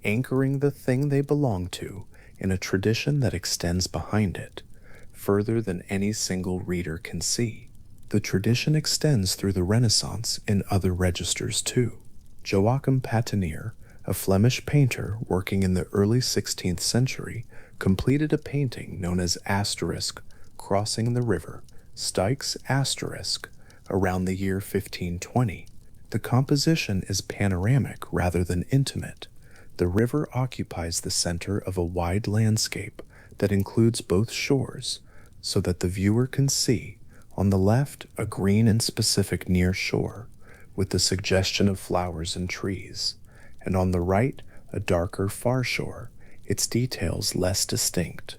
anchoring the thing they belong to in a tradition that extends behind it, further than any single reader can see. The tradition extends through the Renaissance in other registers too. Joachim Patinier, a Flemish painter working in the early 16th century, completed a painting known as Asterisk, crossing the river, Styx Asterisk, around the year 1520. The composition is panoramic rather than intimate. The river occupies the center of a wide landscape that includes both shores, so that the viewer can see, on the left, a green and specific near shore, with the suggestion of flowers and trees, and on the right, a darker far shore, its details less distinct.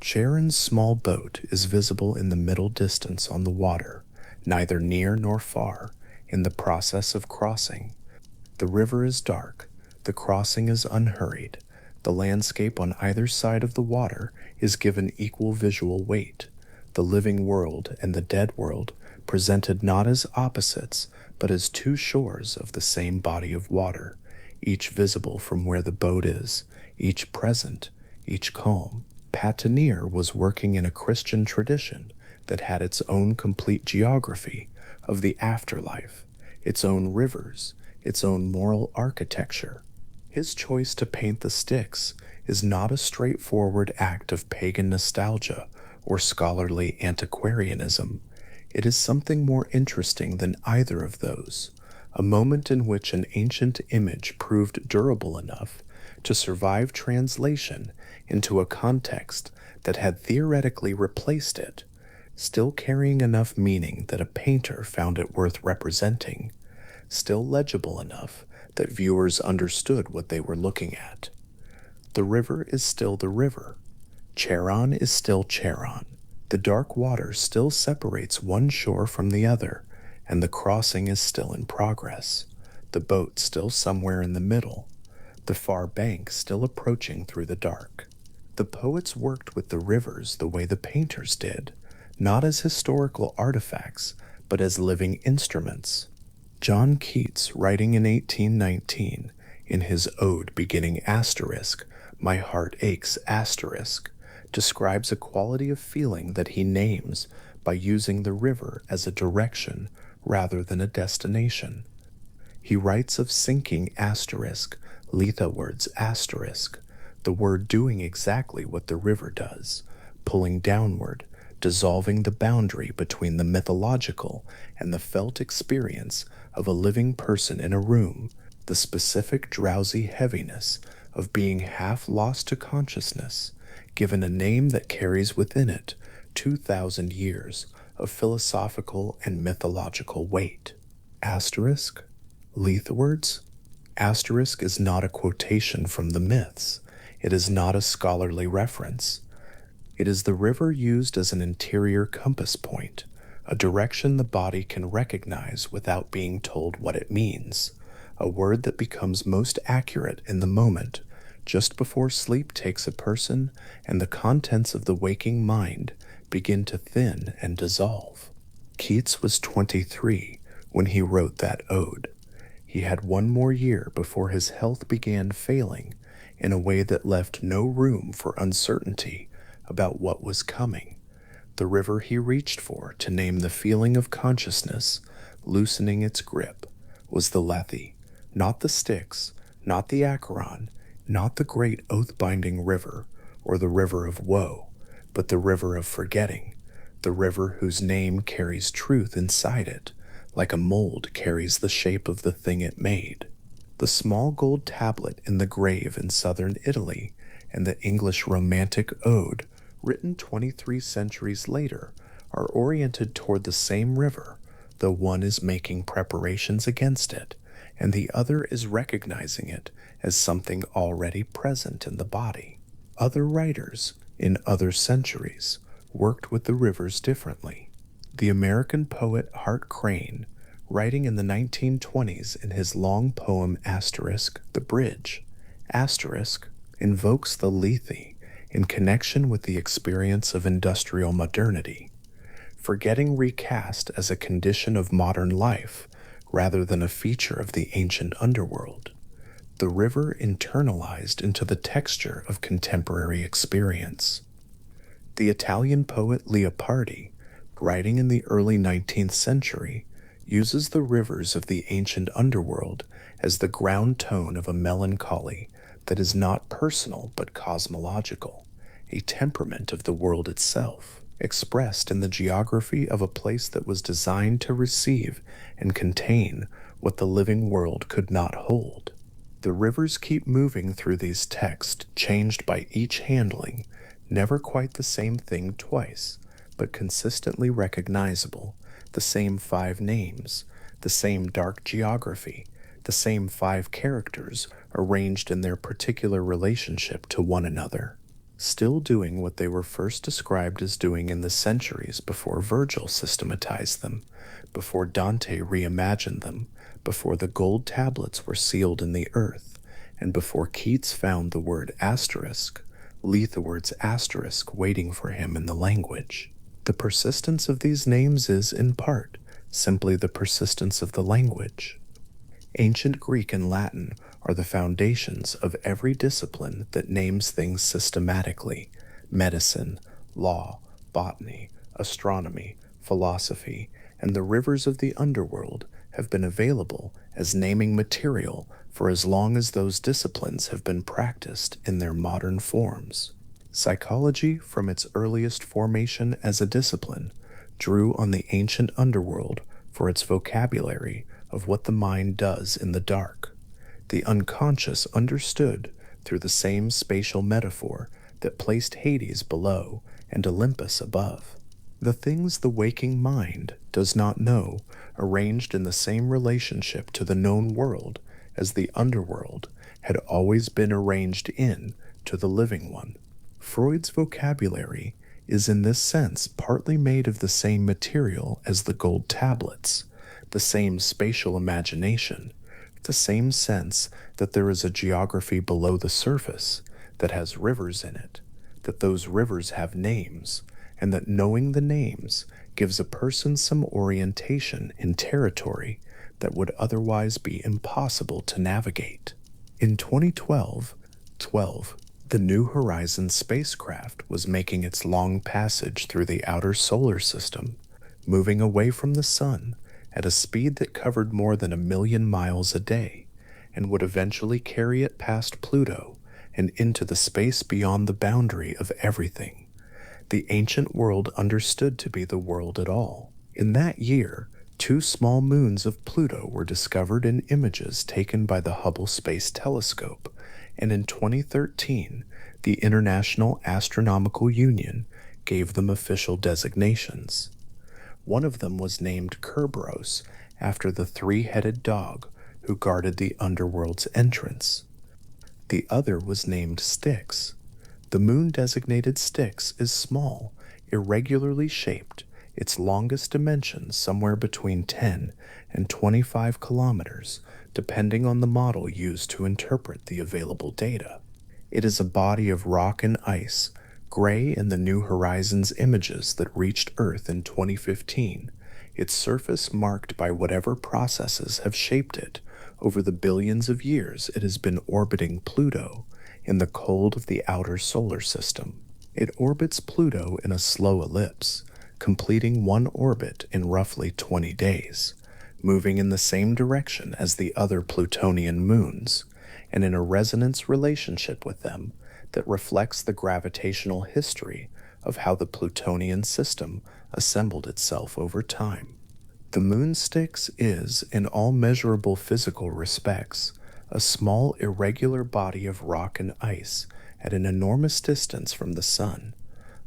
Charon's small boat is visible in the middle distance on the water, neither near nor far, in the process of crossing. The river is dark, the crossing is unhurried, the landscape on either side of the water is given equal visual weight, the living world and the dead world presented not as opposites, but as two shores of the same body of water, each visible from where the boat is, each present, each calm. Patinier was working in a Christian tradition that had its own complete geography of the afterlife, its own rivers, its own moral architecture. His choice to paint the Styx is not a straightforward act of pagan nostalgia or scholarly antiquarianism. It is something more interesting than either of those, a moment in which an ancient image proved durable enough to survive translation into a context that had theoretically replaced it, still carrying enough meaning that a painter found it worth representing, still legible enough that viewers understood what they were looking at. The river is still the river. Charon is still Charon. The dark water still separates one shore from the other, and the crossing is still in progress. The boat still somewhere in the middle. The far bank still approaching through the dark. The poets worked with the rivers the way the painters did, not as historical artifacts, but as living instruments. John Keats, writing in 1819, in his ode beginning asterisk, "My heart aches asterisk," describes a quality of feeling that he names by using the river as a direction rather than a destination. He writes of sinking asterisk, Lethe asterisk, the word doing exactly what the river does, pulling downward, dissolving the boundary between the mythological and the felt experience of a living person in a room, the specific drowsy heaviness of being half lost to consciousness, given a name that carries within it 2,000 years of philosophical and mythological weight. Asterisk? Lethe? Asterisk is not a quotation from the myths. It is not a scholarly reference. It is the river used as an interior compass point, a direction the body can recognize without being told what it means, a word that becomes most accurate in the moment, just before sleep takes a person and the contents of the waking mind begin to thin and dissolve. Keats was 23 when he wrote that ode. He had one more year before his health began failing in a way that left no room for uncertainty about what was coming. The river he reached for to name the feeling of consciousness, loosening its grip, was the Lethe, not the Styx, not the Acheron. Not the great oath-binding river or the river of woe, but the river of forgetting, the river whose name carries truth inside it, like a mold carries the shape of the thing it made. The small gold tablet in the grave in southern Italy and the English Romantic Ode, written 23 centuries later, are oriented toward the same river, though one is making preparations against it, and the other is recognizing it as something already present in the body. Other writers, in other centuries, worked with the rivers differently. The American poet Hart Crane, writing in the 1920s in his long poem The Bridge, invokes the Lethe in connection with the experience of industrial modernity, forgetting recast as a condition of modern life rather than a feature of the ancient underworld. The river internalized into the texture of contemporary experience. The Italian poet Leopardi, writing in the early 19th century, uses the rivers of the ancient underworld as the ground tone of a melancholy that is not personal but cosmological, a temperament of the world itself, expressed in the geography of a place that was designed to receive and contain what the living world could not hold. The rivers keep moving through these texts, changed by each handling, never quite the same thing twice, but consistently recognizable, the same 5 names, the same dark geography, the same 5 characters arranged in their particular relationship to one another, still doing what they were first described as doing in the centuries before Virgil systematized them, before Dante reimagined them, before the gold tablets were sealed in the earth, and before Keats found the word asterisk, Lethe asterisk waiting for him in the language. The persistence of these names is, in part, simply the persistence of the language. Ancient Greek and Latin are the foundations of every discipline that names things systematically: medicine, law, botany, astronomy, philosophy, and the rivers of the underworld have been available as naming material for as long as those disciplines have been practiced in their modern forms. Psychology, from its earliest formation as a discipline, drew on the ancient underworld for its vocabulary of what the mind does in the dark. The unconscious understood through the same spatial metaphor that placed Hades below and Olympus above. The things the waking mind does not know, arranged in the same relationship to the known world as the underworld had always been arranged in to the living one. Freud's vocabulary is in this sense partly made of the same material as the gold tablets, the same spatial imagination, the same sense that there is a geography below the surface that has rivers in it, that those rivers have names, and that knowing the names gives a person some orientation in territory that would otherwise be impossible to navigate. In 2012, the New Horizons spacecraft was making its long passage through the outer solar system, moving away from the sun at a speed that covered more than 1,000,000 miles a day, and would eventually carry it past Pluto and into the space beyond the boundary of everything, the ancient world understood to be the world at all. In that year, 2 small moons of Pluto were discovered in images taken by the Hubble Space Telescope, and in 2013, the International Astronomical Union gave them official designations. One of them was named Kerberos, after the 3-headed dog who guarded the underworld's entrance. The other was named Styx. The moon-designated Styx is small, irregularly shaped, its longest dimension somewhere between 10 and 25 kilometers, depending on the model used to interpret the available data. It is a body of rock and ice, gray in the New Horizons images that reached Earth in 2015, its surface marked by whatever processes have shaped it over the billions of years it has been orbiting Pluto in the cold of the outer solar system. It orbits Pluto in a slow ellipse, completing one orbit in roughly 20 days, moving in the same direction as the other Plutonian moons, and in a resonance relationship with them that reflects the gravitational history of how the Plutonian system assembled itself over time. The moon Styx is, in all measurable physical respects, a small irregular body of rock and ice at an enormous distance from the Sun,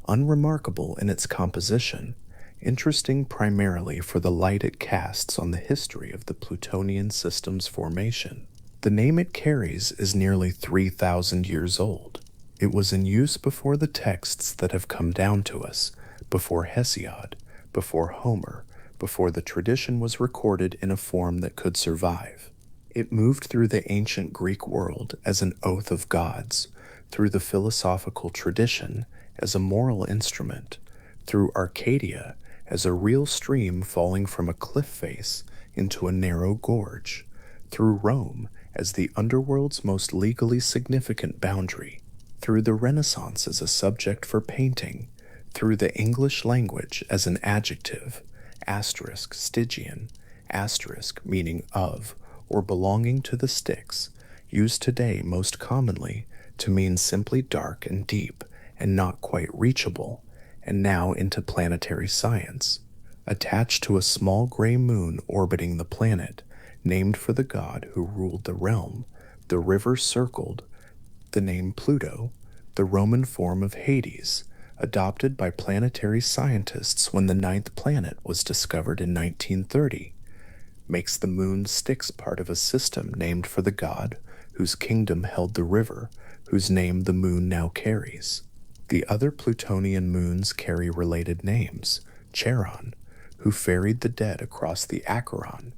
unremarkable in its composition, interesting primarily for the light it casts on the history of the Plutonian system's formation. The name it carries is nearly 3,000 years old. It was in use before the texts that have come down to us, before Hesiod, before Homer, before the tradition was recorded in a form that could survive. It moved through the ancient Greek world as an oath of gods, through the philosophical tradition as a moral instrument, through Arcadia as a real stream falling from a cliff face into a narrow gorge, through Rome as the underworld's most legally significant boundary, through the Renaissance as a subject for painting, through the English language as an adjective, asterisk Stygian, asterisk meaning of or belonging to the Styx, used today most commonly to mean simply dark and deep and not quite reachable, and now into planetary science, attached to a small gray moon orbiting the planet, named for the god who ruled the realm, the river circled, the name Pluto, the Roman form of Hades, adopted by planetary scientists when the ninth planet was discovered in 1930, makes the moon Styx part of a system named for the god whose kingdom held the river, whose name the moon now carries. The other Plutonian moons carry related names: Charon, who ferried the dead across the Acheron;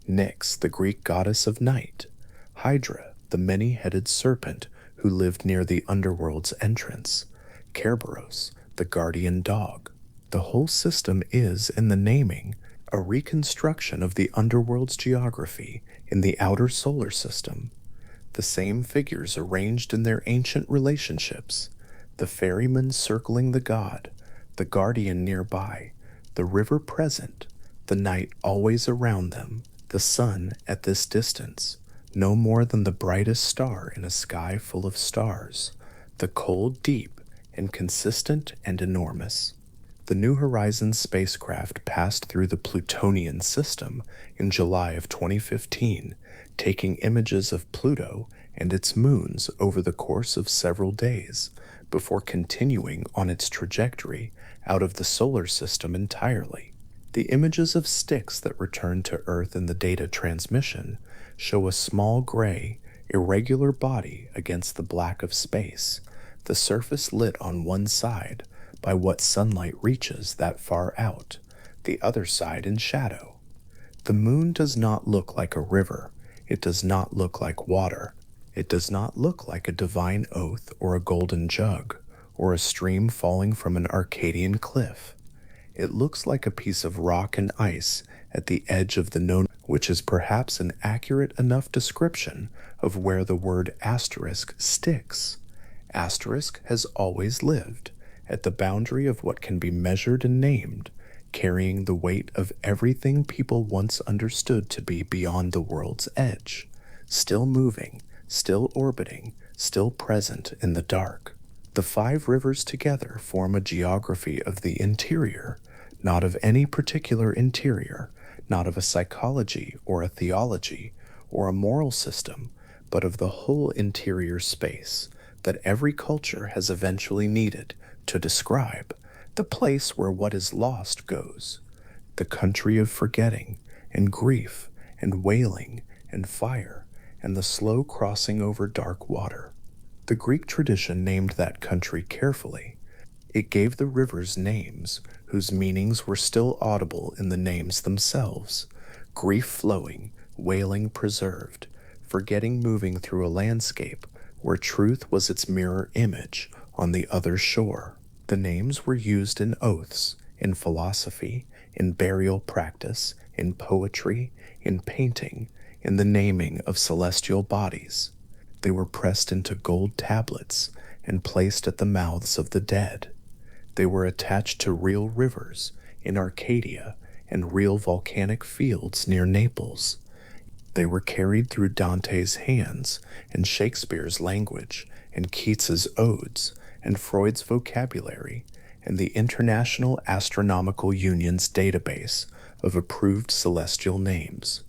Nyx, the Greek goddess of night; Hydra, the many-headed serpent who lived near the underworld's entrance; Kerberos, the guardian dog. The whole system is, in the naming, a reconstruction of the underworld's geography in the outer solar system. The same figures arranged in their ancient relationships, the ferryman circling the god, the guardian nearby, the river present, the night always around them, the sun at this distance, no more than the brightest star in a sky full of stars, the cold deep and consistent and enormous. The New Horizons spacecraft passed through the Plutonian system in July of 2015, taking images of Pluto and its moons over the course of several days, before continuing on its trajectory out of the solar system entirely. The images of Styx that return to Earth in the data transmission show a small gray, irregular body against the black of space, the surface lit on one side by what sunlight reaches that far out, the other side in shadow. The moon does not look like a river. It does not look like water. It does not look like a divine oath or a golden jug, or a stream falling from an Arcadian cliff. It looks like a piece of rock and ice at the edge of the known, which is perhaps an accurate enough description of where the word asterisk sticks. Asterisk has always lived at the boundary of what can be measured and named, carrying the weight of everything people once understood to be beyond the world's edge, still moving, still orbiting, still present in the dark. The five rivers together form a geography of the interior, not of any particular interior, not of a psychology or a theology or a moral system, but of the whole interior space that every culture has eventually needed to describe, the place where what is lost goes, the country of forgetting and grief and wailing and fire and the slow crossing over dark water. The Greek tradition named that country carefully. It gave the rivers names whose meanings were still audible in the names themselves: grief flowing, wailing preserved, forgetting moving through a landscape where truth was its mirror image on the other shore. The names were used in oaths, in philosophy, in burial practice, in poetry, in painting, in the naming of celestial bodies. They were pressed into gold tablets and placed at the mouths of the dead. They were attached to real rivers in Arcadia and real volcanic fields near Naples. They were carried through Dante's hands and Shakespeare's language and Keats's odes and Freud's vocabulary and the International Astronomical Union's database of approved celestial names.